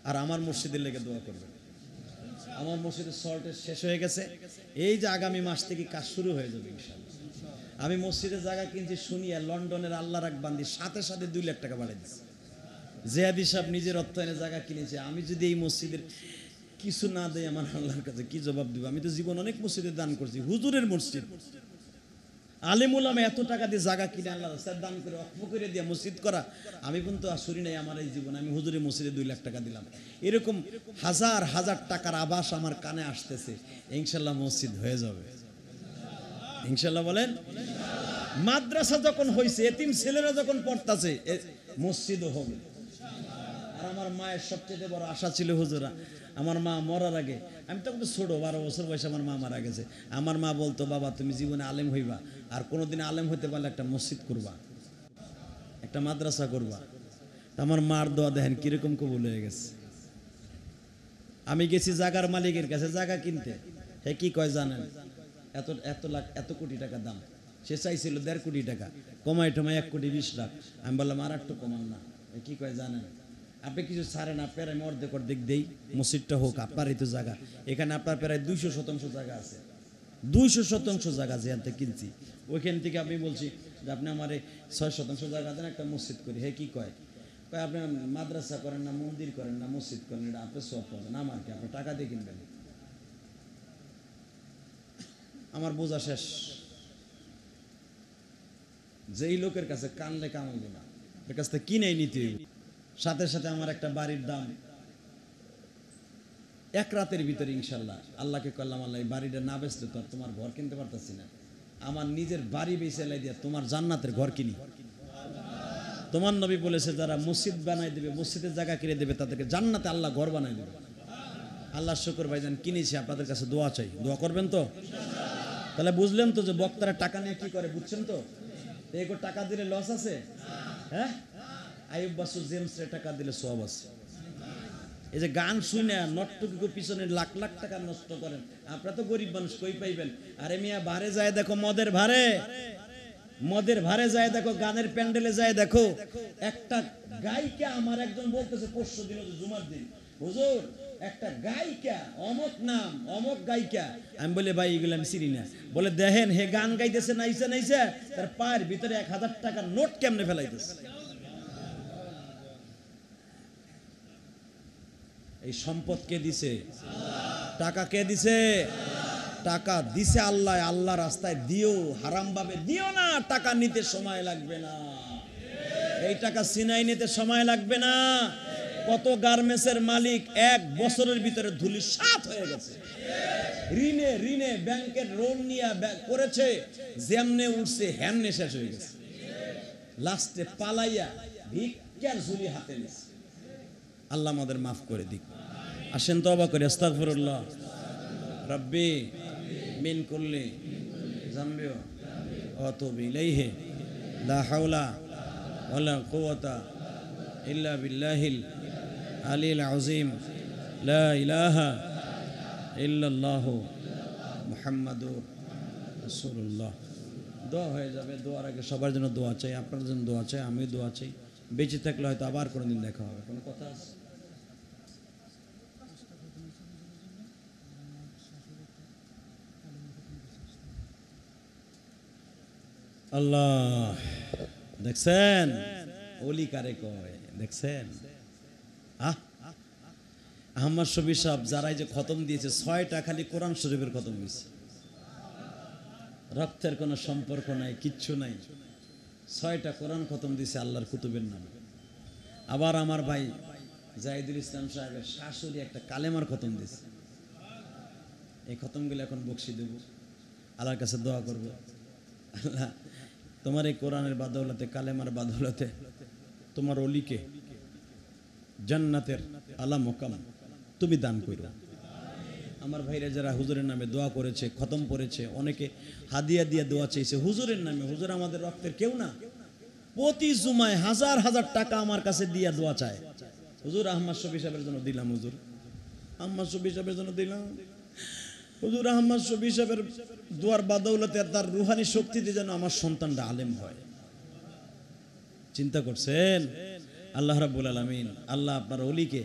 আর আমার মসজিদের লেগে দোয়া করবেন। আমার মসজিদের সল্টেজ শেষ হয়ে গেছে, এই যে আগামী মাস থেকে কাজ শুরু হয়ে যাবে ইনশাআল্লাহ। আমি মসজিদের জায়গা কিনছি শুনিয়া লন্ডনের আল্লাহ রাখবান্দি সাথে সাথে 2 লাখ টাকা বাড়াই দিচ্ছে। জেহাদি সাহেব নিজের অর্থায়নে জায়গা কিনেছে। আমি যদি এই মসজিদের কিছু না দেই, আমার আল্লাহর কাছে কি জবাব দিব? আমি তো জীবন অনেক মসজিদে দান করছি, হুজুরের মসজিদ, আলেম ওলামা এত টাকা দিয়ে জায়গা কিনে আল্লাহ রাস্তায় দান করে অক্ষ করে দিয়ে মসজিদ করা, আমি কিন্তু শুনি নাই আমার এই জীবন। আমি হুজুরের মসজিদে 2 লাখ টাকা দিলাম। এরকম হাজার হাজার টাকার আভাস আমার কানে আসতেছে। ইনশাল্লাহ মসজিদ হয়ে যাবে, ইনশাল্লাহ বলেন। মাদ্রাসা যখন হয়েছে, এতিম ছেলেরা যখন পড়তাছে, মসজিদও হবে। আর আমার মায়ের সবচেয়ে বড় আশা ছিল, হুজুরা আমার মা মরার আগে, আমি তখন ছোট 12 বছর বয়সে আমার মা মারা গেছে। আমার মা বলতো, বাবা তুমি জীবনে আলেম হইবা, আর কোনোদিন আলেম হইতে পারলে একটা মসজিদ করবা, একটা মাদ্রাসা করবা। তা আমার মার দোয়া দেখেন কিরকম কবুল হয়ে গেছে। আমি গেছি জাগার মালিকের কাছে জায়গা কিনতে, হে কি কয় জানেন? এত লাখ, এত কোটি টাকা দাম। সে চাইছিল 1.5 কোটি টাকা, কমাই টমাই 1 কোটি 20 লাখ। আমি বললাম আর একটু কমান না। কি কয় জানেন? আপনি কিছু ছাড়েন, আপনার আমি অর্ধেক দেই, মসজিদটা হোক আপনারই তো জায়গা। এখানে আপনার প্রায় 200 শতাংশ জায়গা আছে, 200 শতাংশ জায়গা যেখানে কিনছি, ওইখান থেকে আমি বলছি যে আপনি আমার 6 শতাংশ জায়গা দেন, একটা মসজিদ করি। হে কি কয়? আপনি মাদ্রাসা করেন না, মন্দির করেন না, মসজিদ করেন, এটা আপনি সব পাবেন, আমার কি? আপনি টাকা দিয়ে কিনবেন। আমার বোঝা শেষ। যেই লোকের কাছে কানলে কামাইবে না, এর কাছ থেকে কিনেই নিতে হইব। সাথে সাথে আমার একটা বাড়ির দাম 1 রাতের ভিতরে ইনশাল্লাহ আল্লাহকে করলাম, আল্লাহ এই বাড়িটা না বেচলে তো আর তোমার ঘর কিনতে পারতেছি না, আমার নিজের বাড়ি বেচে লাই দিয়া তোমার জান্নাতের ঘর কিনি। তোমার নবী বলেছে, যারা মসজিদ বানাই দেবে, মসজিদের জায়গা কিনে দেবে, তাদেরকে জান্নাতে আল্লাহ ঘর বানাই দেবে। আল্লাহ শুকর ভাইজান কিনেছি, আপনাদের কাছে দোয়া চাই, দোয়া করবেন তো? তাহলে বুঝলেন তো যে বক্তারা টাকা নিয়ে কি করে, বুঝছেন তো? এগো টাকা দিলে লস আছে? হ্যাঁ, আইয়ুব বাসু জেমসরে টাকা দিলে সওয়াব আছে। এই যে গান শুনে নটটুকু পিছনে লাখ লাখ টাকা নষ্ট করেন, আপনারা তো গরিব মানুষ, কই পাইবেন? আরে মিয়া ভারে যায় দেখো, মদের ভারে যায় দেখো, গানের প্যান্ডেলে যায় দেখো। একটা গায়িকা, আমার একজন বলতেছে পরশু দিন, জুমার দিন, হুজুর একটা গায়িকা অমক নাম, অমক গায়িকা। আমি বলি ভাই এগুলো আমি চিনি না। বলে দেখেন হে গান গাইতেছে, নাইছে, তার পায়ের ভিতরে 1000 টাকার নোট কেমনে ফেলাইতেছে। এই সম্পদ কে দিছে? টাকা কে দিছে? টাকা দিছে আল্লাহ। আল্লাহ রাস্তায় দিও, হারাম ভাবে দিও না। টাকা নিতে সময় লাগবে না, এই টাকা সিনাই নিতে সময় লাগবে না। কত গার্মেন্টসের মালিক 1 বছরের ভিতরে ধুলিসাৎ হয়ে গেছে। ঋণে ব্যাংকের লোন নিয়ে করেছে, যেমনে উঠছে হেমনে শেষ হয়ে গেছে। লাস্টে পালাইয়া ভিক্ষার ঝুলি হাতে নিছে। আল্লাহ আমাদের মাফ করে দিক। আসেন তওবা করি, আস্তাগফিরুল্লাহ রাব্বি মিন কুল্লি যামবি ওয়া আতুবু ইলাইহি লা হাওলা ওয়ালা কুওয়াতা ইল্লা বিল্লাহিল আলিল আযীম লা ইলাহা ইল্লাল্লাহু মুহাম্মাদুর রাসূলুল্লাহ। দোয়া হয়ে যাবে। দোয়ার আগে সবার জন্য দোয়া চাই, আপনার জন্য দোয়া চাই, আমিও দোয়া চাই। বেঁচে থাকলে হয়তো আবার কোনোদিন দেখা হবে। কোনো কথা আছে? আল্লাহ, দেখছেন ওলি কারে কয়? দেখছেন আহমদ শফি সাহেব যারাই যে খতম দিয়েছে, 6টা খালি কোরআন শরীফের খতম দিয়েছে। রক্তের কোনো সম্পর্ক নাই, কিচ্ছু নাই, 6টা কোরআন খতম দিয়েছে আল্লাহর কুতুবের নামে। আবার আমার ভাই জাহিদুল ইসলাম সাহেবের শাশুড়ি একটা কালেমার খতম দিয়েছে। এই খতমগুলো এখন বকশি দেব, আল্লাহর কাছে দোয়া করব, আল্লাহ তোমার এই কোরআনের বাদৌলতে, কালেমার বাদৌলতে তোমার অলিকে জান্নাতের আলা মোকাম তুমি দান করো। আমার ভাইরা যারা হুজুরের নামে দোয়া করেছে, খতম পড়েছে, অনেকে হাদিয়া দিয়ে দোয়া চেয়েছে হুজুরের নামে। হুজুর আমাদের রক্তের কেউ না, প্রতি জুমায় হাজার হাজার টাকা আমার কাছে দিয়ে দোয়া চায়। হুজুর আহমদ শফি সাহেবের জন্য দিলাম, হুজুর আহমদ শফি সাহেবের জন্য দিলাম, হুজুর আহমদ শফি সাহেবের দোয়ার বাদৌলতে তার রুহানি শক্তিতে যেন আমার সন্তানটা আলেম হয়। চিন্তা করছেন? আল্লাহ রাব্বুল আলামিন, আল্লাহ আপনার ওলিকে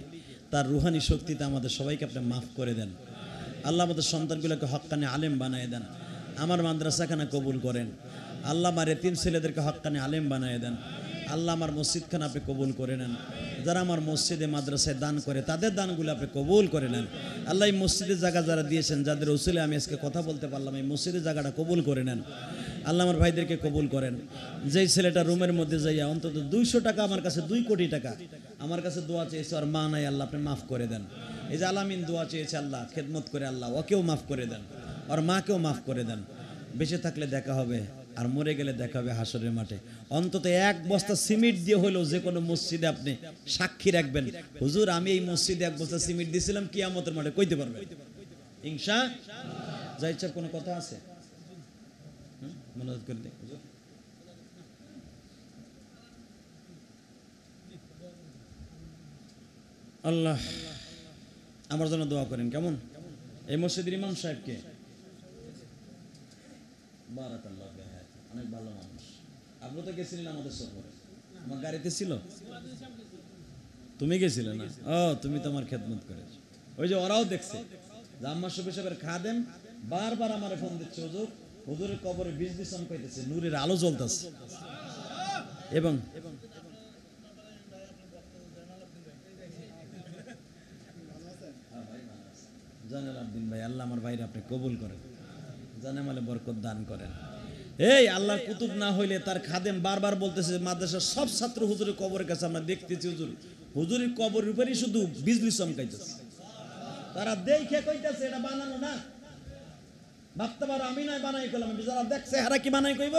তার রুহানি শক্তিতে আমাদের সবাইকে আপনি মাফ করে দেন। আল্লাহ আমাদের সন্তানগুলোকে হক্কানি আলেম বানিয়ে দেন। আমার মাদ্রাসাখানা কবুল করেন আল্লাহ। আমার এতিম ছেলেদেরকে হক্কানি আলেম বানিয়ে দেন আল্লাহ। আমার মসজিদখানা আপনি কবুল করে নেন। যারা আমার মসজিদে মাদ্রাসায় দান করে তাদের দানগুলো আপনি কবুল করে নেন আল্লাহ। এই মসজিদের জায়গা যারা দিয়েছেন, যাদের উসিলে আমি আজকে কথা বলতে পারলাম, এই মসজিদের জায়গাটা কবুল করে নেন আল্লাহ। আমার ভাইদেরকে কবুল করেন। যেই ছেলেটা রুমের মধ্যে যাইয়া অন্তত 200 টাকা আমার কাছে, 2 কোটি টাকা আমার কাছে দোয়া চেয়েছে, আর মা নাই, আল্লাহ আপনি মাফ করে দেন। এই যে আলামিন দোয়া চেয়েছে, আল্লাহ খেদমত করে আল্লাহ ওকেও মাফ করে দেন, আর মাকেও মাফ করে দেন। বেঁচে থাকলে দেখা হবে, আর মরে গেলে দেখা হবে হাসরের মাঠে। অন্তত 1 বস্তা সিমেন্ট দিয়ে হলেও যে কোনো মসজিদে আপনি সাক্ষী রাখবেন, হুজুর আমি এই মসজিদে 1 বস্তা সিমেন্ট দিয়েছিলাম, কিয়ামতের মাঠে কইতে পারবেন ইনশাআল্লাহ। যাই ইচ্ছা কোনো কথা আছে মনে করে দেখ হুজুর। আল্লাহ আমার জন্য দোয়া করেন। কেমন এই মসজিদের ইমাম সাহেবকে? বারাকাল্লাহ, অনেক ভালো মানুষ। আপনি তো গেছিলেন আমাদের সফরে, আমার গাড়িতে ছিল। তুমি গেছিলে না? ও তুমি তো আমার খেদমত করেছো। ওই যে ওরাও দেখছে যে আম্মা শফি সাহেবের খাদেম বারবার আমারে ফোন দিচ্ছে, হুজুর হুজুরের কবরে বিজলি চমকাইতেছে, নূরের আলো জ্বলতেছে। এবং জানাল আব্দিন ভাই, আল্লাহ আমার ভাইরা আপনি কবুল করেন, জানেমালে বরকত দান করেন। এই আল্লাহর কুতুব না হইলে তার খাদেম বারবার বলতেছে, মাদ্রাসার সব ছাত্র হুজুরের কবরের কাছে আমরা দেখতেছি, হুজুর হুজুরের কবরের উপরই শুধু বিজলি চমকাইতেছে। তারা দেখে কইতাছে এটা বানানো না, ভাবতে পারো আমি নয় বানাই করলাম, যারা দেখছে হারা কি বানাই কইব?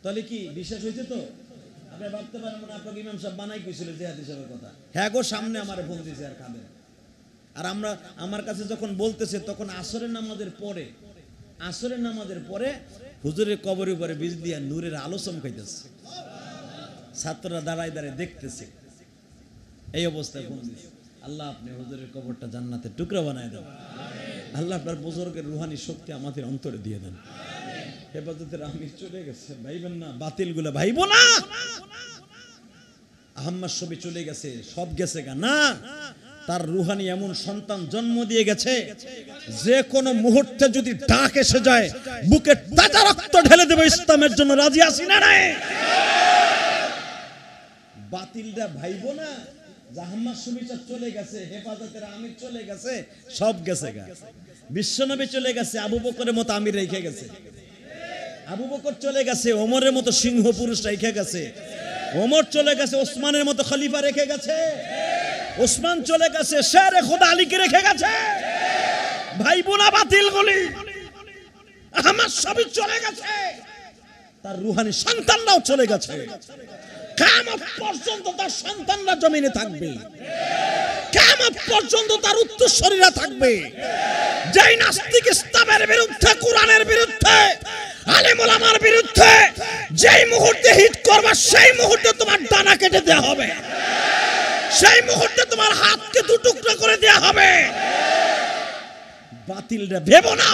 তাহলে কি বিশ্বাস হয়েছে? তো আপনি ভাবতে পারেন না আপনাকে ইমাম সাহেব বানাই কইছিল জিহাদ হিসাবের কথা। হ্যাঁ গো, সামনে আমারে ফোন দিয়েছে আর খাদেম। আর আমরা আমার কাছে যখন বলতেছে তখন আসরের নামাজের পরে হুজুরের কবরের উপরে বিজলি আর নূরের আলো চমকাইতেছে, ছাত্ররা দাঁড়ায় দাঁড়ায় দেখতেছে। এই অবস্থায় ফোন দিয়েছে। আল্লাহ আপনি হুজুরের কবরটা জান্নাতের টুকরা বানায় দেন আল্লাহ। আপনার বুজুর্গের রুহানি শক্তি আমাদের অন্তরে দিয়ে দেন। হেফাজতের আমির চলে গেছে, ভাইবেন না, বাতিলগুলো ভাইবো না। আহমদ শফি চলে গেছে, সব গেছে গা না, তার রুহানি এমন সন্তান জন্ম দিয়ে গেছে, যে কোনো মুহূর্তে যদি ডাক এসে যায় বুকে তাজা রক্ত ঢেলে দেবে ইসলামের জন্য। রাজি আছি না নাই? বাতিলটা ভাইবো না। আহমদ শফি চলে গেছে, হেফাজতের আমির চলে গেছে, সব গেছে গা। বিশ্বনবী চলে গেছে, আবু বকরের মতো আমির রেখে গেছে। আবু বকর চলে গেছে, ওমরের মতো সিংহ পুরুষ রেখে গেছে। ওমর চলে গেছে, ওসমানের মতো খলিফা রেখে গেছে। ওসমান চলে গেছে, শেরে খোদা আলীকে রেখে গেছে। ভাই বোনা বাতিল গুলি। আহমদ শফি চলে গেছে, তার রুহানি সন্তানরাও চলে গেছে। কিয়ামত পর্যন্ত তার সন্তানরা জমিনে থাকবে, কিয়ামত পর্যন্ত তার উত্তরসূরিরা থাকবে। যেই নাস্তিক ইসলামের বিরুদ্ধে, কোরআনের বিরুদ্ধে, আলেম ওলামার বিরুদ্ধে যেই মুহূর্তে হিট করবে, সেই মুহূর্তে তোমার ডানা কেটে দেওয়া হবে, সেই মুহূর্তে তোমার হাতকে 2 টুকরো করে দেওয়া হবে। বাতিলরা ভেবো না।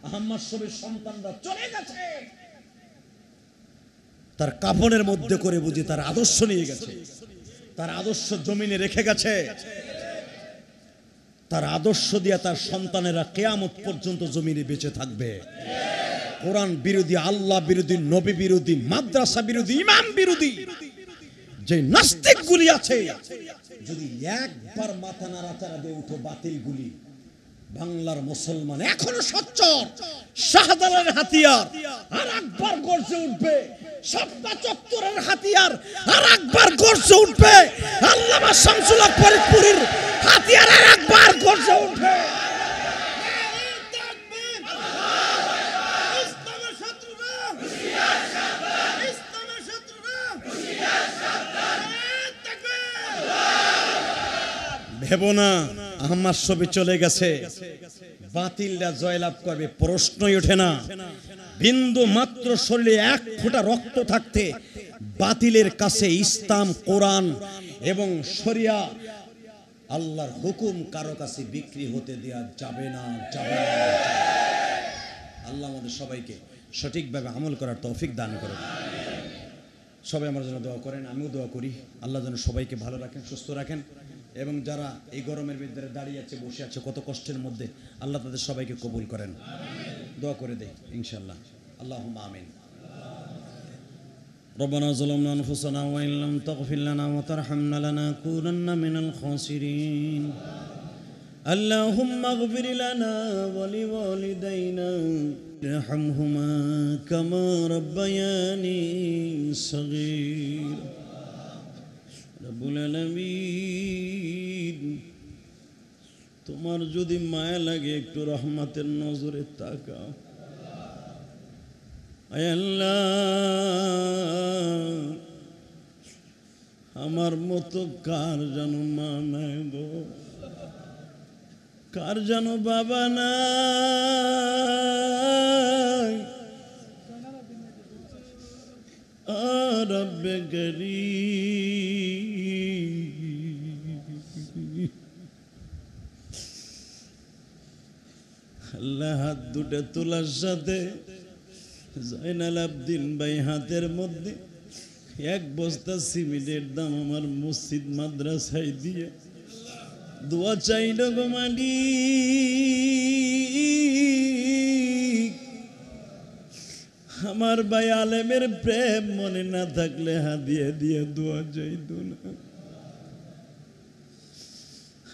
আহমদ শফির সন্তানরা চলে গেছে, তার কাফনের মধ্যে করে বুঝি তার আদর্শ নিয়ে গেছে, তার আদর্শ জমিনে রেখে গেছে। তার আদর্শ দিয়ে তার সন্তানেরা কিয়ামত পর্যন্ত জমিনে বেঁচে থাকবে। কোরআন বিরোধী, আল্লাহ বিরোধী, নবী বিরোধী, মাদ্রাসা বিরোধী, ইমাম বিরোধী যে নাস্তিক গুলি আছে, যদি একবার মাথা নাড়াচাড়া দিয়ে উঠো বাতিল গুলি, বাংলার মুসলমান এখনো সচ্চর, শাহজালালের হাতিয়ার আর একবার গর্জে উঠবে। শাপলা চত্বরের হাতিয়ার আর একবার গর্জে উঠবে। আল্লামা শামসুল হক ফরিদপুরীর হাতিয়ার আর একবার গর্জে উঠবে। ভেবো না আমার ছবি চলে গেছে বাতিলরা জয়লাভ করবে, প্রশ্নই ওঠে না। বিন্দু মাত্র শরীরে এক ফোঁটা রক্ত থাকতে বাতিলের কাছে ইসলাম, কোরআন এবং শরিয়া আল্লাহর হুকুম কারো কাছে বিক্রি হতে দেয়া যাবে না, যাবে না। আল্লাহ আমাদের সবাইকে সঠিকভাবে আমল করার তৌফিক দান করুন। সবাই আমার জন্য দোয়া করেন, আমিও দোয়া করি। আল্লাহ যেন সবাইকে ভালো রাখেন, সুস্থ রাখেন, এবং যারা এই গরমের ভিতরে দাঁড়িয়ে আছে, বসে আছে, কত কষ্টের মধ্যে, আল্লাহ তাদের সবাইকে কবুল করেন। দোয়া করে দেই ইনশাআল্লাহ। আল্লাহুম্মা আমিন। ربنا ظلمنا أنفسنا وإن لم تغفر لنا وترحمنا لنكونن من الخاسرين. اللهم اغفر لنا ولوالدينا ارحمهما كما ربياني صغيرا. رب العالمين, তোমার যদি মায়া লাগে একটু রহমতের নজরে তাকাও। আয় আল্লাহ, আমার মতো কার যেন মা নাই গো, কার যেন বাবা নাই। রব্বে গরীব, আল্লাহ হাত দুটো তোলার সাথে জয়নাল আবদিন ভাই হাতের মধ্যে এক বস্তা সিমেন্টের দাম আমার মসজিদ মাদ্রাসায় দিয়ে দোয়া চাইল গো মালিক। আমার ভাই আলেমের প্রেম মনে না থাকলে হাদিয়া দিয়ে দোয়া চাইতো না।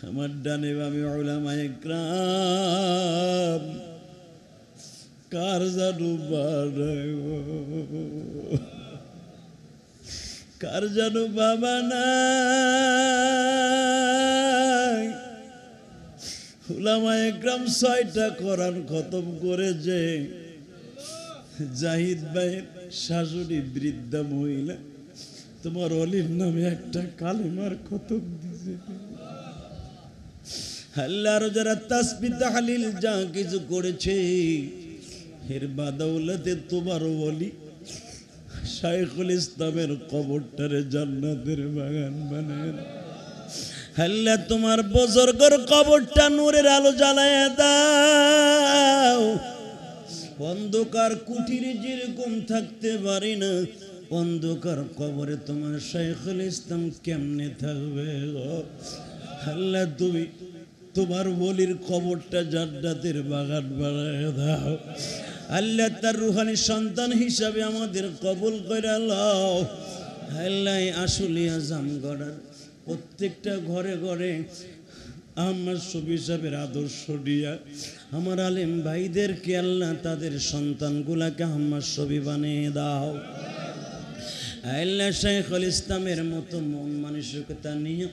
আমার ডানে বামে উলামায়ে কেরাম কার জাদু বাড়ায়, কার জাদু বাবা নাই। উলামায়ে কেরাম 6টা কোরআন খতম করেছে। জাহিদ ভাইয়ের শাশুড়ি বৃদ্ধা মহিলা তোমার অলির নামে একটা কালেমার খতম দিছে। আল্লাহর যারা তাসবিহ তাহলিল যা কিছু করেছে এর বাদৌলতে তোমার ওলি শাইখুল ইসলামের কবরটারে জান্নাতের বাগান বানায় দাও। আল্লাহ তোমার বুজুর্গের কবরটা নূরের আলো জ্বালায় দাও। অন্ধকার কুটিরে যেরকম থাকতে পারি না, অন্ধকার কবরে তোমার শাইখুল ইসলাম কেমনে থাকবে গো? আল্লাহ তুমি তোমার ওলির কবরটা জান্নাতের বাগান বানায় দাও। আল্লাহ তার রুহানি সন্তান হিসাবে আমাদের কবুল করে লও। আল্লাহ আশুলিয়া জামগড়ার প্রত্যেকটা ঘরে ঘরে আমার সবি সাহেবের আদর্শ দিয়া আমার আলেম ভাইদেরকে আল্লাহ তাদের সন্তানগুলাকে আমার সবি বানিয়ে দাও। আল্লাহ শাইখুল ইসলামের মতো মন মানসিকতা নিয়ে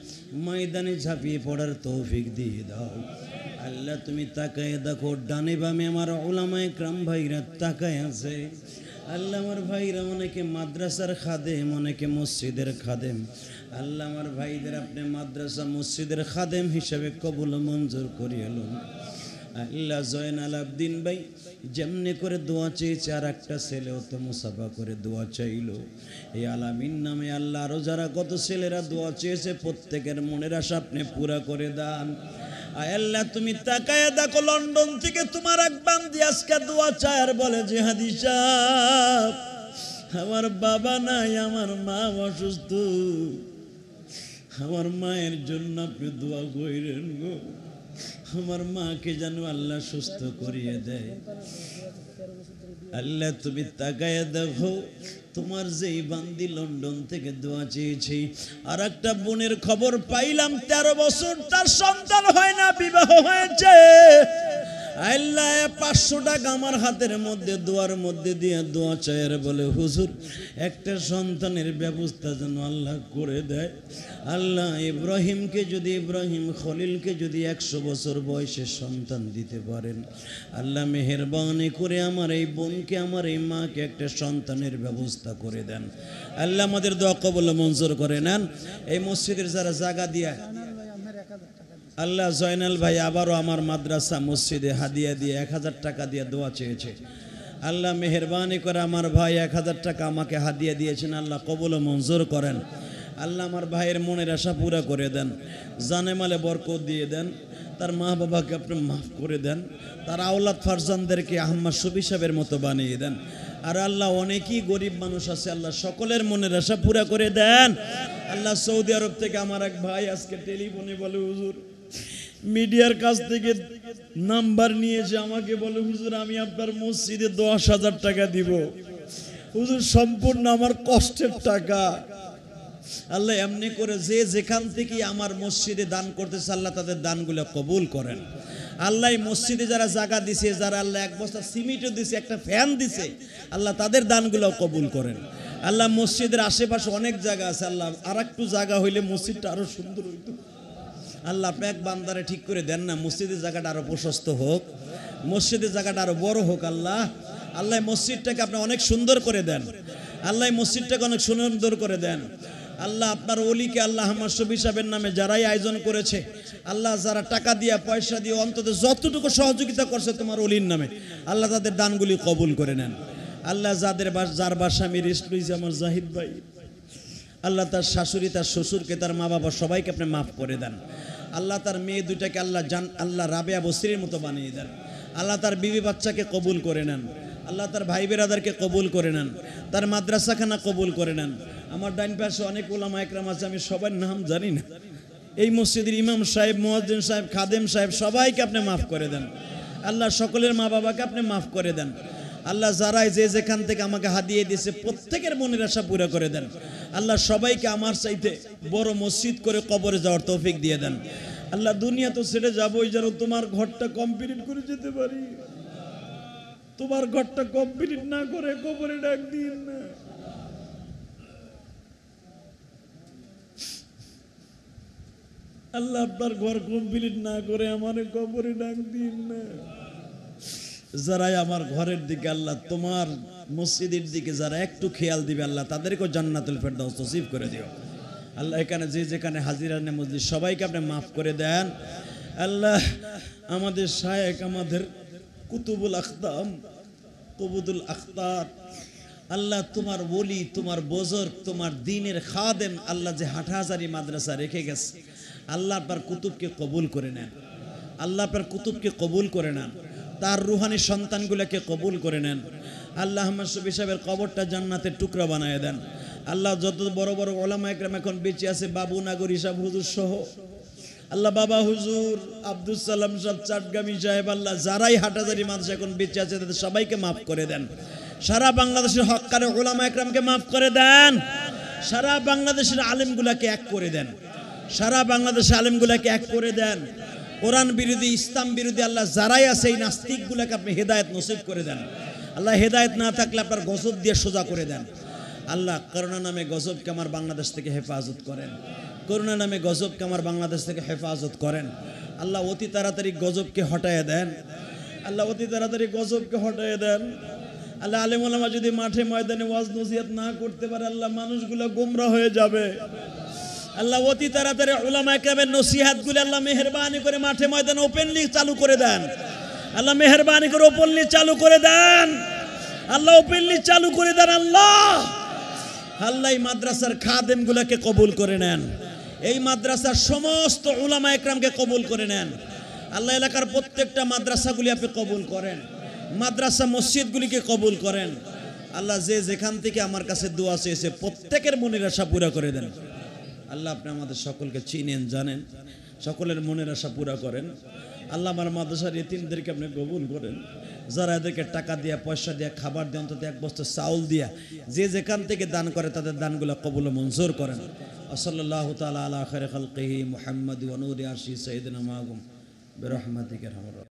ময়দানে ঝাঁপিয়ে পড়ার তৌফিক দিয়ে দাও। আল্লাহ তুমি তাকায় দেখো, ডানে বামে আমার উলামায়ে কেরাম ভাইরা তাকায় আছে। আল্লাহ আমার ভাইরা অনেকে মাদ্রাসার খাদেম, অনেকে মসজিদের খাদেম। আল্লাহ আমার ভাইদের আপনি মাদ্রাসা মসজিদের খাদেম হিসাবে কবুল মঞ্জুর করিয়ে লন। আল্লাহ জয়নাল আবদিন ভাই যেমনি করে দোয়া চেয়েছে, আর একটা ছেলেও তো মুসাফা করে দোয়া চাইলো। এই আলামিন নামে আল্লাহ আরো যারা কত ছেলেরা দোয়া চেয়েছে প্রত্যেকের মনের আশা আপনি পুরা করে দেন। আয় আল্লাহ তুমি তাকায় দেখো, লন্ডন থেকে তোমার এক বান্দি আজকে দোয়া চায় আর বলে যে হাদি সাহেব আমার বাবা নাই, আমার মা অসুস্থ, আমার মায়ের জন্য আপনি দোয়া করেন গো, আমার মাকে যেন আল্লাহ সুস্থ করিয়ে দেয়। আল্লাহ তুমি তাকায় দেখো, তোমার যেই বান্দি লন্ডন থেকে দোয়া চেয়েছি, আর একটা বোনের খবর পাইলাম 13 বছর তার সন্তান হয় না, বিবাহ হয়েছে। আল্লাহ 500 টাকা আমার হাতের মধ্যে দোয়ার মধ্যে দিয়ে দোয়া চায় আর বলে হুজুর একটা সন্তানের ব্যবস্থা যেন আল্লাহ করে দেয়। আল্লাহ ইব্রাহিমকে যদি ইব্রাহিম খলিলকে যদি 100 বছর বয়সে সন্তান দিতে পারেন, আল্লাহ মেহেরবানি করে আমার এই বোনকে আমার এই মাকে একটা সন্তানের ব্যবস্থা করে দেন। আল্লাহ আমাদের দোয়া কবুল মঞ্জুর করে নেন। এই মসজিদের যারা জায়গা দিয়া আল্লাহ জয়নাল ভাই আবারও আমার মাদ্রাসা মসজিদে হাদিয়া দিয়ে 1000 টাকা দিয়ে দোয়া চেয়েছে। আল্লাহ মেহেরবানি করে আমার ভাই 1000 টাকা আমাকে হাদিয়া দিয়েছেন, আল্লাহ কবুল মঞ্জুর করেন। আল্লাহ আমার ভাইয়ের মনের আশা পুরা করে দেন, জানে মালে বরকত দিয়ে দেন, তার মা বাবাকে আপনি মাফ করে দেন, তার আওলাদ ফারজানদেরকে আহম্মদ শফি সাহেবের মতো বানিয়ে দেন। আর আল্লাহ অনেকেই গরিব মানুষ আছে, আল্লাহ সকলের মনের আশা পুরা করে দেন। আল্লাহ সৌদি আরব থেকে আমার এক ভাই আজকে টেলিফোনে বলে হুজুর মিডিয়ার কাছ থেকে নাম্বার নিয়েছে, আমাকে বলে হুজুর আমি আপনার মসজিদে 10,000 টাকা দিব। হুজুর সম্পূর্ণ আমার কষ্টের টাকা। আল্লাহ এমনি করে যে যেখান থেকে আমার মসজিদে দান করতেছে আল্লাহ তাদের দানগুলো কবুল করেন। আল্লাহ মসজিদে যারা জায়গা দিছে, যারা আল্লাহ 1 বস্তা সিমেন্টও দিছে, একটা ফ্যান দিছে, আল্লাহ তাদের দানগুলো কবুল করেন। আল্লাহ মসজিদের আশেপাশে অনেক জায়গা আছে, আল্লাহ আর একটু জায়গা হইলে মসজিদটা আরো সুন্দর হইতো। আল্লাহ আপনি এক বান্দারে ঠিক করে দেন না, মসজিদের জায়গাটা আরো প্রশস্ত হোক, মসজিদের জায়গাটা আরো বড় হোক। আল্লাহ আল্লাহ মসজিদটাকে আপনি অনেক সুন্দর করে দেন, আল্লাহ মসজিদটাকে অনেক সুন্দর করে দেন। আল্লাহ আপনার ওলিকে আল্লাহ আহমদ শফি সাহেবের নামে যারাই আয়োজন করেছে, আল্লাহ যারা টাকা দিয়ে পয়সা দিয়ে অন্তত যতটুকু সহযোগিতা করছে তোমার ওলির নামে, আল্লাহ তাদের দানগুলি কবুল করে নেন। আল্লাহ যার বাসা আমি রেস্ট লইছি আমার জাহিদ ভাই, আল্লাহ তার শাশুড়ি তার শ্বশুরকে তার মা বাবা সবাইকে আপনি মাফ করে দেন। আল্লাহ তার মেয়ে দুটাকে আল্লাহ রাবেয়া বসরির মতো বানিয়ে দেন। আল্লাহ তার বিবি বাচ্চাকে কবুল করে নেন। আল্লাহ তার ভাই বেরাদারকে কবুল করে নেন, তার মাদ্রাসাখানা কবুল করে নেন। আমার ডাইন পাশে অনেক উলামা একরাম আছে, আমি সবার নাম জানি না। এই মসজিদের ইমাম সাহেব, মুয়াজ্জিন সাহেব, খাদেম সাহেব সবাইকে আপনি মাফ করে দেন। আল্লাহ সকলের মা বাবাকে আপনি মাফ করে দেন। আল্লাহ যারাই যে যেখান থেকে আমাকে হাদিয়ে দিয়েছে প্রত্যেকের মনের আশা পুরো করে দেন। আল্লাহ সবাইকে আমার চাইতে বড় মসজিদ করে কবরে যাওয়ার তৌফিক দিয়ে দেন। আল্লাহ দুনিয়া তো ছেড়ে যাবোই, যেন তোমার ঘরটা কমপ্লিট করে যেতে পারি। তোমার ঘরটা কমপ্লিট না করে কবরে ডাক দিন না। আল্লাহ আপনার ঘর কমপ্লিট না করে আমার কবরে ডাক দিন না। যারাই আমার ঘরের দিকে আল্লাহ তোমার মসজিদের দিকে যারা একটু খেয়াল দিবে আল্লাহ তাদেরকেও জান্নাতুল ফেরদাউস নসিব করে দিও। আল্লাহ এখানে যে যেখানে হাজিরানে মজলিস সবাইকে আপনি মাফ করে দেন। আল্লাহ আমাদের শায়েখ, আমাদের কুতুবুল আখতাম, কুবুদুল আখতার, আল্লাহ তোমার ওলি, তোমার বুজুর্গ, তোমার দ্বীনের খাদেম, আল্লাহ যে হাটহাজারি মাদ্রাসা রেখে গেছে, আল্লাহ আপনার কুতুবকে কবুল করে নেন। আল্লাহ আপনার কুতুবকে কবুল করে নেন, তার রুহানি সন্তানগুলোকে কবুল করে নেন। আল্লাহ আহমদ শফি সাহেবের কবরটা জান্নাতের টুকরা বানায় দেন। আল্লাহ যত বড় বড় ওলামা একরাম এখন বেঁচে আছে, বাবু নাগরী সাহেব হুজুর সহ, আল্লাহ বাবা হুজুর, আব্দুল সালাম সাহেব, চাটগামী সাহেব, আল্লাহ যারাই হাটহাজারি মাদ্রাসা এখন বেঁচে আছে তাদের সবাইকে মাফ করে দেন। সারা বাংলাদেশের হক্কারে ওলামা একরামকে মাফ করে দেন। সারা বাংলাদেশের আলেমগুলাকে এক করে দেন। সারা বাংলাদেশের আলেমগুলাকে এক করে দেন। কোরআন বিরোধী, ইসলাম বিরোধী আল্লাহ যারাই আছে এই নাস্তিকগুলাকে আপনি হেদায়েত নসিব করে দেন। আল্লাহ হেদায়েত না থাকলে আপনার গজব দিয়ে সোজা করে দেন। আল্লাহ করোনা নামে গজবকে আমার বাংলাদেশ থেকে হেফাজত করেন। করোনা নামে গজবকে আমার বাংলাদেশ থেকে হেফাজত করেন। আল্লাহ অতি তাড়াতাড়ি গজবকে হটায় দেন। আল্লাহ অতি তাড়াতাড়ি গজবকে হটায় দেন। আল্লাহ আলেম ওলামা যদি মাঠে ময়দানে ওয়াজ নসিহত না করতে পারে, আল্লাহ মানুষগুলো গোমরা হয়ে যাবে। আল্লাহ অতি তাড়াতাড়ি উলামা একরামের নসিহতগুলো আল্লাহ মেহেরবানি করে মাঠে ময়দানে ওপেনলি চালু করে দেন। আল্লাহ মেহেরবানি করে ওপেনলি চালু করে দেন। আল্লাহ ওপেনলি চালু করে দেন। আল্লাহ এই মাদ্রাসার খাদেমগুলোকে কবুল করে নেন। এই মাদ্রাসার সমস্ত উলামা একরামকে কবুল করে নেন। আল্লাহ এলাকার প্রত্যেকটা মাদ্রাসাগুলি আপনি কবুল করেন। মাদ্রাসা মসজিদগুলিকে কবুল করেন। আল্লাহ যে যেখান থেকে আমার কাছে দোয়া চেয়েছে প্রত্যেকের মনের আশা পুরা করে দেন। আল্লাহ আপনি আমাদের সকলকে চিনেন, জানেন, সকলের মনের আশা পুরা করেন। আল্লাহ আমার মাদ্রাসার এতিমদেরকে আপনি কবুল করেন। যারা এদেরকে টাকা দিয়া, পয়সা দিয়া, খাবার দিয়ে, অন্তত এক বস্তা চাউল দিয়া যে যেখান থেকে দান করে তাদের দানগুলো কবুল মঞ্জুর করেন। সাল্লাল্লাহু তাআলা আলা খায়রি খালকিহি মুহাম্মদ ওয়া নূরি আরশি সাইয়্যিদিনা মাহবুব বিরহমাতিকা।